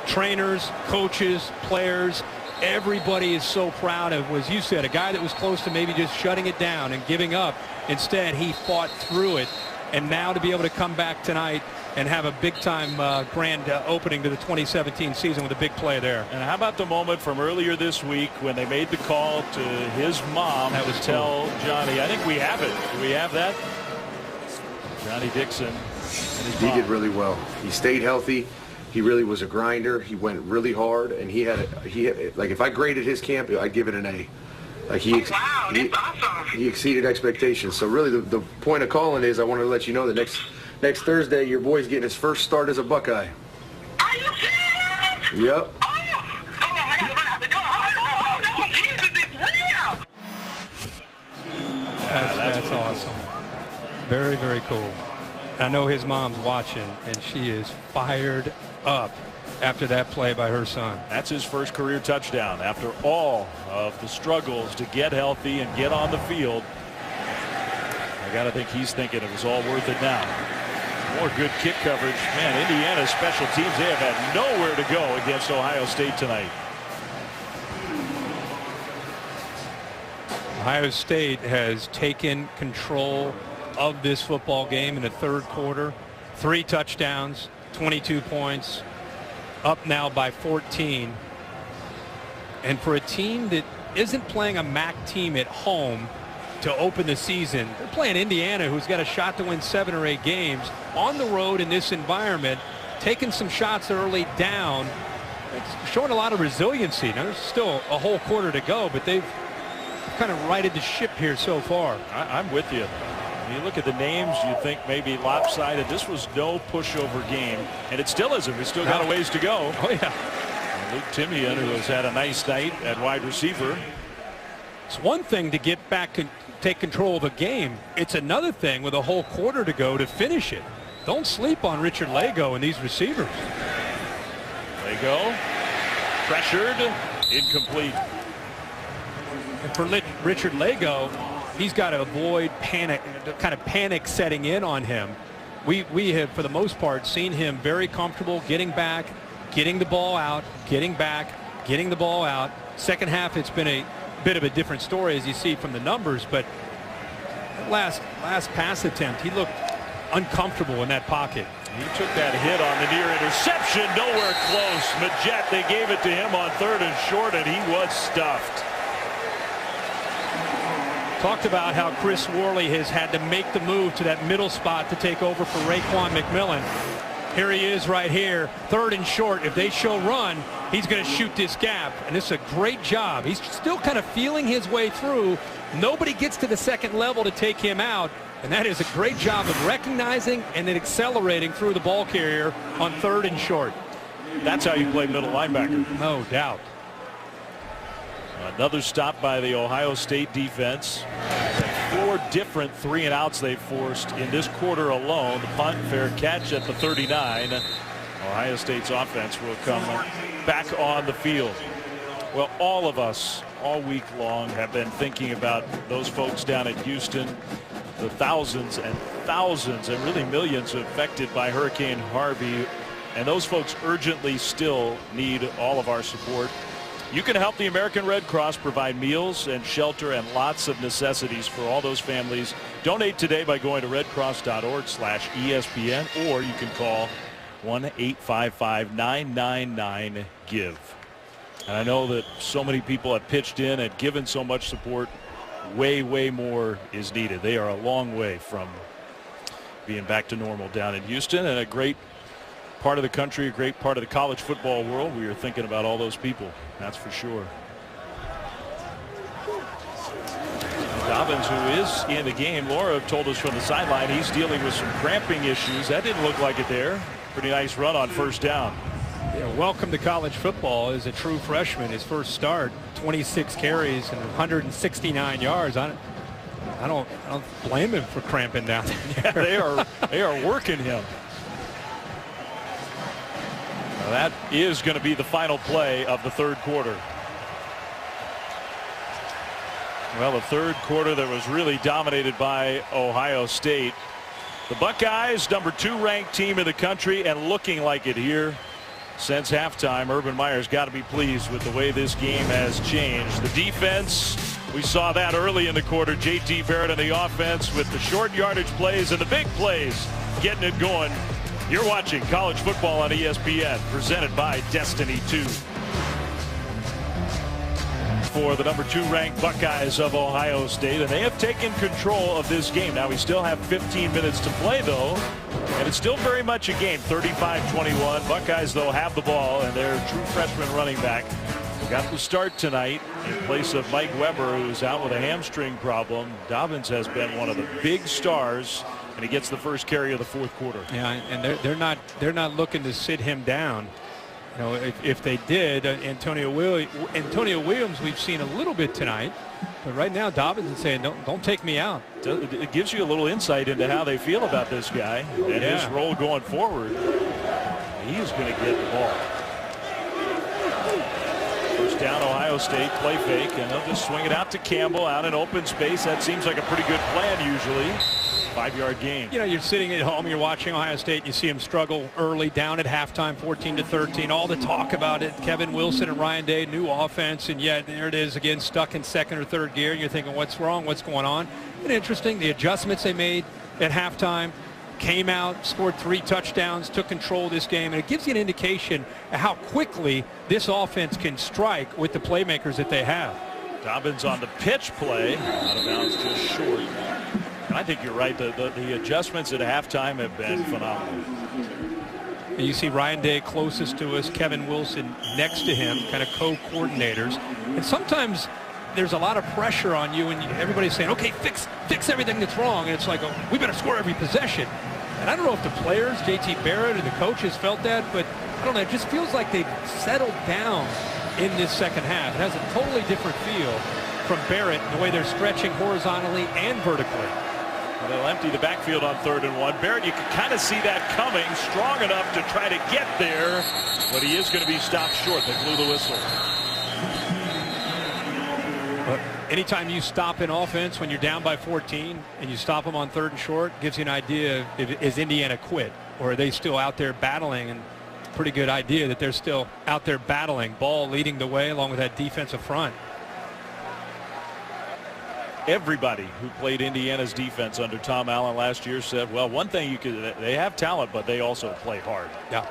trainers, coaches, players, everybody is so proud of, as you said, a guy that was close to maybe just shutting it down and giving up. Instead, he fought through it. And now to be able to come back tonight and have a big-time grand opening to the 2017 season with a big play there. And how about the moment from earlier this week when they made the call to his mom that was to tell Johnny? I think we have it. Do we have that? Johnny Dixon and his mom. He did really well. He stayed healthy. He really was a grinder. He went really hard, and he had like, if I graded his camp, I'd give it an A. Like he exceeded expectations. So really the point of calling is I wanted to let you know that next Thursday your boy's getting his first start as a Buckeye. Are you serious? Yep. That's awesome. Very, very cool. I know his mom's watching, and she is fired up after that play by her son. That's his first career touchdown after all of the struggles to get healthy and get on the field. I got to think he's thinking it was all worth it now. More good kick coverage. Man, Indiana's special teams, they have had nowhere to go against Ohio State tonight. Ohio State has taken control of this football game in the 3rd quarter. 3 touchdowns. 22 points, up now by 14. And for a team that isn't playing a MAC team at home to open the season, they're playing Indiana, who's got a shot to win 7 or 8 games on the road in this environment, taking some shots early down. It's showing a lot of resiliency. Now there's still a whole quarter to go, but they've kind of righted the ship here so far. I'm with you. When you look at the names, you think maybe lopsided. This was no pushover game, and it still isn't. We still got a ways to go. Oh yeah. Luke Timian, who has had a nice night at wide receiver. It's one thing to get back and take control of a game. It's another thing with a whole quarter to go to finish it. Don't sleep on Richard Lago and these receivers. Lago pressured, incomplete. And for Richard Lago, he's got to avoid panic setting in on him. We have, for the most part, seen him very comfortable getting back, getting the ball out, getting back, getting the ball out. Second half, it's been a bit of a different story, as you see from the numbers, but last pass attempt, he looked uncomfortable in that pocket. He took that hit on the near interception, nowhere close. Majette, they gave it to him on 3rd and short, and he was stuffed. Talked about how Chris Worley has had to make the move to that middle spot to take over for Raekwon McMillan. Here he is right here, 3rd and short. If they show run, he's going to shoot this gap, and this is a great job. He's still kind of feeling his way through. Nobody gets to the second level to take him out, and that is a great job of recognizing and then accelerating through the ball carrier on 3rd and short. That's how you play middle linebacker. No doubt. Another stop by the Ohio State defense. 4 different 3-and-outs they forced in this quarter alone. The punt, fair catch at the 39. Ohio State's offense will come back on the field. Well, all of us all week long have been thinking about those folks down at Houston, the thousands and thousands and really millions affected by Hurricane Harvey, and those folks urgently still need all of our support. You can help the American Red Cross provide meals and shelter and lots of necessities for all those families. Donate today by going to redcross.org/ESPN, or you can call 1-855-999-GIVE. And I know that so many people have pitched in and given so much support. Way more is needed. They are a long way from being back to normal down in Houston, and a great part of the country, a great part of the college football world. We are thinking about all those people, that's for sure. Dobbins, who is in the game, Laura told us from the sideline he's dealing with some cramping issues. That didn't look like it there. Pretty nice run on 1st down. Yeah, welcome to college football as a true freshman. His first start, 26 carries and 169 yards. I don't blame him for cramping down there. Yeah, they are working him. Now that is going to be the final play of the 3rd quarter. Well, the 3rd quarter that was really dominated by Ohio State. The Buckeyes, number 2 ranked team in the country, and looking like it here since halftime. Urban Meyer's got to be pleased with the way this game has changed. The defense, we saw that early in the quarter. JT Barrett on the offense with the short yardage plays and the big plays, getting it going. You're watching college football on ESPN, presented by Destiny 2. For the number 2 ranked Buckeyes of Ohio State, and they have taken control of this game. Now we still have 15 minutes to play, though, and it's still very much a game. 35-21. Buckeyes, though, have the ball, and their true freshman running back got the start tonight in place of Mike Weber, who's out with a hamstring problem. Dobbins has been one of the big stars, and he gets the first carry of the 4th quarter. Yeah, and they're not looking to sit him down. You know, if they did, Antonio Williams, we've seen a little bit tonight, but right now Dobbins is saying, don't take me out. It gives you a little insight into how they feel about this guy and his role going forward. He's going to get the ball. First down, Ohio State, play fake, and they'll just swing it out to Campbell out in open space. That seems like a pretty good plan usually. 5-yard gain. You know, you're sitting at home, you're watching Ohio State, you see them struggle early, down at halftime, 14-13. All the talk about it, Kevin Wilson and Ryan Day, new offense, and yet there it is again, stuck in 2nd or 3rd gear. And you're thinking, what's wrong? What's going on? And interesting, the adjustments they made at halftime came out, scored 3 touchdowns, took control of this game, and it gives you an indication of how quickly this offense can strike with the playmakers that they have. Dobbins on the pitch play, out of bounds just short. And I think you're right. The adjustments at halftime have been phenomenal. And you see Ryan Day closest to us, Kevin Wilson next to him, kind of co-coordinators. And sometimes there's a lot of pressure on you, and everybody's saying, okay, fix everything that's wrong. And it's like, oh, we better score every possession. And I don't know if the players, JT Barrett and the coaches felt that, but I don't know. It just feels like they've settled down in this second half. It has a totally different feel from Barrett, the way they're stretching horizontally and vertically. They'll empty the backfield on 3rd and 1. Barrett, you can kind of see that coming, strong enough to try to get there, but he is going to be stopped short. They blew the whistle. But anytime you stop an offense when you're down by 14 and you stop them on 3rd and short, gives you an idea, is Indiana quit, or are they still out there battling? And pretty good idea that they're still out there battling. Ball leading the way along with that defensive front. Everybody who played Indiana's defense under Tom Allen last year said, well, one thing they have talent, but they also play hard. Yeah.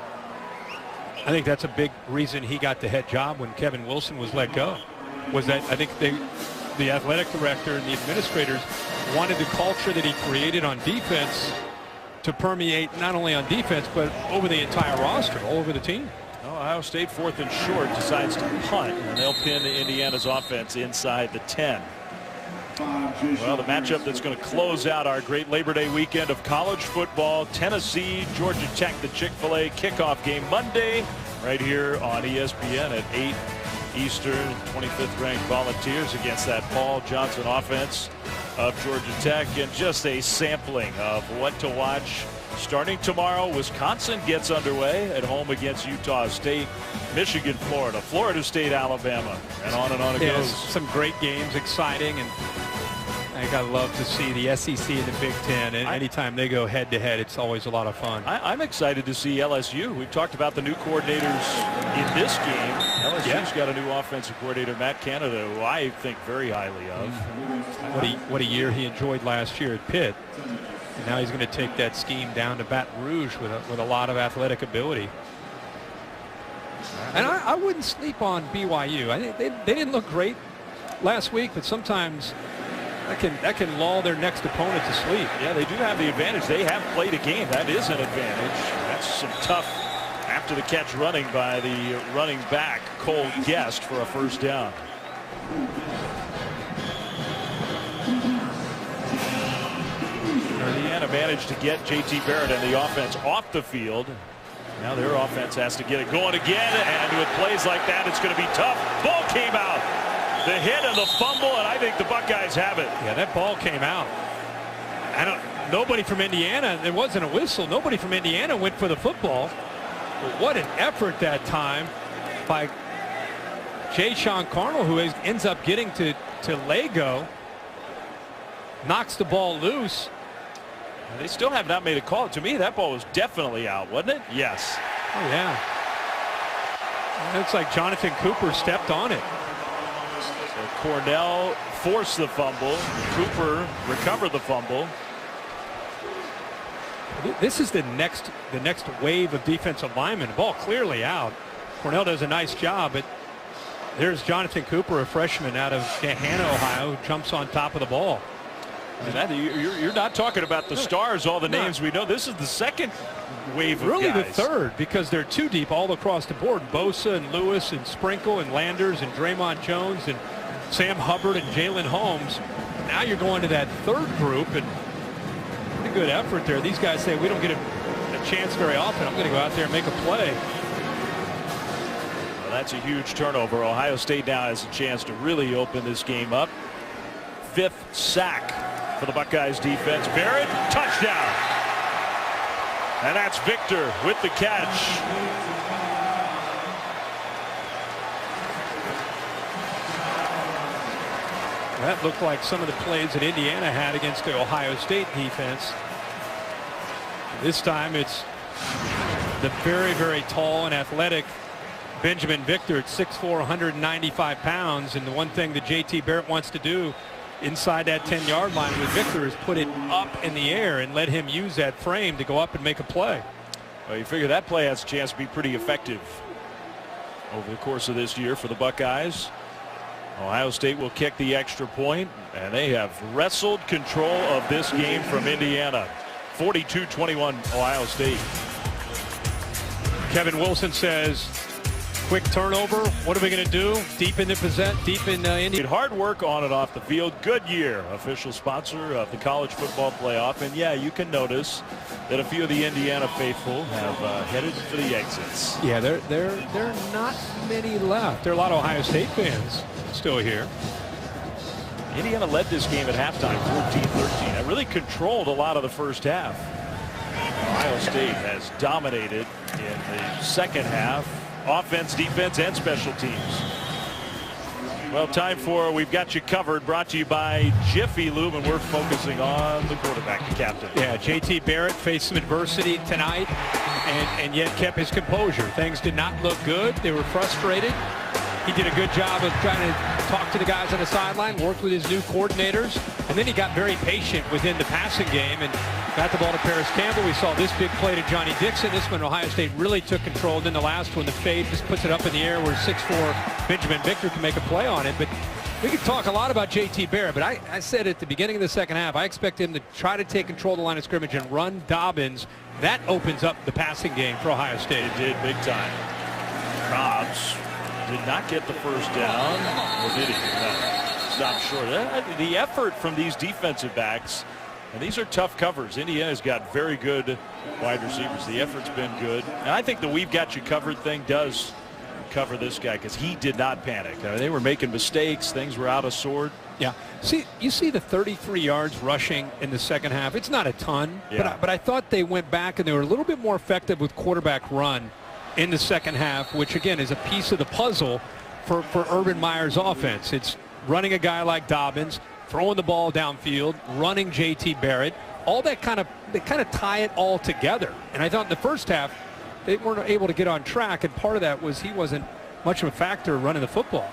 I think that's a big reason he got the head job when Kevin Wilson was let go, was that I think the athletic director and the administrators wanted the culture that he created on defense to permeate not only on defense, but over the entire roster, all over the team. Ohio State 4th and short decides to punt, and they'll pin Indiana's offense inside the 10. Well, the matchup that's going to close out our great Labor Day weekend of college football, Tennessee, Georgia Tech, the Chick-fil-A kickoff game Monday right here on ESPN at 8 Eastern. 25th ranked Volunteers against that Paul Johnson offense of Georgia Tech, and just a sampling of what to watch. Starting tomorrow, Wisconsin gets underway at home against Utah State, Michigan, Florida, Florida State, Alabama, and on it goes. Some great games, exciting, and I gotta love to see the SEC and the Big Ten, and anytime they go head to head, it's always a lot of fun. I'm excited to see LSU. We've talked about the new coordinators in this game. LSU's got a new offensive coordinator, Matt Canada, who I think very highly of. What a year he enjoyed last year at Pitt. And now he's going to take that scheme down to Baton Rouge with a lot of athletic ability. And I wouldn't sleep on BYU. I think they didn't look great last week, but sometimes that can lull their next opponent to sleep. Yeah, they do have the advantage. They have played a game. That is an advantage. That's some tough after the catch running by the running back, Cole Guest, for a first down. Indiana managed to get JT Barrett and the offense off the field. Now their offense has to get it going again, and with plays like that, it's going to be tough. Ball came out. The hit and the fumble, and I think the Buckeyes have it. Yeah, that ball came out. Nobody from Indiana, there wasn't a whistle. Nobody from Indiana went for the football. But what an effort that time by Jay-Sean Carnell, who ends up getting to Lego. Knocks the ball loose. They still have not made a call. To me, that ball was definitely out, wasn't it? Yes. Oh, yeah. It looks like Jonathan Cooper stepped on it. So Cornell forced the fumble. Cooper recovered the fumble. This is the next wave of defensive linemen. The ball clearly out. Cornell does a nice job, but there's Jonathan Cooper, a freshman out of Gahanna, Ohio, who jumps on top of the ball. You're not talking about the stars, all the names we know. This is the second wave of really guys. The third, because they're too deep all across the board. Bosa and Lewis and Sprinkle and Landers and Draymond Jones and Sam Hubbard and Jalen Holmes. Now you're going to that third group, and pretty good effort there. These guys say, we don't get a chance very often. I'm going to go out there and make a play. Well, that's a huge turnover. Ohio State now has a chance to really open this game up. 5th sack for the Buckeyes defense. Barrett, touchdown. And that's Victor with the catch. That looked like some of the plays that Indiana had against the Ohio State defense. This time it's the very, very tall and athletic Benjamin Victor at 6'4", 195 pounds. And the one thing that JT Barrett wants to do inside that 10-yard line with Victor has put it up in the air and let him use that frame to go up and make a play. Well, you figure that play has a chance to be pretty effective over the course of this year for the Buckeyes. Ohio State will kick the extra point, and they have wrestled control of this game from Indiana. 42-21 Ohio State. Kevin Wilson says, quick turnover. What are we going to do? Deep in Indy. Hard work on and off the field. Goodyear, official sponsor of the college football playoff. And yeah, you can notice that a few of the Indiana faithful have headed for the exits. Yeah, there are not many left. There are a lot of Ohio State fans still here. Indiana led this game at halftime, 14-13. It really controlled a lot of the first half. Ohio State has dominated in the second half. Offense, defense, and special teams. Well, time for We've Got You Covered, brought to you by Jiffy Lube, and we're focusing on the quarterback, the captain. Yeah, JT Barrett faced some adversity tonight and yet kept his composure. Things did not look good. They were frustrated. He did a good job of trying to talk to the guys on the sideline, worked with his new coordinators, and then he got very patient within the passing game and got the ball to Paris Campbell. We saw this big play to Johnny Dixon. This one, Ohio State really took control. And then the last one, the fade, just puts it up in the air where 6'4" Benjamin Victor can make a play on it. But we could talk a lot about JT Barrett, but I said at the beginning of the second half, I expect him to try to take control of the line of scrimmage and run Dobbins. That opens up the passing game for Ohio State. It did big time. Cobbs did not get the first down, or did he? No. Stopped short. The effort from these defensive backs, and these are tough covers. Indiana's got very good wide receivers. The effort's been good. And I think the We've Got You Covered thing does cover this guy because he did not panic. They were making mistakes. Things were out of sort. Yeah. You see the 33 yards rushing in the second half. It's not a ton, yeah. but I thought they went back and they were a little bit more effective with quarterback run in the second half, which again is a piece of the puzzle for Urban Meyer's offense. It's running a guy like Dobbins, throwing the ball downfield, running JT Barrett. All that they kind of tie it all together. And I thought in the first half they weren't able to get on track, and part of that was he wasn't much of a factor running the football.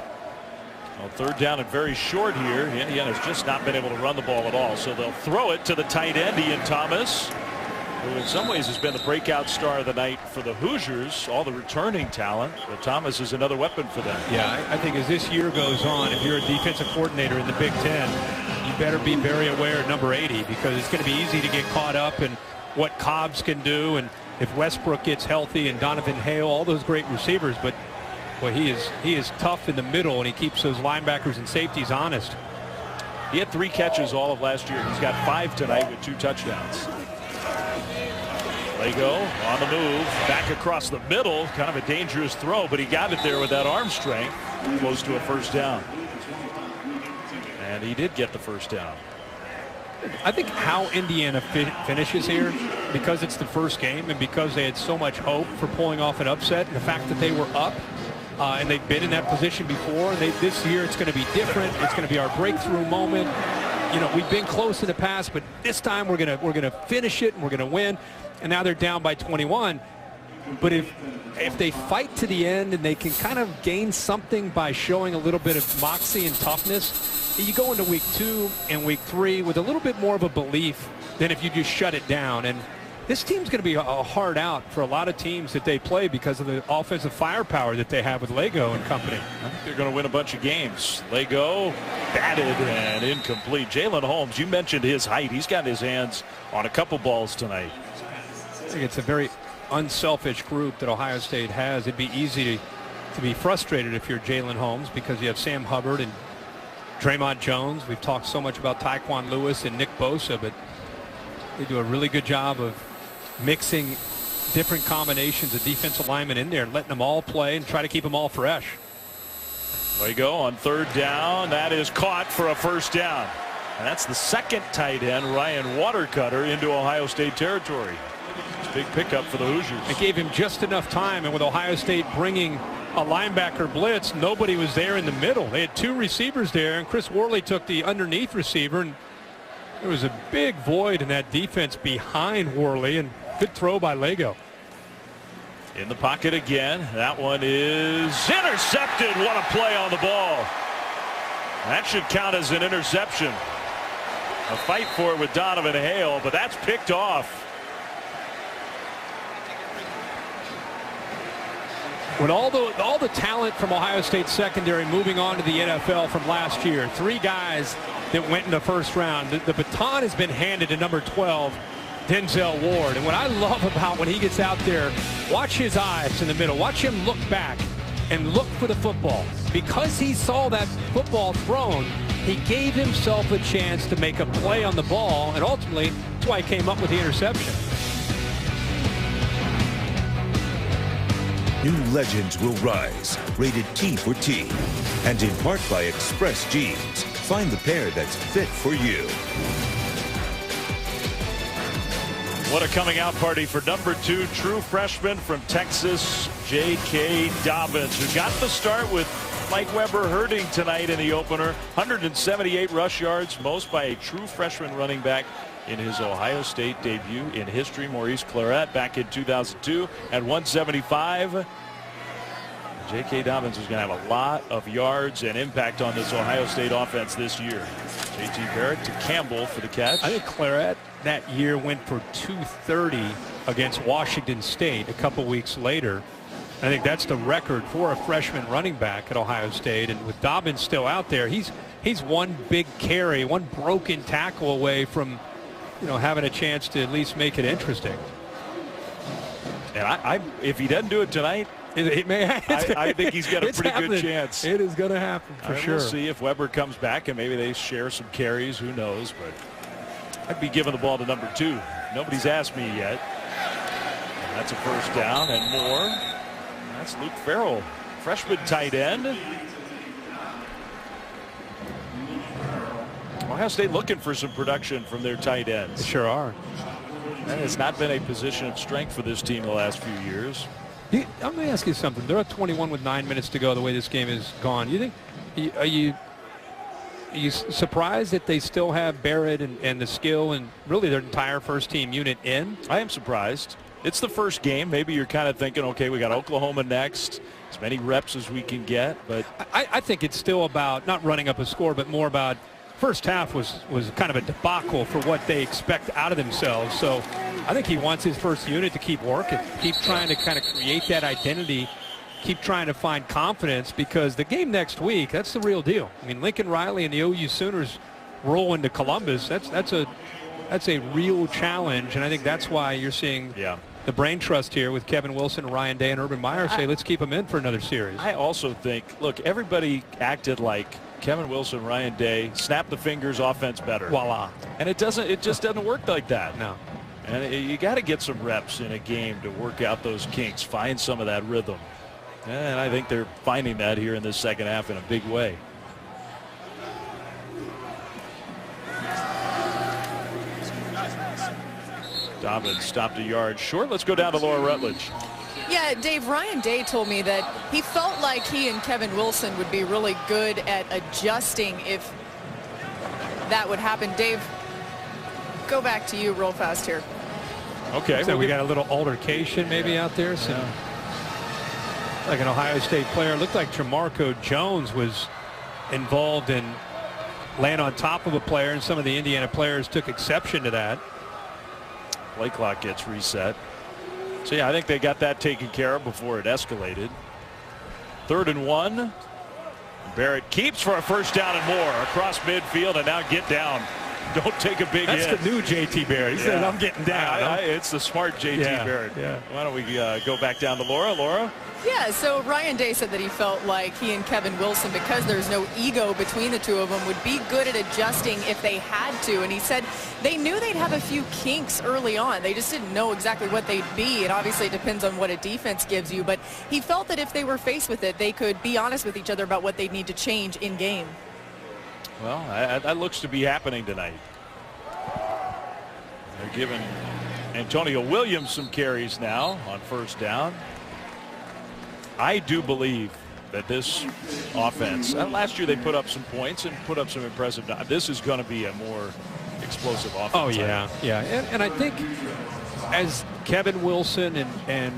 Well, third down and very short here. Indiana's just not been able to run the ball at all, so they'll throw it to the tight end, Ian Thomas, who in some ways has been the breakout star of the night for the Hoosiers, all the returning talent. But Thomas is another weapon for them. Yeah, I think as this year goes on, if you're a defensive coordinator in the Big Ten, you better be very aware of number 80, because it's going to be easy to get caught up in what Cobbs can do, and if Westbrook gets healthy, and Donovan Hale, all those great receivers. But boy, he is tough in the middle, and he keeps those linebackers and safeties honest. He had 3 catches all of last year. He's got 5 tonight with 2 touchdowns. Lego on the move, back across the middle, kind of a dangerous throw, but he got it there with that arm strength, close to a first down. And he did get the first down. I think how Indiana finishes here, because it's the first game and because they had so much hope for pulling off an upset, and the fact that they were up and they've been in that position before, this year it's going to be different. It's going to be our breakthrough moment. You know, we've been close in the past, but this time we're going to finish it and we're going to win. And now they're down by 21. But if they fight to the end and they can kind of gain something by showing a little bit of moxie and toughness, you go into week 2 and week 3 with a little bit more of a belief than if you just shut it down. And this team's going to be a hard out for a lot of teams that they play because of the offensive firepower that they have with Lego and company. I think they're going to win a bunch of games. Lego batted and incomplete. Jalen Holmes, you mentioned his height. He's got his hands on a couple balls tonight. I think it's a very unselfish group that Ohio State has. It'd be easy to be frustrated if you're Jalen Holmes, because you have Sam Hubbard and Draymond Jones. We've talked so much about Tyquan Lewis and Nick Bosa, but they do a really good job of mixing different combinations of defensive linemen in there and letting them all play and try to keep them all fresh. There you go on third down. That is caught for a first down. And that's the second tight end, Ryan Watercutter, into Ohio State territory. It's a big pickup for the Hoosiers. It gave him just enough time, and with Ohio State bringing a linebacker blitz, nobody was there in the middle. They had 2 receivers there, and Chris Worley took the underneath receiver, and there was a big void in that defense behind Worley, and good throw by Lego. In the pocket again. That one is intercepted. What a play on the ball. That should count as an interception. A fight for it with Donovan Hale, but that's picked off. With all the talent from Ohio State secondary moving on to the NFL from last year, 3 guys that went in the first round, the baton has been handed to number 12, Denzel Ward. And what I love about when he gets out there, watch his eyes in the middle. Watch him look back and look for the football. Because he saw that football thrown, he gave himself a chance to make a play on the ball, and ultimately, that's why he came up with the interception. New legends will rise, rated T for T, and in part by Express Jeans. Find the pair that's fit for you. What a coming out party for number 2 true freshman from Texas, J.K. Dobbins, who got the start with Mike Weber hurting tonight in the opener. 178 rush yards, most by a true freshman running back in his Ohio State debut in history. Maurice Clarett back in 2002 at 175. J.K. Dobbins is going to have a lot of yards and impact on this Ohio State offense this year. J.T. Barrett to Campbell for the catch. I think Clarett that year went for 230 against Washington State a couple weeks later. I think that's the record for a freshman running back at Ohio State. And with Dobbins still out there, he's one big carry, one broken tackle away from, having a chance to at least make it interesting. And if he doesn't do it tonight, I think he's got a pretty good chance. It is going to happen for sure. We'll see if Weber comes back and maybe they share some carries. Who knows? But I'd be giving the ball to number 2. Nobody's asked me yet. And that's a first down and more. That's Luke Farrell, freshman tight end. Ohio State looking for some production from their tight ends. They sure are. That has not been a position of strength for this team the last few years. Let me ask you something. They're at 21 with 9 minutes to go. The way this game is gone, you think? Are you surprised that they still have Barrett and the skill and really their entire first team unit in? I am surprised. It's the first game. Maybe you're kind of thinking, okay, we got Oklahoma next, as many reps as we can get. But I think it's still about not running up a score, but more about first half was kind of a debacle for what they expect out of themselves. So I think he wants his first unit to keep working, keep trying to kind of create that identity, keep trying to find confidence, because the game next week, that's the real deal. I mean, Lincoln Riley and the OU Sooners roll into Columbus. That's a real challenge, and I think that's why you're seeing the brain trust here with Kevin Wilson, Ryan Day, and Urban Meyer say, let's keep him in for another series. I also think, look, everybody acted like Kevin Wilson, Ryan Day, snap the fingers, offense better. Voila. And it just doesn't work like that. No. And you got to get some reps in a game to work out those kinks, find some of that rhythm. And I think they're finding that here in this second half in a big way. Dobbins stopped a yard short. Let's go down to Laura Rutledge. Yeah, Dave, Ryan Day told me that he felt like he and Kevin Wilson would be really good at adjusting if that would happen. Dave, go back to you real fast here. Okay. So we got a little altercation maybe out there. So like an Ohio State player. It looked like Tremarco Jones was involved in laying on top of a player, and some of the Indiana players took exception to that. Play clock gets reset. So, yeah, I think they got that taken care of before it escalated. 3rd and 1. Barrett keeps for a first down and more across midfield, and now get down. Don't take a big hit. That's the new J.T. Barrett. He said, I'm getting down. It's the smart J.T. Barrett. Yeah. Why don't we go back down to Laura? Laura? Yeah, so Ryan Day said that he felt like he and Kevin Wilson, because there's no ego between the two of them, would be good at adjusting if they had to. And he said they knew they'd have a few kinks early on. They just didn't know exactly what they'd be. And obviously it depends on what a defense gives you. But he felt that if they were faced with it, they could be honest with each other about what they'd need to change in game. Well, that looks to be happening tonight. They're giving Antonio Williams some carries now on first down. I do believe that this offense, last year they put up some points and put up some impressive. This is going to be a more explosive offense. Oh, yeah. Yeah. And I think as Kevin Wilson and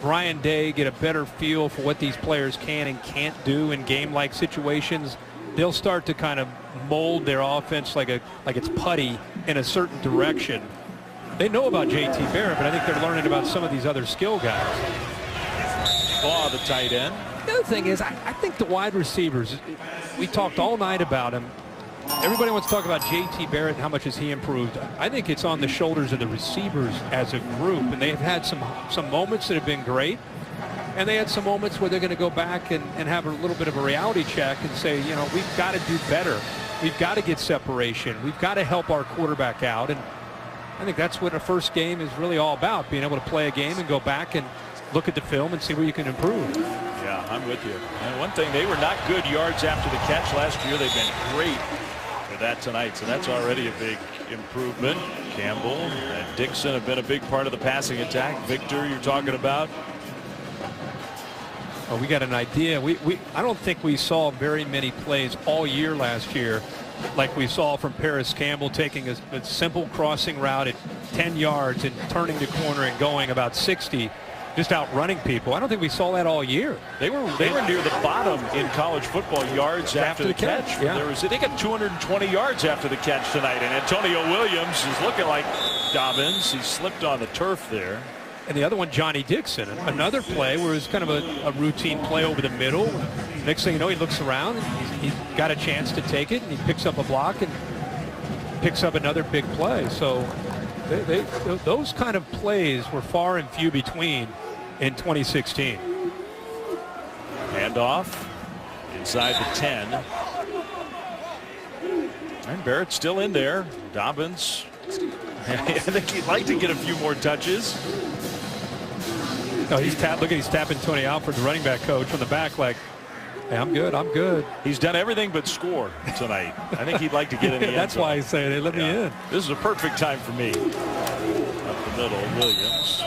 Ryan Day get a better feel for what these players can and can't do in game-like situations, they'll start to kind of mold their offense like it's putty in a certain direction. They know about J.T. Barrett, but I think they're learning about some of these other skill guys. Baugh, the tight end. The other thing is, I think the wide receivers, we talked all night about him. Everybody wants to talk about J.T. Barrett and how much has he improved. I think it's on the shoulders of the receivers as a group, and they've had some moments that have been great, and they had some moments where they're going to go back and have a little bit of a reality check and say, you know, we've got to do better. We've got to get separation. We've got to help our quarterback out, and I think that's what a first game is really all about, being able to play a game and go back and look at the film and see where you can improve. Yeah, I'm with you. And one thing, they were not good yards after the catch last year. They've been great for that tonight, so that's already a big improvement. Campbell and Dixon have been a big part of the passing attack. Victor, you're talking about. Oh, we got an idea. I don't think we saw very many plays all year last year like we saw from Paris Campbell, taking a simple crossing route at 10 yards and turning the corner and going about 60, just outrunning people. I don't think we saw that all year. They were near the bottom in college football yards after the catch. Yeah. They got 220 yards after the catch tonight, and Antonio Williams is looking like Dobbins. He slipped on the turf there. And the other one, Johnny Dixon, another play where it's kind of a routine play over the middle. Next thing you know, he looks around, and he's got a chance to take it, and he picks up a block and picks up another big play. So those kind of plays were far and few between in 2016. Handoff inside the 10. And Barrett's still in there. Dobbins, I think he'd like to get a few more touches. No, he's tapping Tony Alford, the running back coach, on the back like, hey, I'm good, I'm good. He's done everything but score tonight. I think he'd like to get in the end That's zone. why he's saying, hey, let me in. This is a perfect time for me. Up the middle, Williams.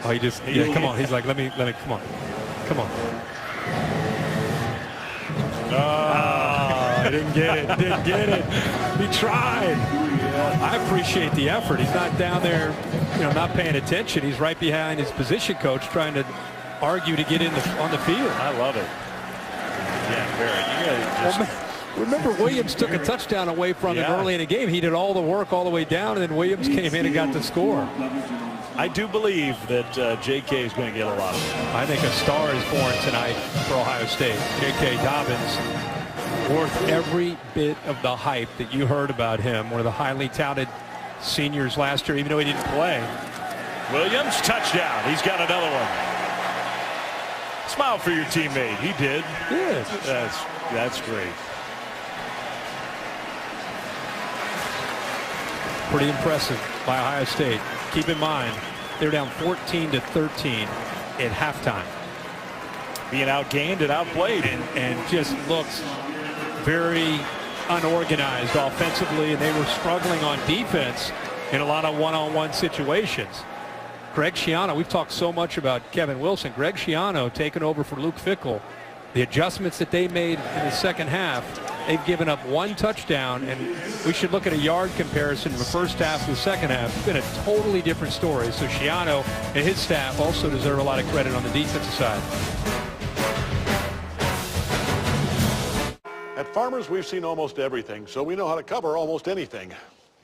Oh, he just, come on. He's like, let me, come on. Come on. Oh, didn't get it. He tried. I appreciate the effort. He's not down there, not paying attention. He's right behind his position coach trying to argue to get in on the field. I love it. Yeah, Barrett, remember, Williams took a touchdown away from him early in the game. He did all the work all the way down, and then Williams came in and got the score. I do believe that J.K. is going to get a lot of it. I think a star is born tonight for Ohio State. J.K. Dobbins, worth every bit of the hype that you heard about him. One of the highly touted seniors last year, even though he didn't play. Williams, touchdown. He's got another one. Smile for your teammate. He did. Yes. That's great. Pretty impressive by Ohio State. Keep in mind, they're down 14-13 at halftime. Being outgained and outplayed. And just looks very unorganized offensively, and they were struggling on defense in a lot of one-on-one situations. Greg Schiano, we've talked so much about Kevin Wilson. Greg Schiano taking over for Luke Fickell. The adjustments that they made in the second half, they've given up one touchdown, and we should look at a yard comparison from the first half to the second half. It's been a totally different story. So Schiano and his staff also deserve a lot of credit on the defensive side. At Farmers, we've seen almost everything, so we know how to cover almost anything.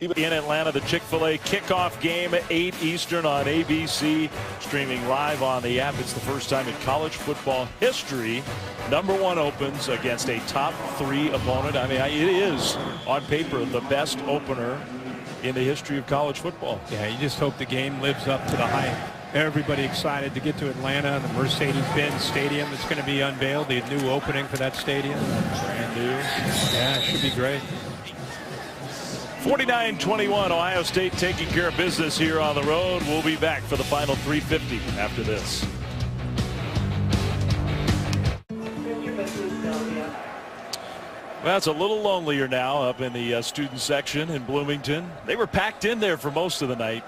In Atlanta, the Chick-fil-A kickoff game, 8 Eastern on ABC, streaming live on the app. It's the first time in college football history #1 opens against a top 3 opponent. I mean, it is, on paper, the best opener in the history of college football. Yeah, you just hope the game lives up to the hype. Everybody excited to get to Atlanta, the Mercedes-Benz Stadium that's going to be unveiled, the new opening for that stadium. Brand new. Yeah, it should be great. 49-21, Ohio State taking care of business here on the road. We'll be back for the final 350 after this. Well, it's a little lonelier now up in the student section in Bloomington. They were packed in there for most of the night.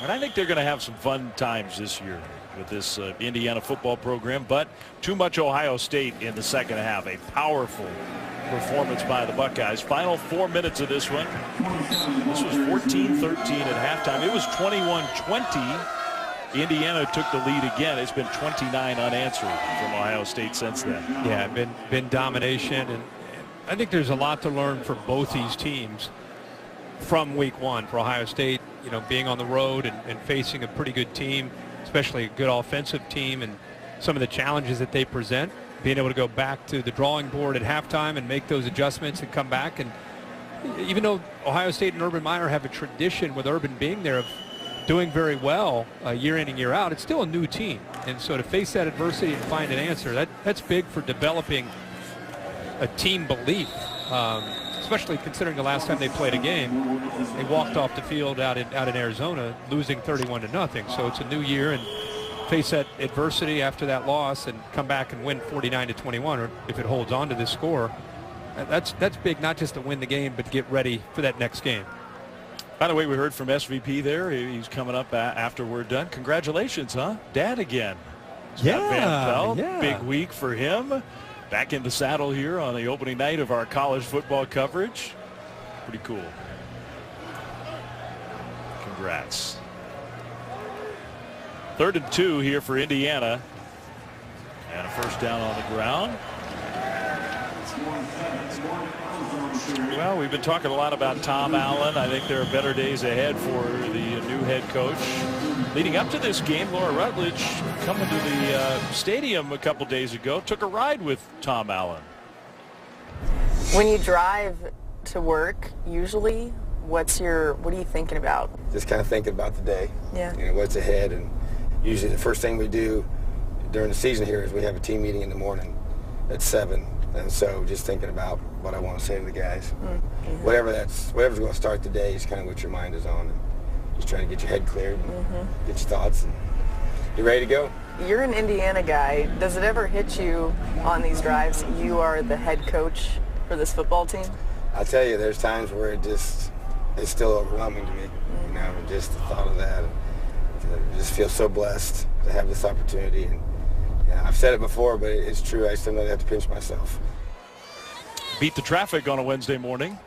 And I think they're going to have some fun times this year with this Indiana football program. But too much Ohio State in the second half. A powerful performance by the Buckeyes. Final 4 minutes of this one. This was 14-13 at halftime. It was 21-20 Indiana took the lead again. It's been 29 unanswered from Ohio State since then. Yeah, been domination, and I think there's a lot to learn for both these teams from week one. For Ohio State, you know, being on the road and facing a pretty good team, especially a good offensive team, and some of the challenges that they present, being able to go back to the drawing board at halftime and make those adjustments and come back. And even though Ohio State and Urban Meyer have a tradition with Urban being there of doing very well year in and year out, it's still a new team. And so to face that adversity and find an answer, that's big for developing a team belief, especially considering the last time they played a game, they walked off the field out in Arizona, losing 31-0. So it's a new year, and face that adversity after that loss and come back and win 49-21, or if it holds on to this score, that's big, not just to win the game, but get ready for that next game. By the way, we heard from SVP there. He's coming up after we're done. Congratulations, huh? Dad again. Scott Van Pelt. Yeah. Big week for him. Back in the saddle here on the opening night of our college football coverage. Pretty cool. Congrats. 3rd and 2 here for Indiana. And a first down on the ground. Well, we've been talking a lot about Tom Allen. I think there are better days ahead for the new head coach. Leading up to this game, Laura Rutledge, coming to the stadium a couple days ago, took a ride with Tom Allen. When you drive to work, usually, what are you thinking about? Just kind of thinking about the day. Yeah. You know, what's ahead. And usually the first thing we do during the season here is we have a team meeting in the morning at 7. And so just thinking about what I want to say to the guys. Mm-hmm. Whatever's going to start the day is kind of what your mind is on. And just trying to get your head cleared and get your thoughts. And you ready to go? You're an Indiana guy. Does it ever hit you on these drives you are the head coach for this football team? I'll tell you, there's times where it's still overwhelming to me. You know, just the thought of that. I just feel so blessed to have this opportunity. And yeah, I've said it before, but it's true. I still know I have to pinch myself. Beat the traffic on a Wednesday morning.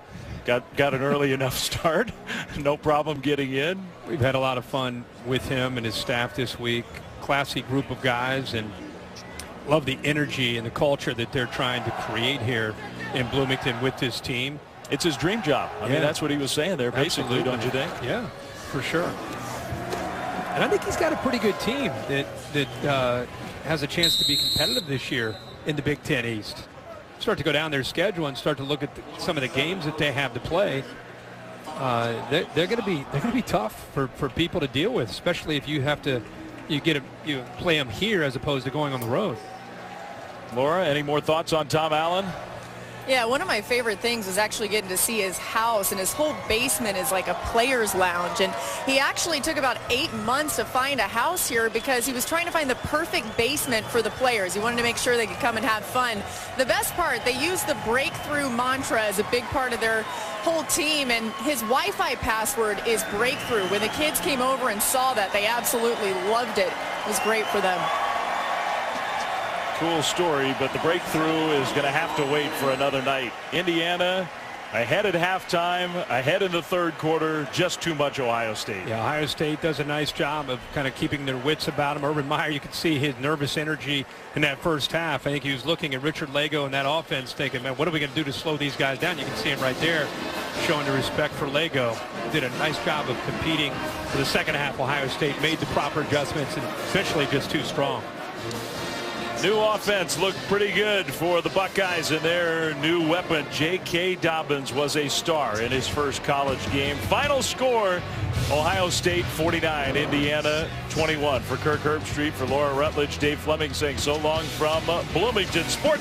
Got an early enough start. No problem getting in. We've had a lot of fun with him and his staff this week. Classy group of guys, and love the energy and the culture that they're trying to create here in Bloomington with this team. It's his dream job. I mean, that's what he was saying there, basically, don't you think? Yeah, for sure. And I think he's got a pretty good team that has a chance to be competitive this year in the Big Ten East. Start to go down their schedule and start to look at some of the games that they have to play. They're going to be tough for people to deal with, especially if you play them here as opposed to going on the road. Laura, any more thoughts on Tom Allen? Yeah, one of my favorite things is actually getting to see his house, and his whole basement is like a player's lounge. And he actually took about 8 months to find a house here because he was trying to find the perfect basement for the players. He wanted to make sure they could come and have fun. The best part, they used the breakthrough mantra as a big part of their whole team, and his Wi-Fi password is breakthrough. When the kids came over and saw that, they absolutely loved it. It was great for them. Cool story, but the breakthrough is going to have to wait for another night. Indiana ahead at halftime, ahead in the third quarter, just too much Ohio State. Yeah, Ohio State does a nice job of kind of keeping their wits about him. Urban Meyer, you could see his nervous energy in that first half. I think he was looking at Richard Lago and that offense thinking, man, what are we going to do to slow these guys down? You can see him right there showing the respect for Lago. Did a nice job of competing for the second half. Ohio State made the proper adjustments and essentially just too strong. New offense looked pretty good for the Buckeyes, and their new weapon, J.K. Dobbins, was a star in his first college game. Final score, Ohio State 49, Indiana 21. For Kirk Herbstreit, for Laura Rutledge, Dave Fleming saying so long from Bloomington Sports.